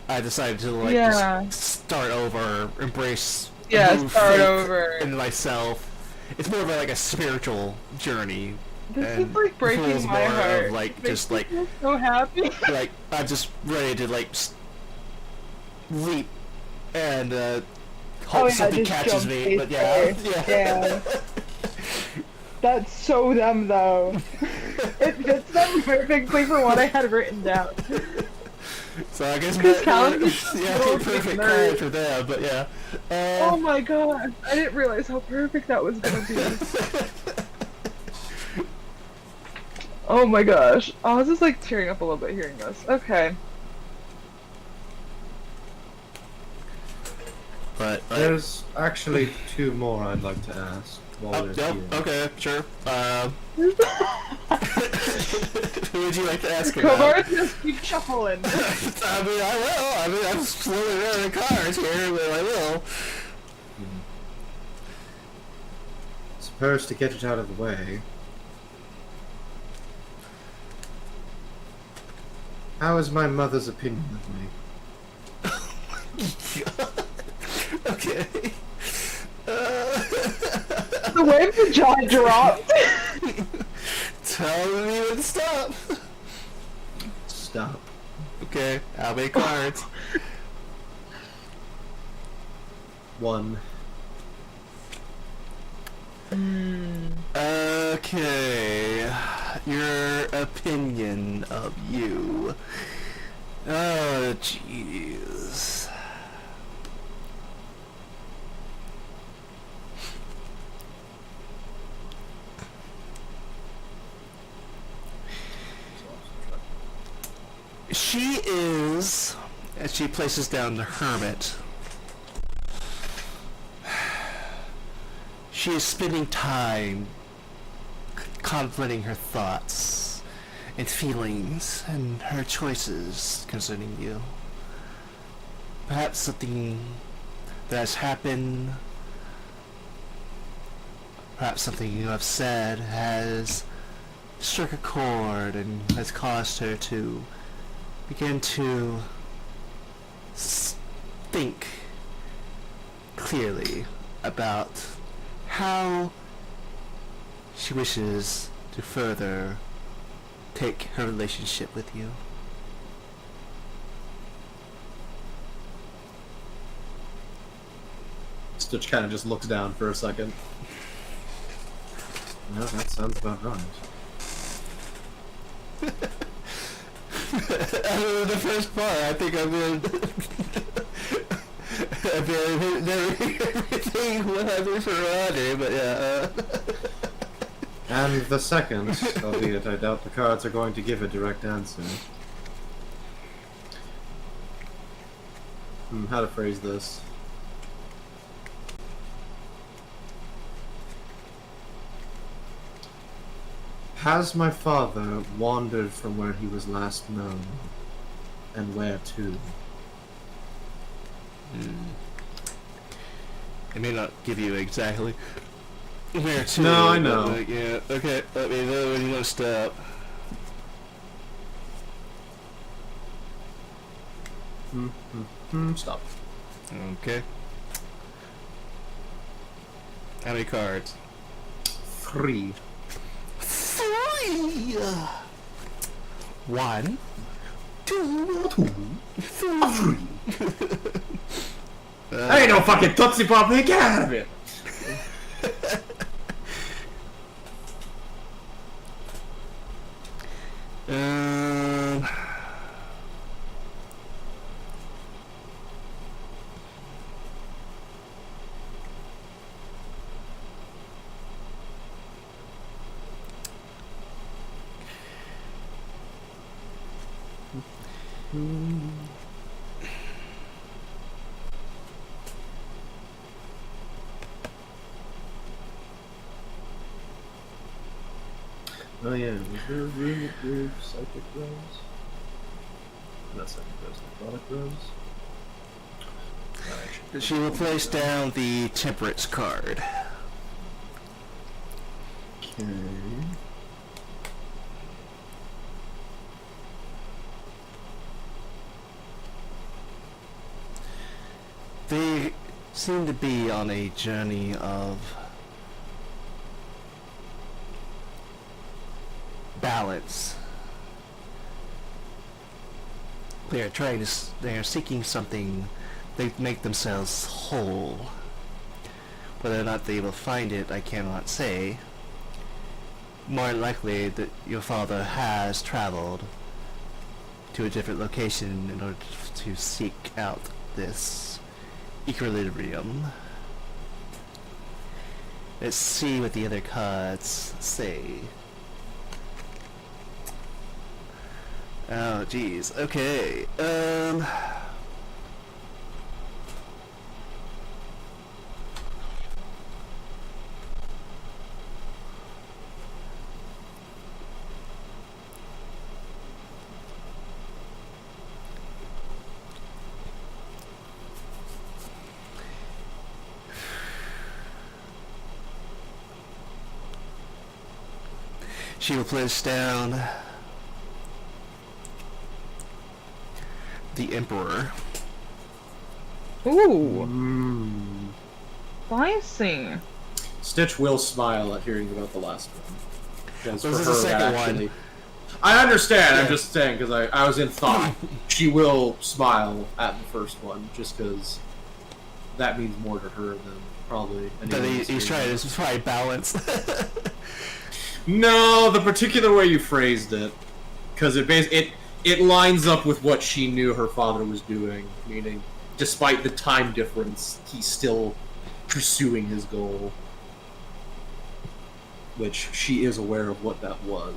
[SPEAKER 1] I decided to like
[SPEAKER 2] Yeah.
[SPEAKER 1] just start over, embrace a
[SPEAKER 2] Yeah,
[SPEAKER 1] new
[SPEAKER 2] start
[SPEAKER 1] faith
[SPEAKER 2] over.
[SPEAKER 1] in myself. It's more of like a spiritual journey.
[SPEAKER 2] This
[SPEAKER 1] and
[SPEAKER 2] is like
[SPEAKER 1] the Fool's
[SPEAKER 2] breaking my
[SPEAKER 1] more of,
[SPEAKER 2] heart.
[SPEAKER 1] like
[SPEAKER 2] It makes
[SPEAKER 1] just
[SPEAKER 2] me
[SPEAKER 1] like
[SPEAKER 2] feel so happy.
[SPEAKER 1] like I'm just ready to like leap and hope
[SPEAKER 2] Oh, yeah,
[SPEAKER 1] something
[SPEAKER 2] just
[SPEAKER 1] catches
[SPEAKER 2] jump
[SPEAKER 1] me.
[SPEAKER 2] face
[SPEAKER 1] But yeah,
[SPEAKER 2] first.
[SPEAKER 1] yeah.
[SPEAKER 2] That's so them though. It fits them perfectly for what I had written down.
[SPEAKER 1] So I guess
[SPEAKER 2] Because Callum is
[SPEAKER 1] yeah,
[SPEAKER 2] so
[SPEAKER 1] perfect
[SPEAKER 2] nerd.
[SPEAKER 1] card for them. But yeah.
[SPEAKER 2] Oh my god. I didn't realize how perfect that was gonna be. Oh my gosh. I was just like tearing up a little bit hearing this. Okay.
[SPEAKER 1] but like,
[SPEAKER 3] There's actually two more I'd like to ask while
[SPEAKER 1] oh,
[SPEAKER 3] we're
[SPEAKER 1] yep,
[SPEAKER 3] here.
[SPEAKER 1] okay, sure. Who would you like to ask about?
[SPEAKER 2] Crowbar just keep shuffling.
[SPEAKER 1] I mean, I will. I mean, I'm slowly running cards here, but I will.
[SPEAKER 3] Suppose to get it out of the way. How is my mother's opinion of me?
[SPEAKER 1] Okay.
[SPEAKER 2] The way the jaw dropped.
[SPEAKER 1] Tell me when to stop.
[SPEAKER 3] Stop.
[SPEAKER 1] Okay, how many cards?
[SPEAKER 3] 1.
[SPEAKER 1] Okay, your opinion of you. Oh, jeez. She is, as she places down the hermit, she is spending time contemplating her thoughts and feelings and her choices concerning you. Perhaps something that has happened, perhaps something you have said has struck a chord and has caused her to begin to think clearly about how she wishes to further take her relationship with you.
[SPEAKER 3] Stitch kind of just looks down for a second. No, that sounds about right.
[SPEAKER 1] The first part, I think I've been everything 100 for Roger, but yeah.
[SPEAKER 3] And the second, albeit I doubt the cards are going to give a direct answer. How to phrase this? Has my father wandered from where he was last known? And where to?
[SPEAKER 1] I may not give you exactly where to.
[SPEAKER 3] No, I
[SPEAKER 1] but,
[SPEAKER 3] know.
[SPEAKER 1] yeah, okay, let me know when you want to stop.
[SPEAKER 3] Stop.
[SPEAKER 1] Okay. How many cards?
[SPEAKER 3] 3.
[SPEAKER 1] 3! 1, 2, 3.
[SPEAKER 3] Ain't no fucking Tootsie Pop, man, get out of it!
[SPEAKER 1] Um,
[SPEAKER 3] Oh yeah, was there a room with Psychic Rose? Not Psychic Rose, Necrotic Rose?
[SPEAKER 1] she will place down the Temperance card.
[SPEAKER 3] Okay.
[SPEAKER 1] They seem to be on a journey of balance. They are seeking something. They make themselves whole. Whether or not they will find it, I cannot say. More likely that your father has traveled to a different location in order to seek out this equilibrium. Let's see what the other cards say. Oh, geez. Okay. She will place down the Emperor.
[SPEAKER 2] Ooh,
[SPEAKER 3] Mm.
[SPEAKER 2] spicy.
[SPEAKER 3] Stitch will smile at hearing about the last one. Because
[SPEAKER 1] This
[SPEAKER 3] for
[SPEAKER 1] is
[SPEAKER 3] her,
[SPEAKER 1] the second
[SPEAKER 3] that
[SPEAKER 1] one.
[SPEAKER 3] actually... I understand, I'm
[SPEAKER 1] Yeah.
[SPEAKER 3] just saying, because I was in thought. She will smile at the first one, just because that means more to her than probably
[SPEAKER 1] But
[SPEAKER 3] anyone
[SPEAKER 1] he's
[SPEAKER 3] else.
[SPEAKER 1] trying to balance.
[SPEAKER 3] No, the particular way you phrased it, because it lines up with what she knew her father was doing, meaning, despite the time difference, he's still pursuing his goal. Which she is aware of what that was.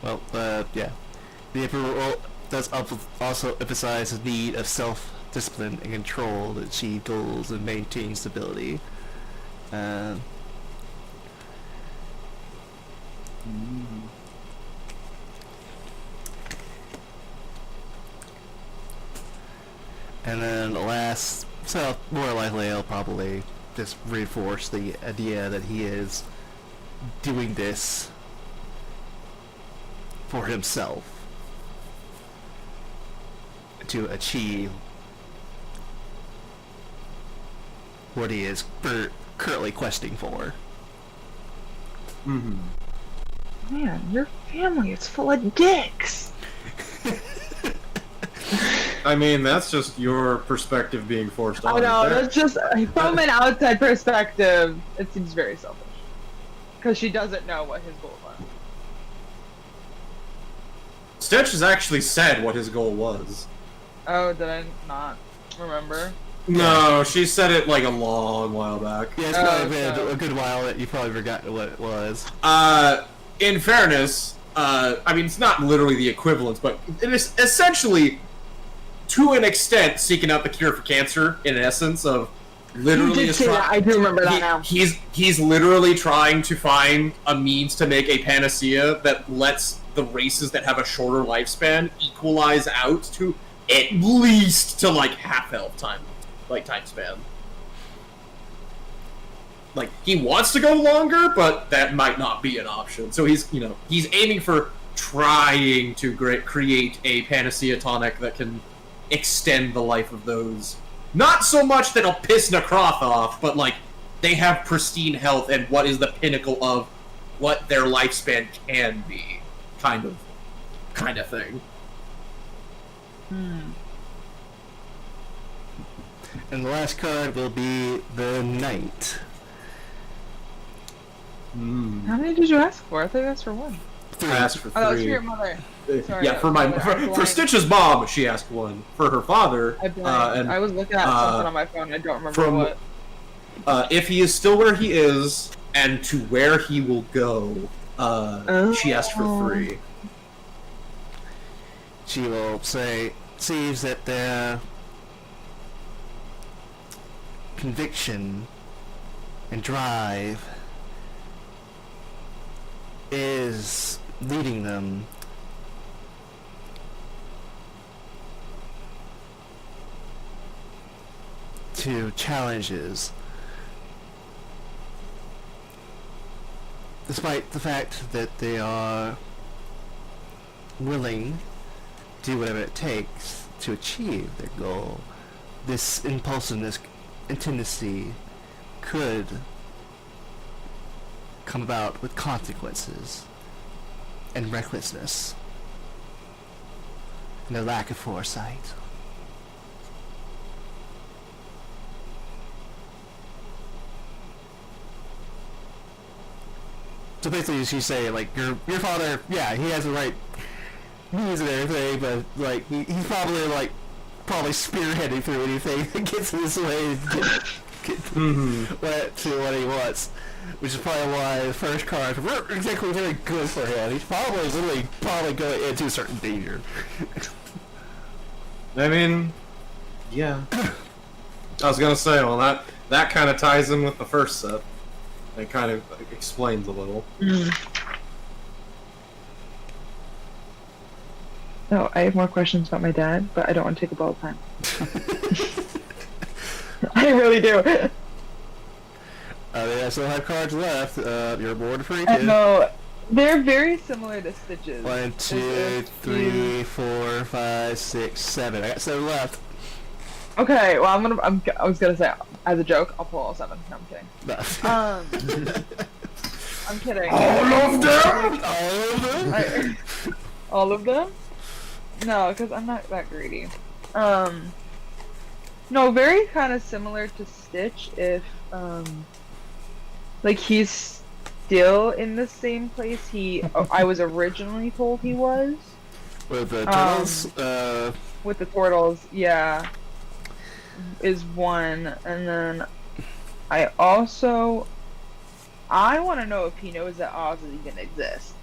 [SPEAKER 1] Well, yeah. The Emperor does also emphasize the need of self-discipline and control to achieve goals and maintain stability. And then last, so more likely I'll probably just reinforce the idea that he is doing this for himself to achieve what he is currently questing for.
[SPEAKER 3] Mm-hmm.
[SPEAKER 2] Man, your family is full of dicks.
[SPEAKER 3] I mean, that's just your perspective being forced on.
[SPEAKER 2] I know,
[SPEAKER 3] you there.
[SPEAKER 2] that's just, from an outside perspective, it seems very selfish. Because she doesn't know what his goals are.
[SPEAKER 3] Stitch has actually said what his goal was.
[SPEAKER 2] Oh, did I not remember?
[SPEAKER 3] No, she said it like a long while back.
[SPEAKER 1] Yeah, it's
[SPEAKER 2] Oh,
[SPEAKER 1] probably been
[SPEAKER 2] okay.
[SPEAKER 1] a good while that you probably forgot what it was.
[SPEAKER 3] In fairness, I mean, it's not literally the equivalence, but it is essentially, to an extent, seeking out the cure for cancer, in essence, of literally
[SPEAKER 2] You did say that, I do remember that now.
[SPEAKER 3] He's literally trying to find a means to make a panacea that lets the races that have a shorter lifespan equalize out to at least to like half health time span. Like, he wants to go longer, but that might not be an option. So he's aiming for trying to create a panacea tonic that can extend the life of those. Not so much that'll piss Nekroth off, but like, they have pristine health and what is the pinnacle of what their lifespan can be. Kind of thing.
[SPEAKER 1] And the last card will be the Knight.
[SPEAKER 2] How many did you ask for? I thought you asked for one.
[SPEAKER 3] I asked for
[SPEAKER 2] Oh, that was for
[SPEAKER 3] three.
[SPEAKER 2] your mother. Sorry,
[SPEAKER 3] Yeah, for my
[SPEAKER 2] I
[SPEAKER 3] for
[SPEAKER 2] blinked.
[SPEAKER 3] Stitch's mom, she asked one. For her father,
[SPEAKER 2] I blinked.
[SPEAKER 3] and
[SPEAKER 2] I was looking at something on my phone. I don't remember
[SPEAKER 3] from-
[SPEAKER 2] what.
[SPEAKER 3] if he is still where he is and to where he will go, she asked for 3.
[SPEAKER 1] She will say, sees that their conviction and drive is leading them to challenges, despite the fact that they are willing to do whatever it takes to achieve their goal. This impulsiveness and tendency could come about with consequences and recklessness and a lack of foresight. So basically, she's saying, like, your father, yeah, he has the right means and everything, but like he's probably spearheading through anything that gets in his way to what he wants, which is probably why the first card weren't exactly very good for him. He's probably going into a certain danger.
[SPEAKER 3] I mean, yeah. I was gonna say, well, that kind of ties in with the first set. It kind of explains a little.
[SPEAKER 2] No, I have more questions about my dad, but I don't want to take up all the time. I really do.
[SPEAKER 1] They still have cards left. You're more free
[SPEAKER 2] I
[SPEAKER 1] to.
[SPEAKER 2] know. They're very similar to Stitches.
[SPEAKER 1] 1, 2, 3, 4, 5, 6, 7. I got 7 left.
[SPEAKER 2] Okay, well, I was gonna say, as a joke, I'll pull all 7. No, I'm kidding.
[SPEAKER 1] No.
[SPEAKER 2] I'm kidding.
[SPEAKER 3] All of them.
[SPEAKER 1] All of them.
[SPEAKER 2] All of them? No, because I'm not that greedy. No, very kind of similar to Stitch if, like, he's still in the same place I was originally told he was.
[SPEAKER 1] With the turtles.
[SPEAKER 2] With the turtles, yeah. Is one, and then I want to know if he knows that Oz even exists.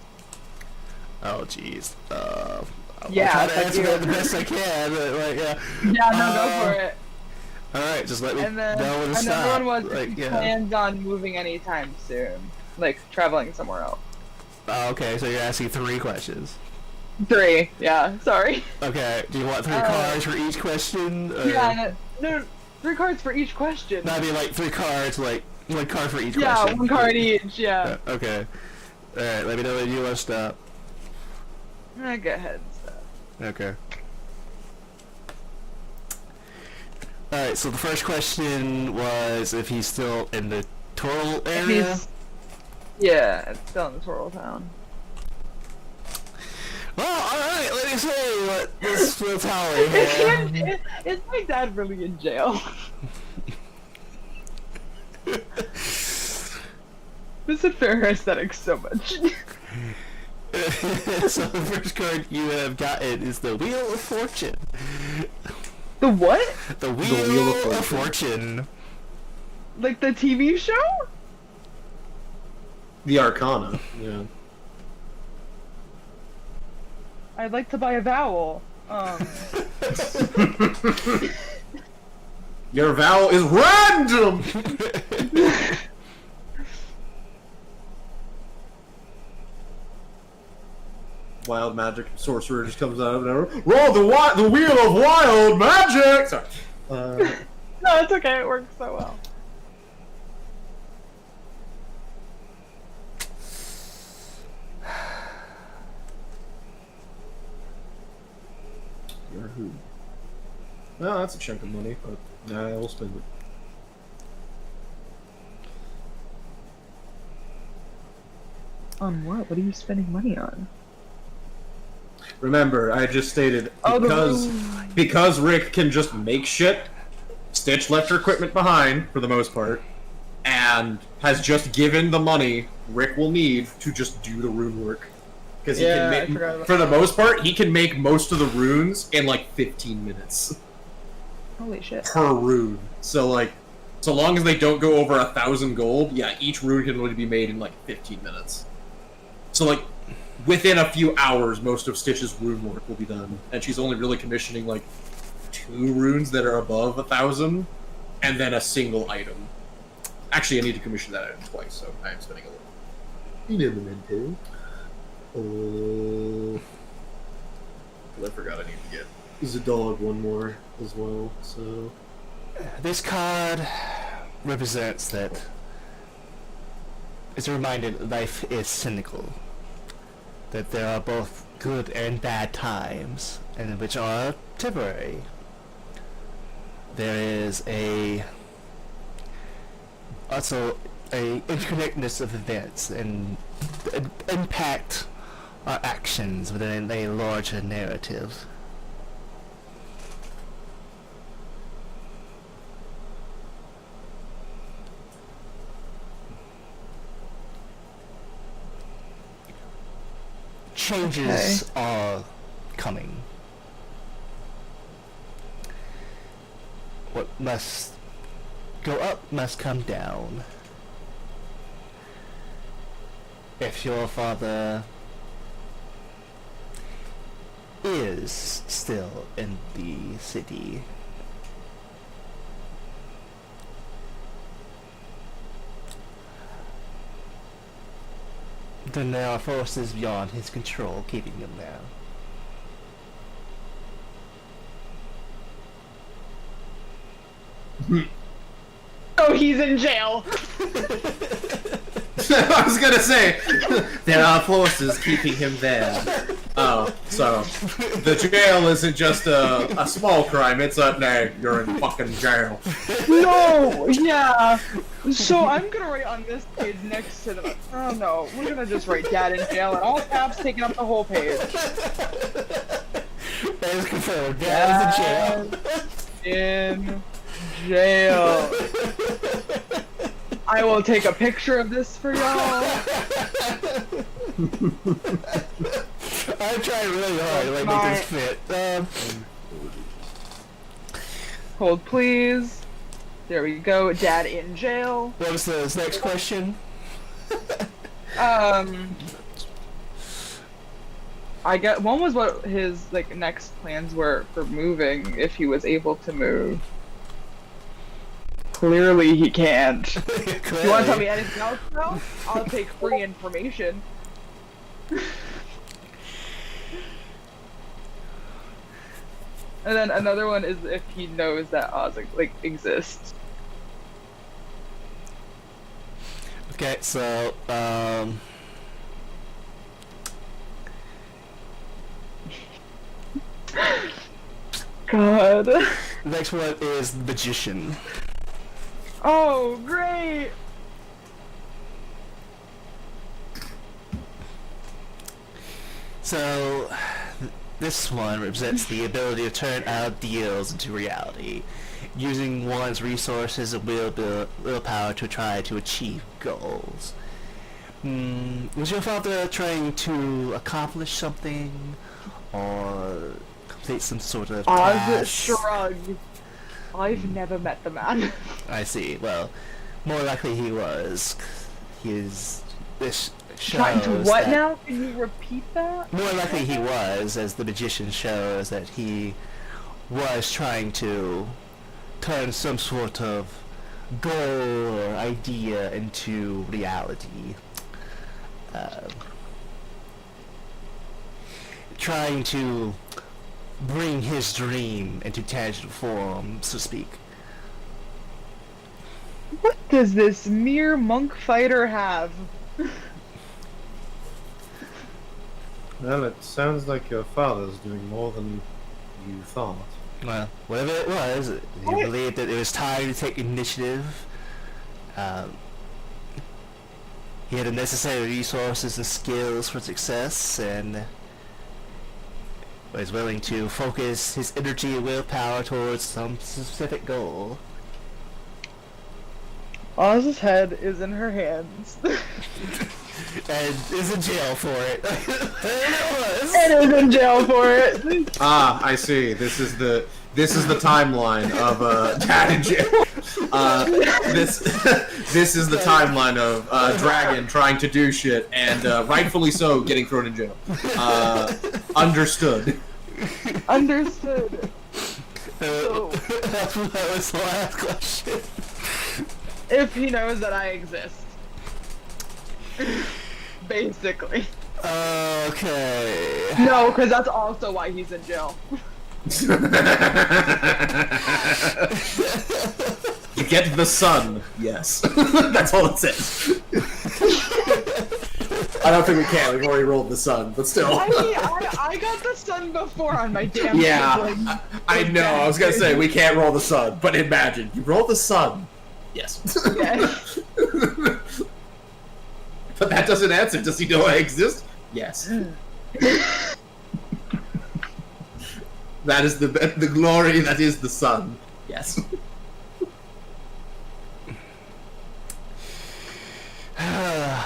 [SPEAKER 1] Oh, jeez.
[SPEAKER 2] Yeah,
[SPEAKER 1] I'll try to
[SPEAKER 2] I
[SPEAKER 1] answer
[SPEAKER 2] do.
[SPEAKER 1] that the best I can, but, like, yeah.
[SPEAKER 2] Yeah, no, go for it.
[SPEAKER 1] Alright, just let me
[SPEAKER 2] And then
[SPEAKER 1] know when to
[SPEAKER 2] another
[SPEAKER 1] stop.
[SPEAKER 2] one was if
[SPEAKER 1] Like,
[SPEAKER 2] he
[SPEAKER 1] yeah.
[SPEAKER 2] plans on moving anytime soon, like traveling somewhere else.
[SPEAKER 1] Oh, okay, so you're asking 3 questions.
[SPEAKER 2] 3, yeah, sorry.
[SPEAKER 1] Okay, do you want 3 cards for each question? Or...
[SPEAKER 2] Yeah, no, 3 cards for each question.
[SPEAKER 1] No, I mean, like, 3 cards, like, 1 card for each
[SPEAKER 2] Yeah,
[SPEAKER 1] question.
[SPEAKER 2] 1 card each, yeah.
[SPEAKER 1] Okay. Alright, let me know when you want to stop.
[SPEAKER 2] Go ahead and stuff.
[SPEAKER 1] Okay. Alright, so the first question was if he's still in the Torl area.
[SPEAKER 2] Yeah, it's still in the Twirl Town.
[SPEAKER 1] Well, alright, let me see what this tally here.
[SPEAKER 2] Is my dad really in jail? This is fair aesthetics so much.
[SPEAKER 1] So the first card you have gotten is the Wheel of Fortune.
[SPEAKER 2] The what?
[SPEAKER 1] The Wheel of Fortune.
[SPEAKER 2] Like the TV show?
[SPEAKER 3] The Arcana. Yeah.
[SPEAKER 2] I'd like to buy a vowel.
[SPEAKER 3] Your vowel is random. Wild magic sorcerer just comes out of nowhere. Roll the wheel of wild magic. Sorry.
[SPEAKER 2] No, it's okay. It works so well.
[SPEAKER 3] You're who? Well, that's a chunk of money, but nah, we'll spend it.
[SPEAKER 2] On what? What are you spending money on?
[SPEAKER 3] Remember, I just stated because Rick can just make shit. Stitch left her equipment behind for the most part, and has just given the money Rick will need to just do the rune work. Because he
[SPEAKER 2] Yeah, I
[SPEAKER 3] can
[SPEAKER 2] forgot
[SPEAKER 3] make,
[SPEAKER 2] about
[SPEAKER 3] for the most part, he can make most of the runes in like 15 minutes
[SPEAKER 2] Holy shit.
[SPEAKER 3] per rune. So like, so long as they don't go over 1,000 gold, yeah, each rune can only be made in like 15 minutes. So like, within a few hours, most of Stitch's rune work will be done, and she's only really commissioning like 2 runes that are above 1,000, and then a single item. Actually, I need to commission that item twice, so I am spending a little. You did them into. Oh, I forgot I need to get Zadog one more as well. So
[SPEAKER 1] This card represents that it's a reminder that life is cynical. That there are both good and bad times, and which are temporary. There is also a interconnectedness of events and impact our actions within a larger narrative. Changes are coming. What must go up must come down. If your father is still in the city, then there are forces beyond his control keeping him there.
[SPEAKER 2] Oh he's in jail.
[SPEAKER 3] I was gonna say, there are forces keeping him there. Oh, so the jail isn't just a small crime, it's a, no, you're in fucking jail.
[SPEAKER 2] No, yeah. So I'm gonna write on this page next to the. Oh no, we're gonna just write "Dad in jail" and all caps taking up the whole page.
[SPEAKER 1] That is confirmed. Dad is
[SPEAKER 2] In jail. I will take a picture of this for y'all.
[SPEAKER 1] I'm trying really hard to like make this fit.
[SPEAKER 2] Hold, please. There we go. Dad in jail.
[SPEAKER 1] What was the next question?
[SPEAKER 2] I get one was what his like next plans were for moving if he was able to move. Clearly he can't. You want to tell me anything else, bro? I'll take free information. And then another one is if he knows that Oz like exists.
[SPEAKER 1] Okay, so
[SPEAKER 2] God.
[SPEAKER 1] the next one is the magician.
[SPEAKER 2] Oh, great.
[SPEAKER 1] So this one represents the ability to turn ideals into reality, using one's resources and willpower to try to achieve goals. Was your father trying to accomplish something, or complete some sort of
[SPEAKER 2] Oz
[SPEAKER 1] task?
[SPEAKER 2] shrugged. I've never met the man.
[SPEAKER 1] I see. Well, more likely he was. This
[SPEAKER 2] Trying to
[SPEAKER 1] shows
[SPEAKER 2] what
[SPEAKER 1] that-
[SPEAKER 2] now? Can you repeat that?
[SPEAKER 1] More likely he was, as the magician shows that he was trying to turn some sort of goal or idea into reality. Trying to bring his dream into tangible form, so to speak.
[SPEAKER 2] What does this mere monk fighter have?
[SPEAKER 3] Well, it sounds like your father's doing more than you thought.
[SPEAKER 1] Well, whatever it was, he
[SPEAKER 2] What?
[SPEAKER 1] believed that it was time to take initiative. He had the necessary resources and skills for success, and was willing to focus his energy and willpower towards some specific goal.
[SPEAKER 2] Oz's head is in her hands.
[SPEAKER 1] And is in jail for it. It was.
[SPEAKER 2] And is in jail for it.
[SPEAKER 3] Ah, I see. This is the timeline of Dad in jail. This is the timeline of Dragon trying to do shit and rightfully so getting thrown in jail. Understood.
[SPEAKER 2] Understood.
[SPEAKER 1] That was the last question.
[SPEAKER 2] If he knows that I exist. Basically.
[SPEAKER 1] Okay.
[SPEAKER 2] No, because that's also why he's in jail.
[SPEAKER 3] You get the sun. Yes. That's all it says. I don't think we can. We've already rolled the sun, but still.
[SPEAKER 2] I mean, I got the sun before on my damn sibling.
[SPEAKER 3] Yeah, I know. I was gonna say we can't roll the sun, but imagine you roll the sun. Yes.
[SPEAKER 2] Yes.
[SPEAKER 3] But that doesn't answer. Does he know I exist? Yes. That is the glory that is the sun. Yes.
[SPEAKER 1] How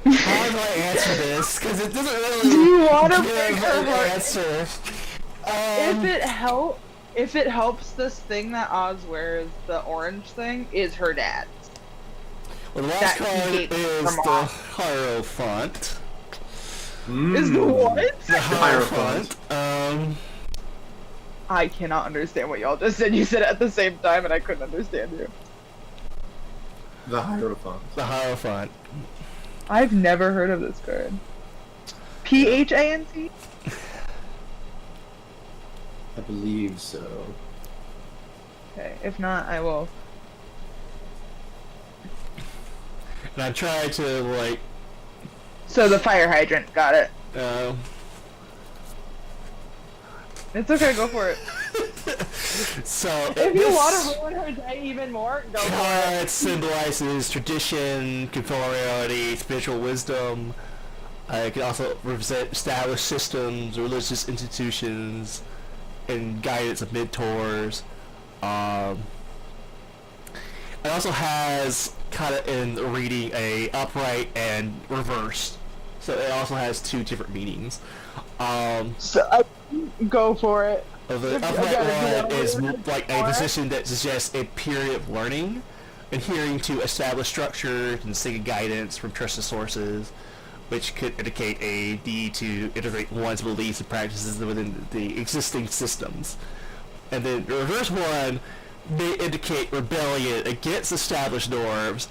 [SPEAKER 1] do I answer this? Because it doesn't really
[SPEAKER 2] Do you want to
[SPEAKER 1] give
[SPEAKER 2] make
[SPEAKER 1] an
[SPEAKER 2] her heart?
[SPEAKER 1] answer.
[SPEAKER 2] If it helps, this thing that Oz wears, the orange thing, is her dad's.
[SPEAKER 1] Well, the last
[SPEAKER 2] that he
[SPEAKER 1] card
[SPEAKER 2] gave
[SPEAKER 1] is
[SPEAKER 2] from
[SPEAKER 1] the
[SPEAKER 2] Oz.
[SPEAKER 1] Hierophant.
[SPEAKER 2] Is the what?
[SPEAKER 1] The Hierophant.
[SPEAKER 2] I cannot understand what y'all just said. You said it at the same time, and I couldn't understand you.
[SPEAKER 3] The Hierophant.
[SPEAKER 1] The Hierophant.
[SPEAKER 2] I've never heard of this card. PHANT?
[SPEAKER 3] I believe so.
[SPEAKER 2] Okay, if not, I will.
[SPEAKER 1] And I tried to like,
[SPEAKER 2] So the fire hydrant, got it.
[SPEAKER 1] uh,
[SPEAKER 2] It's okay, go for it.
[SPEAKER 1] so
[SPEAKER 2] If you want to ruin her day even more, go for it.
[SPEAKER 1] it symbolizes tradition, conformality, spiritual wisdom. It can also represent established systems, religious institutions, and guidance of mentors. It also has kind of in the reading a upright and reversed, so it also has two different meanings.
[SPEAKER 2] So, go for it.
[SPEAKER 1] The
[SPEAKER 2] If-
[SPEAKER 1] upright
[SPEAKER 2] again, if you
[SPEAKER 1] one
[SPEAKER 2] wanna
[SPEAKER 1] is
[SPEAKER 2] learn it
[SPEAKER 1] like a
[SPEAKER 2] more.
[SPEAKER 1] position that suggests a period of learning, adhering to established structures and seeking guidance from trusted sources, which could indicate a need to integrate one's beliefs and practices within the existing systems. And then the reverse one may indicate rebellion against established norms,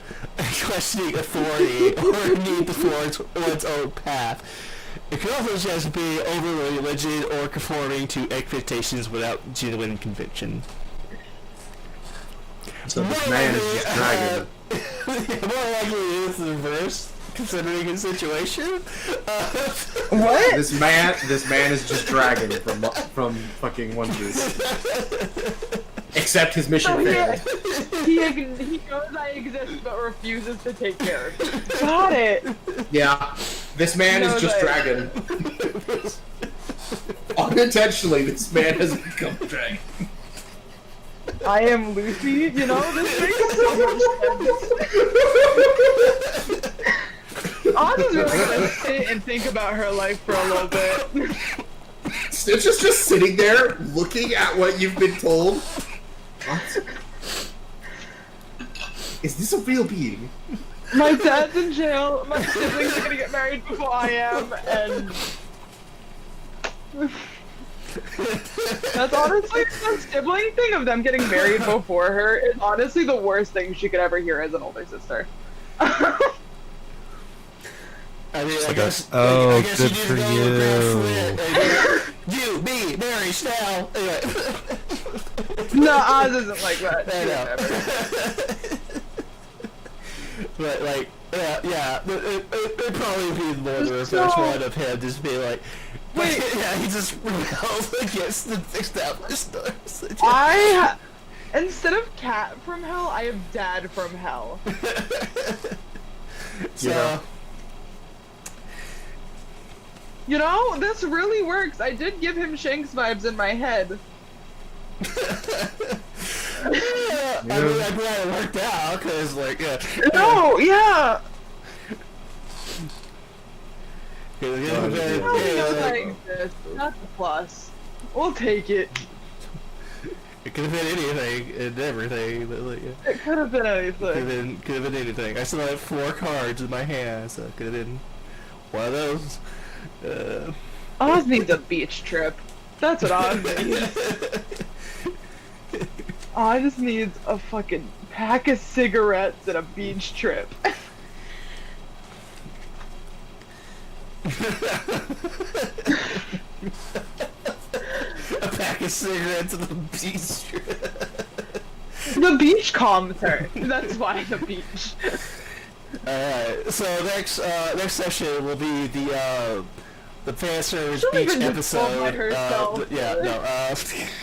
[SPEAKER 1] questioning authority, or a need to forge one's own path. It could also just be overly rigid or conforming to expectations without genuine conviction.
[SPEAKER 3] So this man is just dragging.
[SPEAKER 1] More likely it is the reverse, considering his situation.
[SPEAKER 2] What?
[SPEAKER 3] This man is just dragging from fucking One Piece. Except his mission
[SPEAKER 2] So
[SPEAKER 3] failed.
[SPEAKER 2] he knows I exist but refuses to take care of it. Got it.
[SPEAKER 3] Yeah, this man is
[SPEAKER 2] No,
[SPEAKER 3] just
[SPEAKER 2] but-
[SPEAKER 3] dragging. Unintentionally, this man has become a dragon.
[SPEAKER 2] I am Lucy, you know, this makes so much sense. Oz is really gonna sit and think about her life for a little bit.
[SPEAKER 3] Stitch is just sitting there looking at what you've been told. What? Is this a real being?
[SPEAKER 2] My dad's in jail, my siblings are gonna get married before I am, and... That's honestly the sibling thing of them getting married before her is honestly the worst thing she could ever hear as an older sister.
[SPEAKER 1] I mean, I guess.
[SPEAKER 8] Oh,
[SPEAKER 1] I guess
[SPEAKER 8] good
[SPEAKER 1] you need
[SPEAKER 8] for
[SPEAKER 1] to go
[SPEAKER 8] you.
[SPEAKER 1] with you, me, Mary, Snell. Anyway.
[SPEAKER 2] No, Oz isn't like that.
[SPEAKER 1] I know. But like, yeah, it'd probably be more the reverse
[SPEAKER 2] So-
[SPEAKER 1] one of him just being like,
[SPEAKER 2] Wait.
[SPEAKER 1] yeah, he just rebels against the established norms.
[SPEAKER 2] Instead of cat from hell, I have dad from hell.
[SPEAKER 1] So,
[SPEAKER 3] Yeah.
[SPEAKER 2] You know, this really works. I did give him Shanks vibes in my head.
[SPEAKER 1] I mean, I'm glad it worked out, cause like, yeah.
[SPEAKER 2] No, yeah. He knows I exist. That's a plus. We'll take it.
[SPEAKER 1] It could have been anything and everything, but like, yeah.
[SPEAKER 2] It could have been anything.
[SPEAKER 1] Could have been anything. I still had 4 cards in my hand, so it could have been one of those.
[SPEAKER 2] Oz needs a beach trip. That's what Oz needs. Oz needs a fucking pack of cigarettes and a beach trip.
[SPEAKER 1] A pack of cigarettes and a beach.
[SPEAKER 2] The beach calms her. That's why the beach.
[SPEAKER 1] Alright, so next session will be the fan service
[SPEAKER 2] She'll
[SPEAKER 1] beach
[SPEAKER 2] even just go by
[SPEAKER 1] episode.
[SPEAKER 2] herself.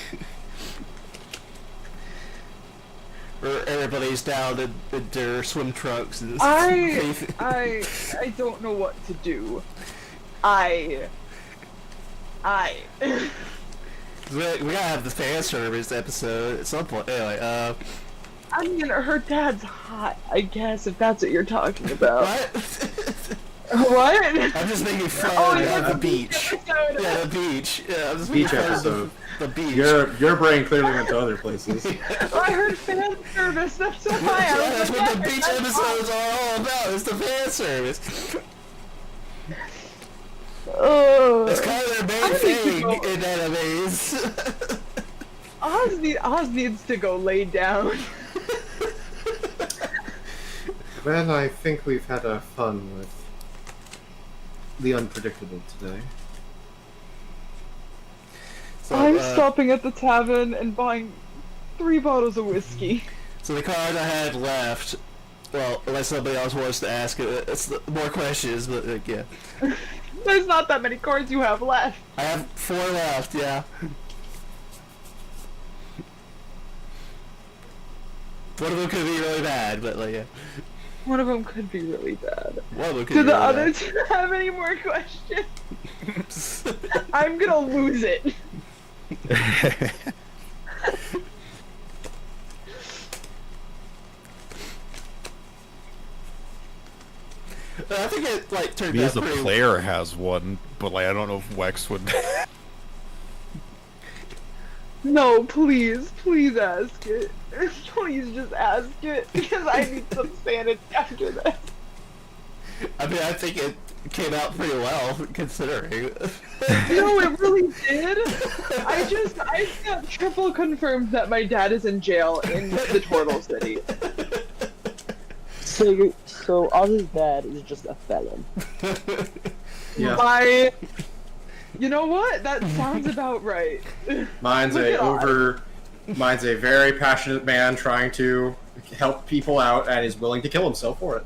[SPEAKER 1] Where everybody's down in their swim trunks and
[SPEAKER 2] I don't know what to do.
[SPEAKER 1] We gotta have the fan service episode at some point. Anyway,
[SPEAKER 2] I mean, her dad's hot, I guess, if that's what you're talking about.
[SPEAKER 1] what?
[SPEAKER 2] What?
[SPEAKER 1] I'm just making fun
[SPEAKER 2] yeah,
[SPEAKER 1] of the beach.
[SPEAKER 2] episode.
[SPEAKER 1] Yeah, the beach. Yeah, I'm just
[SPEAKER 3] Beach
[SPEAKER 1] making fun of
[SPEAKER 3] episode.
[SPEAKER 1] the beach.
[SPEAKER 3] Your brain clearly went to other places.
[SPEAKER 2] I heard fan service, that's why I
[SPEAKER 1] Yeah,
[SPEAKER 2] was
[SPEAKER 1] that's
[SPEAKER 2] like,
[SPEAKER 1] what the
[SPEAKER 2] yeah,
[SPEAKER 1] beach
[SPEAKER 2] that's
[SPEAKER 1] episodes are all about. It's the fan service.
[SPEAKER 2] Oh.
[SPEAKER 1] It's kind of their main
[SPEAKER 2] I need to
[SPEAKER 1] thing
[SPEAKER 2] go-
[SPEAKER 1] in animes.
[SPEAKER 2] Oz needs to go lay down.
[SPEAKER 3] Well, I think we've had our fun with the unpredictable today.
[SPEAKER 1] So,
[SPEAKER 2] I'm stopping at the tavern and buying 3 bottles of whiskey.
[SPEAKER 1] So the card I had left, well, unless somebody else wants to ask more questions, but yeah.
[SPEAKER 2] There's not that many cards you have left.
[SPEAKER 1] I have 4 left, yeah. One of them could be really bad, but like, yeah.
[SPEAKER 2] One of them could be really bad.
[SPEAKER 1] One of them could
[SPEAKER 2] Do
[SPEAKER 1] be
[SPEAKER 2] the
[SPEAKER 1] really
[SPEAKER 2] other two have any more questions? I'm gonna lose it.
[SPEAKER 1] I think it like turned
[SPEAKER 8] Me
[SPEAKER 1] out
[SPEAKER 8] as a
[SPEAKER 1] pretty
[SPEAKER 8] player has one, but like I don't know if Wex would.
[SPEAKER 2] No, please ask it. Please just ask it, because I need some sanity after this.
[SPEAKER 1] I mean, I think it came out pretty well, considering.
[SPEAKER 2] No, it really did. I got triple confirmed that my dad is in jail in the Turtle City.
[SPEAKER 5] So Oz's dad is just a felon.
[SPEAKER 3] Yeah.
[SPEAKER 2] You know what? That sounds about right.
[SPEAKER 3] Mine's
[SPEAKER 2] Look at Oz.
[SPEAKER 3] Mine's a very passionate man trying to help people out and is willing to kill himself for it.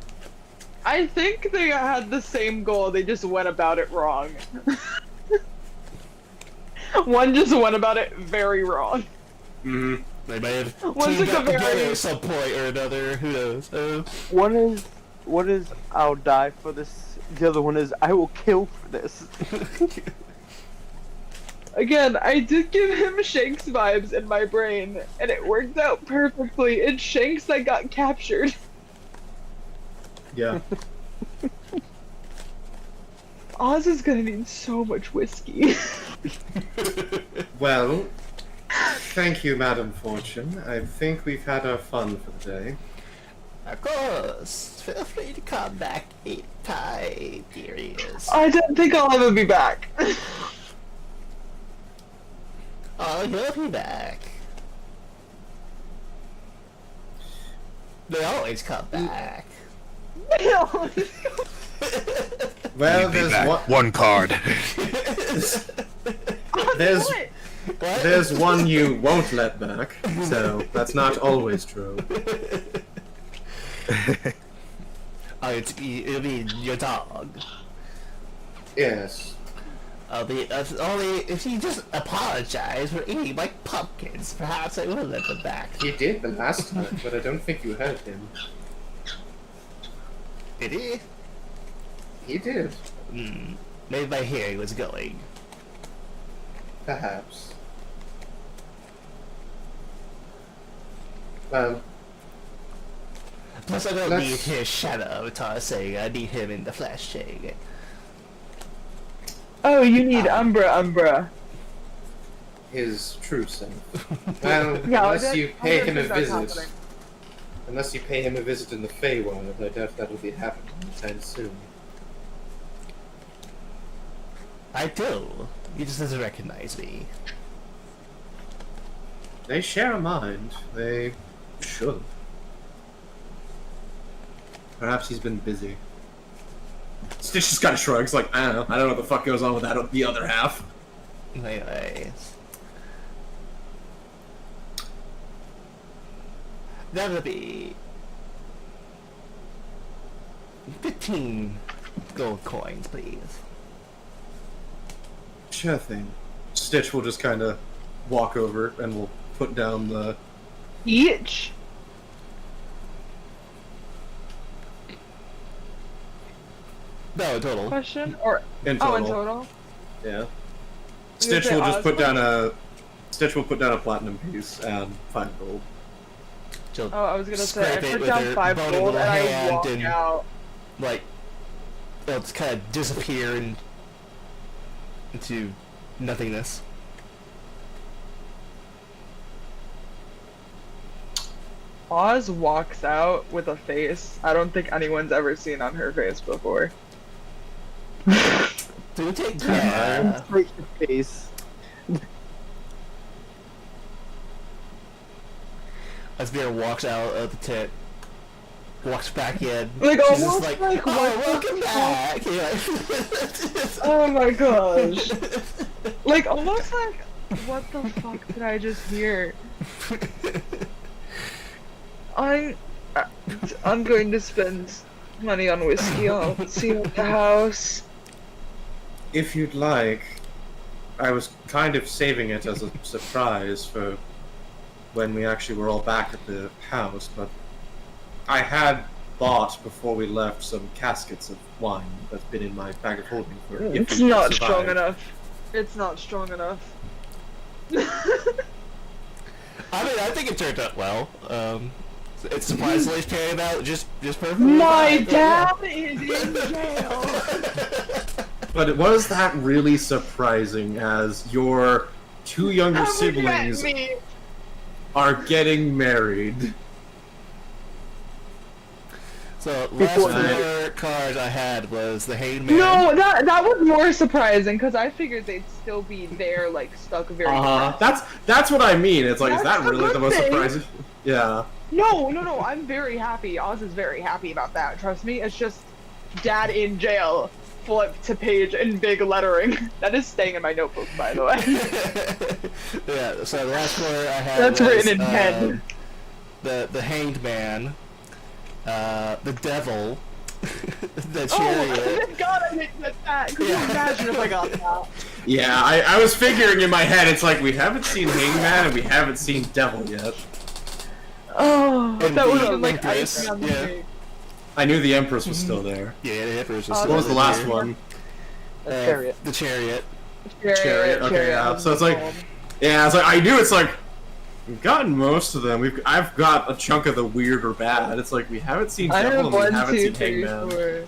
[SPEAKER 2] I think they had the same goal, they just went about it wrong. One just went about it very wrong.
[SPEAKER 3] Mm-hmm.
[SPEAKER 1] They may have
[SPEAKER 2] One
[SPEAKER 1] teamed
[SPEAKER 2] took a
[SPEAKER 1] up together
[SPEAKER 2] very-
[SPEAKER 1] at some point or another. Who knows?
[SPEAKER 5] One is I'll die for this. The other one is I will kill for this.
[SPEAKER 2] Again, I did give him Shanks vibes in my brain, and it worked out perfectly. It's Shanks that got captured.
[SPEAKER 3] Yeah.
[SPEAKER 2] Oz is gonna need so much whiskey.
[SPEAKER 3] Well, thank you, Madam Fortune. I think we've had our fun for the day.
[SPEAKER 1] Of course. Feel free to come back anytime, dearies.
[SPEAKER 2] I don't think I'll ever be back.
[SPEAKER 1] Oh, you'll be back. They always come back.
[SPEAKER 3] Well, there's
[SPEAKER 8] One card.
[SPEAKER 3] there's
[SPEAKER 2] What?
[SPEAKER 1] What?
[SPEAKER 3] there's one you won't let back, so that's not always true.
[SPEAKER 1] Oh, it'll be your dog.
[SPEAKER 3] Yes.
[SPEAKER 1] Only if you just apologize for eating my pumpkins, perhaps I will let them back.
[SPEAKER 3] He did the last time, but I don't think you heard him.
[SPEAKER 1] Did he?
[SPEAKER 3] He did.
[SPEAKER 1] Maybe my hearing was going.
[SPEAKER 3] Perhaps. Well,
[SPEAKER 1] Plus, I don't
[SPEAKER 3] Let's-
[SPEAKER 1] need his shadow avatar saying I need him in the flesh saying.
[SPEAKER 2] Oh, you need Umbra.
[SPEAKER 3] his true self. Well,
[SPEAKER 2] Yeah,
[SPEAKER 3] unless you pay him a
[SPEAKER 2] 100%
[SPEAKER 3] visit.
[SPEAKER 2] confident.
[SPEAKER 3] Unless you pay him a visit in the Feywild, I doubt that'll be happening anytime soon.
[SPEAKER 1] I do. He just doesn't recognize me.
[SPEAKER 3] They share a mind. They should. Perhaps he's been busy. Stitch just kind of shrugs, like, I don't know what the fuck goes on with that the other half.
[SPEAKER 1] Anyways. That'll be 15 gold coins, please.
[SPEAKER 3] Sure thing. Stitch will just kind of walk over and will put down the...
[SPEAKER 2] Each.
[SPEAKER 1] No, total.
[SPEAKER 2] Question? Or
[SPEAKER 3] In
[SPEAKER 2] oh,
[SPEAKER 3] total.
[SPEAKER 2] in total?
[SPEAKER 3] Yeah. Stitch
[SPEAKER 2] say
[SPEAKER 3] will just put
[SPEAKER 2] Osborne?
[SPEAKER 3] down a... Stitch will put down a platinum piece and 5 gold.
[SPEAKER 1] She'll
[SPEAKER 2] Oh, I was gonna say I
[SPEAKER 1] scrape it
[SPEAKER 2] put
[SPEAKER 1] with
[SPEAKER 2] down
[SPEAKER 1] her
[SPEAKER 2] 5
[SPEAKER 1] bony
[SPEAKER 2] gold
[SPEAKER 1] little
[SPEAKER 2] and I
[SPEAKER 1] hand
[SPEAKER 2] walk
[SPEAKER 1] and-
[SPEAKER 2] out.
[SPEAKER 1] like it'll just kind of disappear into nothingness.
[SPEAKER 2] Oz walks out with a face I don't think anyone's ever seen on her face before.
[SPEAKER 1] Do we take care?
[SPEAKER 5] Straight to face.
[SPEAKER 1] As Bear walks out of the tent, walks back in.
[SPEAKER 2] Like,
[SPEAKER 1] she's just
[SPEAKER 2] almost
[SPEAKER 1] like,
[SPEAKER 2] like,
[SPEAKER 1] oh,
[SPEAKER 2] what the
[SPEAKER 1] welcome back. You're like,
[SPEAKER 2] Oh my gosh. Like almost like What the fuck did I just hear? I'm going to spend money on whiskey. I'll see you at the house.
[SPEAKER 3] If you'd like, I was kind of saving it as a surprise for when we actually were all back at the house, but I had bought before we left some caskets of wine that's been in my bag of holding for if
[SPEAKER 2] It's
[SPEAKER 3] we
[SPEAKER 2] not
[SPEAKER 3] survive.
[SPEAKER 2] strong enough. It's not strong enough.
[SPEAKER 1] I mean, I think it turned out well. It's surprisingly carried out just perfectly.
[SPEAKER 2] My
[SPEAKER 1] fine.
[SPEAKER 2] dad is in jail.
[SPEAKER 3] But was that really surprising as your two younger siblings
[SPEAKER 2] Me.
[SPEAKER 3] are getting married?
[SPEAKER 1] So last
[SPEAKER 3] Before-
[SPEAKER 1] 4 cards I had was the Hanged Man.
[SPEAKER 2] No, that was more surprising because I figured they'd still be there, like stuck very.
[SPEAKER 3] That's what I mean. It's like, is
[SPEAKER 2] That's
[SPEAKER 3] that
[SPEAKER 2] a
[SPEAKER 3] really
[SPEAKER 2] good
[SPEAKER 3] the most
[SPEAKER 2] thing.
[SPEAKER 3] surprising? Yeah.
[SPEAKER 2] No, I'm very happy. Oz is very happy about that. Trust me. It's just dad in jail. Flip to page in big lettering. That is staying in my notebook, by the way.
[SPEAKER 1] Yeah. So the last card I had
[SPEAKER 2] That's
[SPEAKER 1] was,
[SPEAKER 2] written in pen.
[SPEAKER 1] the Hanged Man, the Devil, the
[SPEAKER 2] Oh,
[SPEAKER 1] Chariot.
[SPEAKER 2] thank God I didn't get that. Could you imagine if I got that?
[SPEAKER 3] Yeah, I was figuring in my head, it's like, we haven't seen Hangman and we haven't seen Devil yet.
[SPEAKER 2] Oh,
[SPEAKER 1] And
[SPEAKER 2] that would
[SPEAKER 1] the
[SPEAKER 2] have been like
[SPEAKER 1] Empress,
[SPEAKER 2] icing on the
[SPEAKER 1] yeah.
[SPEAKER 2] cake.
[SPEAKER 3] I knew the Empress was still there.
[SPEAKER 1] Yeah, the Emperor's
[SPEAKER 2] Oh,
[SPEAKER 1] just
[SPEAKER 3] What was the last
[SPEAKER 1] here.
[SPEAKER 3] one?
[SPEAKER 5] Chariot.
[SPEAKER 1] The Chariot.
[SPEAKER 3] Chariot, okay, yeah. So it's like, yeah, it's like, I knew it's like, we've gotten most of them. I've got a chunk of the weird or bad. It's like, we haven't seen
[SPEAKER 2] I
[SPEAKER 3] Devil
[SPEAKER 2] have
[SPEAKER 3] and we
[SPEAKER 2] 1,
[SPEAKER 3] haven't
[SPEAKER 2] 2,
[SPEAKER 3] seen
[SPEAKER 2] 3,
[SPEAKER 3] Hangman.
[SPEAKER 2] 4,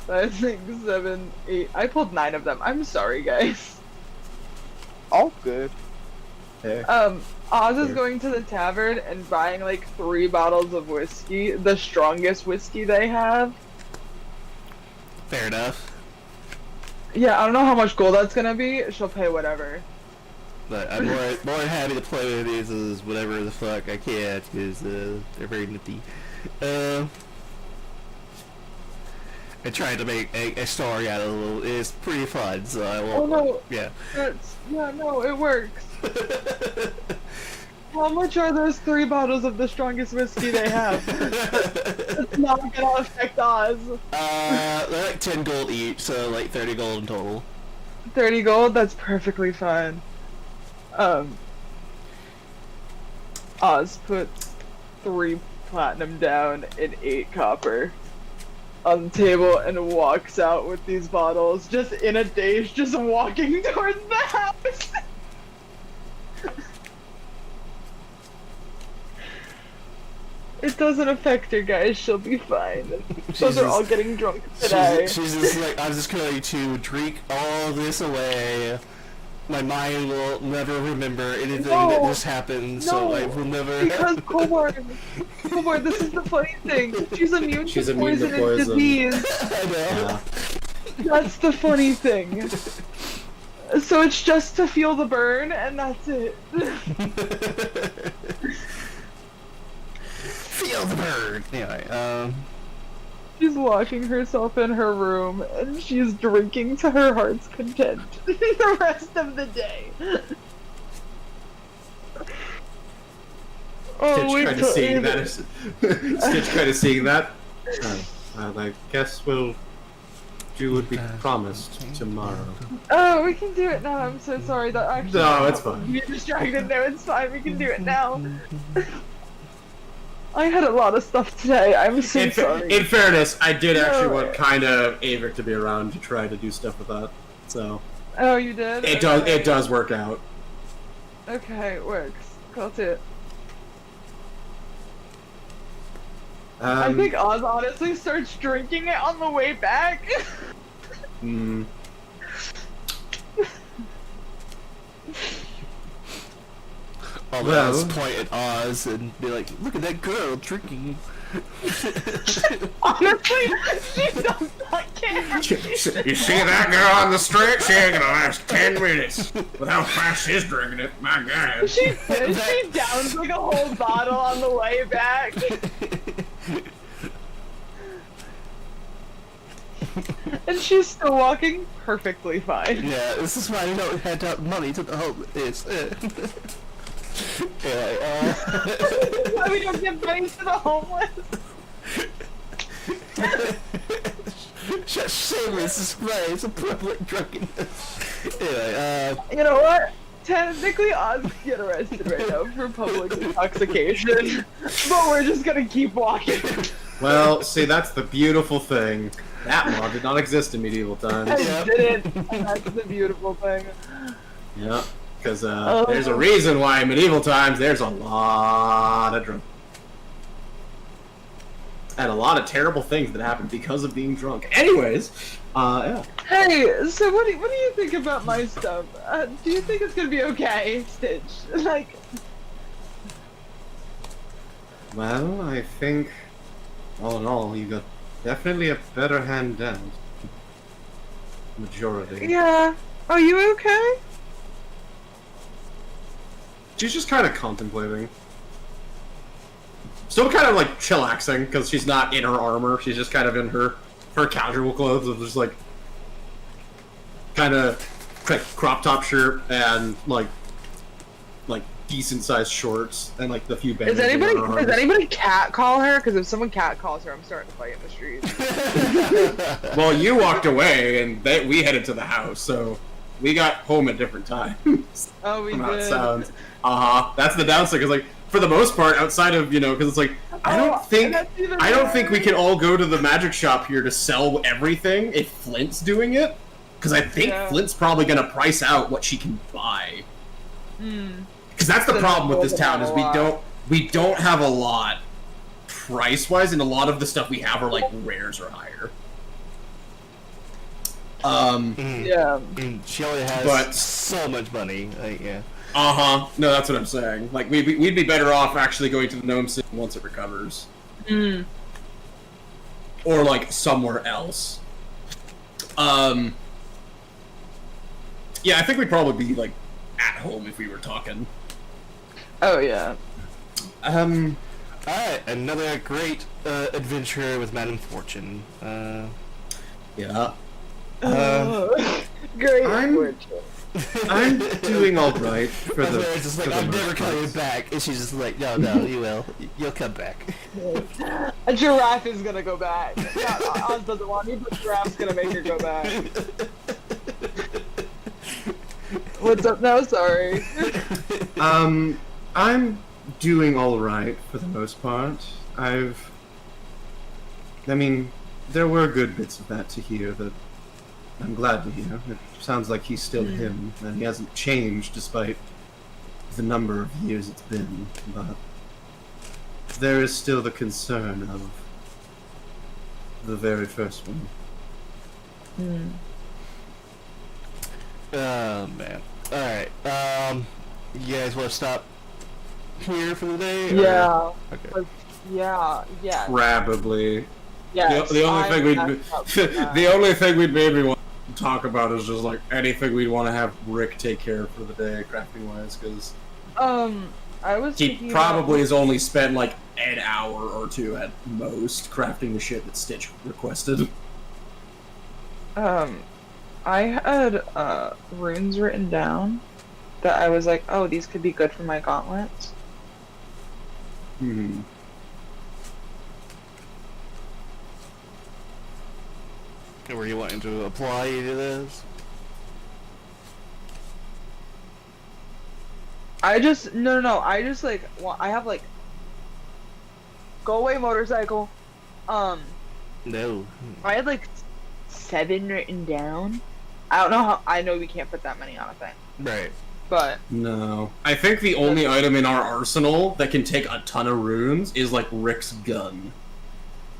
[SPEAKER 2] 5, 6, 7, 8. I pulled 9 of them. I'm sorry, guys.
[SPEAKER 5] All good.
[SPEAKER 3] Hey.
[SPEAKER 2] Oz is
[SPEAKER 3] Fair.
[SPEAKER 2] going to the tavern and buying like 3 bottles of whiskey, the strongest whiskey they have.
[SPEAKER 1] Fair enough.
[SPEAKER 2] Yeah, I don't know how much gold that's gonna be. She'll pay whatever.
[SPEAKER 1] But I'm more than happy to play with these as whatever the fuck I can because they're very nifty. And trying to make a story out of it is pretty fun, so I
[SPEAKER 2] Oh
[SPEAKER 1] won't.
[SPEAKER 2] no,
[SPEAKER 1] Yeah.
[SPEAKER 2] no, it works. How much are those 3 bottles of the strongest whiskey they have? It's not gonna affect Oz.
[SPEAKER 1] They're like 10 gold each, so like 30 gold in total.
[SPEAKER 2] 30 gold, that's perfectly fine. Oz puts 3 platinum down and 8 copper on the table and walks out with these bottles, just in a daze, just walking towards the house. It doesn't affect her, guys. She'll be fine. Those are all getting drunk today.
[SPEAKER 1] She's just like, I'm just going to drink all this away. My mind will never remember anything that
[SPEAKER 2] No.
[SPEAKER 1] just happened, so
[SPEAKER 2] No,
[SPEAKER 1] I will never.
[SPEAKER 2] Because Komar, this is the funny thing. She's immune
[SPEAKER 3] She's
[SPEAKER 2] to
[SPEAKER 3] immune to
[SPEAKER 2] poison and
[SPEAKER 3] poison.
[SPEAKER 2] disease.
[SPEAKER 1] I know.
[SPEAKER 3] Yeah.
[SPEAKER 2] That's the funny thing. So it's just to feel the burn, and that's it.
[SPEAKER 1] Feel the burn. Anyway,
[SPEAKER 2] She's locking herself in her room, and she's drinking to her heart's content the rest of the day. Oh,
[SPEAKER 3] Stitch
[SPEAKER 2] wait
[SPEAKER 3] kind of
[SPEAKER 2] till
[SPEAKER 3] seeing
[SPEAKER 2] Ava-
[SPEAKER 3] that. Stitch kind of seeing that. I guess we'll do what we promised tomorrow.
[SPEAKER 2] Oh, we can do it now. I'm so sorry. That actually.
[SPEAKER 3] No, it's fine.
[SPEAKER 2] You're distracted. No, it's fine. We can do it now. I had a lot of stuff today. I'm so sorry.
[SPEAKER 3] In fairness, I did actually
[SPEAKER 2] No.
[SPEAKER 3] want kind of Averick to be around to try to do stuff with that. So
[SPEAKER 2] Oh, you did?
[SPEAKER 3] it
[SPEAKER 2] Okay.
[SPEAKER 3] does work out.
[SPEAKER 2] Okay, it works. Got it. I think Oz honestly starts drinking it on the way back.
[SPEAKER 3] hmm.
[SPEAKER 1] I'll
[SPEAKER 3] Well-
[SPEAKER 1] just point at Oz and be like, "Look at that girl drinking."
[SPEAKER 2] Honestly, she does not care.
[SPEAKER 3] You see that girl on the street? She ain't gonna last 10 minutes. With how fast she's drinking it, my God.
[SPEAKER 2] She downs like a whole bottle on the way back. And she's still walking perfectly fine.
[SPEAKER 1] Yeah, this is why you don't hand out money to the homeless. Yeah,
[SPEAKER 2] Why we don't give money to the homeless?
[SPEAKER 1] shameless displays of public drunkenness. Anyway,
[SPEAKER 2] You know what? Technically, Oz can get arrested right now for public intoxication, but we're just gonna keep walking.
[SPEAKER 3] Well, see, that's the beautiful thing. That law did not exist in medieval
[SPEAKER 2] I
[SPEAKER 3] times.
[SPEAKER 2] didn't. And that's the beautiful thing.
[SPEAKER 3] Yeah, because there's a reason why in medieval times there's a lot of drunk. And a lot of terrible things that happen because of being drunk. Anyways, yeah.
[SPEAKER 2] Hey, so what do you think about my stuff? Do you think it's gonna be okay, Stitch? Like,
[SPEAKER 3] Well, I think, all in all, you got definitely a better hand down. Majority.
[SPEAKER 2] yeah. Are you okay?
[SPEAKER 3] She's just kind of contemplating. Still kind of like chillaxing, because she's not in her armor. She's just kind of in her casual clothes of just like kind of crop top shirt and like decent sized shorts and like the few bandages.
[SPEAKER 2] Does anybody cat call her? Because if someone cat calls her, I'm starting to fight in the streets.
[SPEAKER 3] Well, you walked away and we headed to the house, so we got home at different times.
[SPEAKER 2] Oh, we
[SPEAKER 3] How it
[SPEAKER 2] did.
[SPEAKER 3] sounds. That's the downside. Because like for the most part, outside of because it's like I don't think we can all go to the magic shop here to sell everything if Flint's doing it. Because I think
[SPEAKER 2] Yeah.
[SPEAKER 3] Flint's probably gonna price out what she can buy.
[SPEAKER 2] Hmm.
[SPEAKER 3] Because that's the
[SPEAKER 2] So
[SPEAKER 3] problem with this
[SPEAKER 2] that's
[SPEAKER 3] town is
[SPEAKER 2] a lot.
[SPEAKER 3] we don't have a lot price wise, and a lot of the stuff we have are like rares or higher.
[SPEAKER 2] Yeah.
[SPEAKER 1] she only has
[SPEAKER 3] But-
[SPEAKER 1] so much money. Like, yeah.
[SPEAKER 3] No, that's what I'm saying. Like we'd be better off actually going to the Gnome City once it recovers,
[SPEAKER 2] Hmm.
[SPEAKER 3] or like somewhere else. Yeah, I think we'd probably be like at home if we were talking.
[SPEAKER 2] Oh yeah.
[SPEAKER 1] Alright, another great adventure with Madame Fortune.
[SPEAKER 3] Yeah.
[SPEAKER 2] Great.
[SPEAKER 3] I'm-
[SPEAKER 2] fortune.
[SPEAKER 3] I'm doing all right for
[SPEAKER 1] And
[SPEAKER 3] the.
[SPEAKER 1] they're just like,
[SPEAKER 3] for the
[SPEAKER 1] I'm never
[SPEAKER 3] most
[SPEAKER 1] coming
[SPEAKER 3] part.
[SPEAKER 1] back. And she's just like, no, you will. You'll come back.
[SPEAKER 2] A giraffe is gonna go back. Oz doesn't want me, but giraffe's gonna make her go back. What's up now? Sorry.
[SPEAKER 3] I'm doing all right for the most part. I mean, there were good bits of that to hear that I'm glad to hear. It sounds like he's still him, and he hasn't changed despite the number of years it's been. But there is still the concern of the very first one.
[SPEAKER 1] Oh, man. Alright, you guys want to stop here for the day? or-
[SPEAKER 2] Yeah.
[SPEAKER 1] Okay.
[SPEAKER 2] Yeah. Yeah.
[SPEAKER 3] Probably.
[SPEAKER 2] Yes.
[SPEAKER 3] The only
[SPEAKER 2] I'm
[SPEAKER 3] thing we'd
[SPEAKER 2] messed up with that.
[SPEAKER 3] the only thing we'd maybe want to talk about is just like anything we'd want to have Rick take care of for the day, crafting wise, because
[SPEAKER 2] I was
[SPEAKER 3] he
[SPEAKER 2] thinking
[SPEAKER 3] probably
[SPEAKER 2] about-
[SPEAKER 3] has only spent like an hour or two at most crafting the shit that Stitch requested.
[SPEAKER 2] I had runes written down that I was like, oh, these could be good for my gauntlets.
[SPEAKER 3] Hmm.
[SPEAKER 1] Were you wanting to apply any of those?
[SPEAKER 2] I just no. I just like I have like go away motorcycle.
[SPEAKER 1] No.
[SPEAKER 2] I had like 7 written down. I don't know how. I know we can't put that many on a thing,
[SPEAKER 1] Right.
[SPEAKER 2] but
[SPEAKER 3] No. I think the only item in our arsenal that can take a ton of runes is like Rick's gun.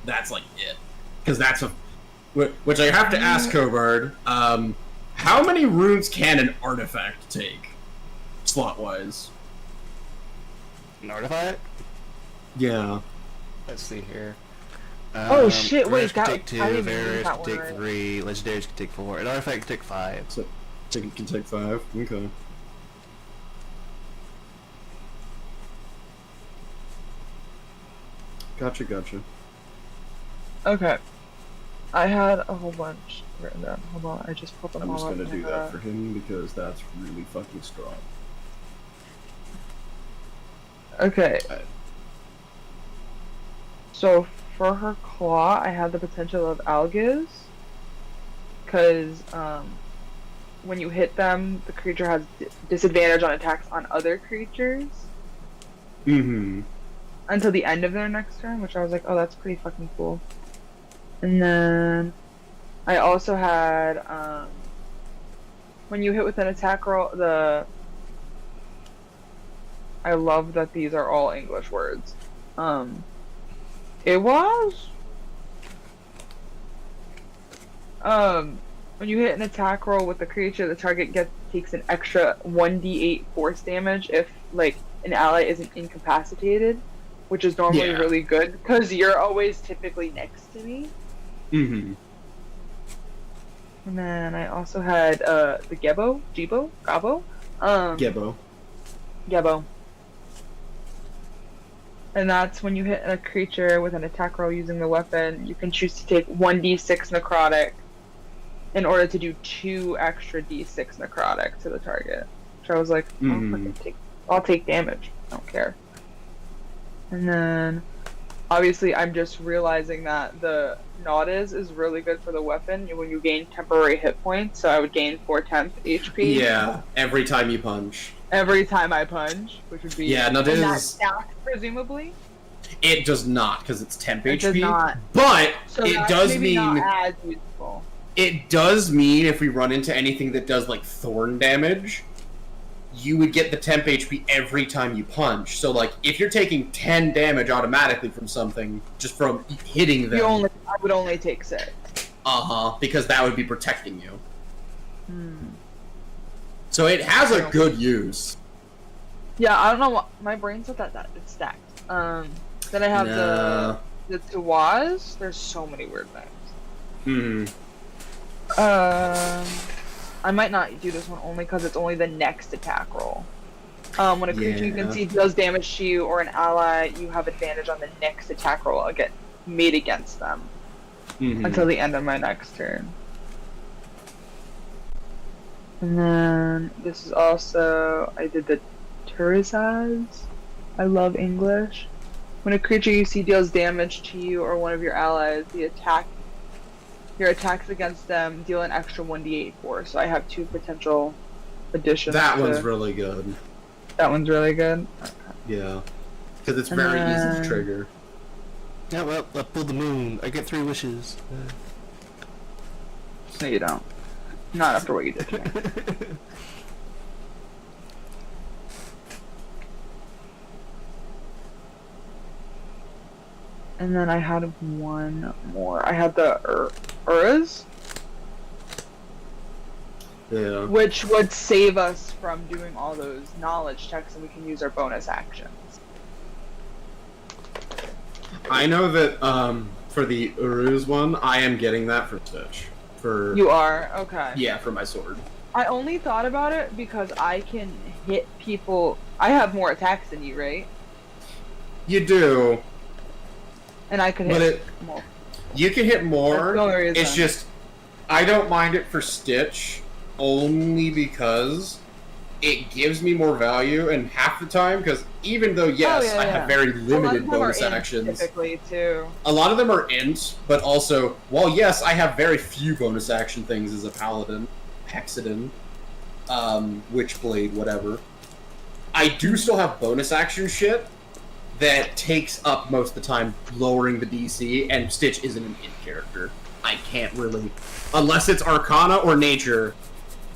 [SPEAKER 3] That's like it. Because that's a. Which I have to ask Cobard, how many runes can an artifact take? Slot wise.
[SPEAKER 1] An artifact?
[SPEAKER 3] Yeah.
[SPEAKER 1] Let's see here.
[SPEAKER 2] Oh, shit, wait,
[SPEAKER 1] rares can
[SPEAKER 2] that-
[SPEAKER 1] take 2,
[SPEAKER 2] I didn't read
[SPEAKER 1] various
[SPEAKER 2] that
[SPEAKER 1] can
[SPEAKER 2] one
[SPEAKER 1] take
[SPEAKER 2] right.
[SPEAKER 1] 3, legendaries can take 4, an artifact can take 5.
[SPEAKER 3] So it can take 5. Okay. Gotcha.
[SPEAKER 2] okay. I had a whole bunch written down. Hold on, I just pulled them
[SPEAKER 3] I'm
[SPEAKER 2] all
[SPEAKER 3] just
[SPEAKER 2] up.
[SPEAKER 3] gonna do
[SPEAKER 2] and,
[SPEAKER 3] that for him because that's really fucking strong.
[SPEAKER 2] Okay.
[SPEAKER 3] Alright.
[SPEAKER 2] So for her claw, I had the potential of Algiz, because when you hit them, the creature has disadvantage on attacks on other creatures
[SPEAKER 3] Mm-hmm.
[SPEAKER 2] until the end of their next turn, which I was like, oh, that's pretty fucking cool. And then I also had when you hit with an attack roll, I love that these are all English words. It was when you hit an attack roll with the creature, the target takes an extra 1d8 force damage if like an ally isn't incapacitated, which is normally
[SPEAKER 3] Yeah.
[SPEAKER 2] really good because you're always typically next to me.
[SPEAKER 3] Mm-hmm.
[SPEAKER 2] And then I also had the Gebo. Gebo. And that's when you hit a creature with an attack roll using the weapon, you can choose to take 1d6 necrotic in order to do 2 extra d6 necrotic to the target. Which I was like, I'll take damage. I don't care. And then obviously I'm just realizing that the Nautis is really good for the weapon when you gain temporary hit points, so I would gain 4/10 HP.
[SPEAKER 3] Yeah, every time you punch.
[SPEAKER 2] Every time I punch, which would be
[SPEAKER 3] Yeah, no,
[SPEAKER 2] and that
[SPEAKER 3] this is...
[SPEAKER 2] stacks, presumably.
[SPEAKER 3] It does not, because it's temp
[SPEAKER 2] It
[SPEAKER 3] HP.
[SPEAKER 2] does not.
[SPEAKER 3] But
[SPEAKER 2] So
[SPEAKER 3] it
[SPEAKER 2] that's
[SPEAKER 3] does
[SPEAKER 2] maybe
[SPEAKER 3] mean...
[SPEAKER 2] not as useful.
[SPEAKER 3] It does mean if we run into anything that does, like, thorn damage, you would get the temp HP every time you punch. So, like, if you're taking 10 damage automatically from something, just from hitting them...
[SPEAKER 2] I would only take 6.
[SPEAKER 3] Uh-huh, because that would be protecting you. So it has a good use.
[SPEAKER 2] Yeah, I don't know what my brain said that it's stacked. Then I have
[SPEAKER 3] No.
[SPEAKER 2] the Tuaz. There's so many weird names. I might not do this one only because it's only the next attack roll. When a creature you can see does damage to you or an ally, you have advantage on the next attack roll made against them until the end of my next turn. And then this is also I did the Turizaz. I love English. When a creature you see deals damage to you or one of your allies, your attacks against them deal an extra 1d8 force. So I have 2 potential additions.
[SPEAKER 3] That one's really good.
[SPEAKER 2] That one's really good. Okay.
[SPEAKER 3] Yeah. Because it's
[SPEAKER 2] And
[SPEAKER 3] very easy
[SPEAKER 2] then-
[SPEAKER 3] to trigger.
[SPEAKER 1] Yeah, well, I pulled the moon. I get 3 wishes.
[SPEAKER 2] No, you don't. Not after what you did to me. And then I had one more. I had the Uras,
[SPEAKER 3] Yeah.
[SPEAKER 2] which would save us from doing all those knowledge checks, and we can use our bonus actions.
[SPEAKER 3] I know that for the Uruz one, I am getting that for Stitch. For
[SPEAKER 2] You are? Okay.
[SPEAKER 3] yeah, for my sword.
[SPEAKER 2] I only thought about it because I can hit people. I have more attacks than you, right?
[SPEAKER 3] You do,
[SPEAKER 2] And I could
[SPEAKER 3] but
[SPEAKER 2] hit more.
[SPEAKER 3] you can hit
[SPEAKER 2] That's
[SPEAKER 3] more.
[SPEAKER 2] the only reason.
[SPEAKER 3] It's just I don't mind it for Stitch only because it gives me more value, and half the time, because even though yes,
[SPEAKER 2] yeah,
[SPEAKER 3] I
[SPEAKER 2] yeah.
[SPEAKER 3] have very
[SPEAKER 2] A lot of
[SPEAKER 3] limited
[SPEAKER 2] them are
[SPEAKER 3] bonus
[SPEAKER 2] int,
[SPEAKER 3] actions.
[SPEAKER 2] typically too.
[SPEAKER 3] A lot of them are int, but also, while yes, I have very few bonus action things as a paladin, Hexadin, Witchblade, whatever. I do still have bonus action shit that takes up most of the time, lowering the DC, and Stitch isn't an int character. I can't really, unless it's Arcana or Nature.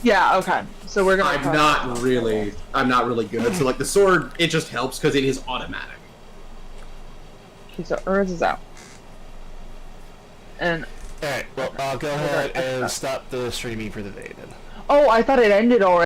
[SPEAKER 2] Yeah. Okay. So we're gonna.
[SPEAKER 3] I'm not really good. So like the sword, it just helps because it is automatic.
[SPEAKER 2] Okay, so Urz is out. And
[SPEAKER 1] Alright, well, I'll go ahead and stop the streaming for the day then.
[SPEAKER 2] oh, I thought it ended already.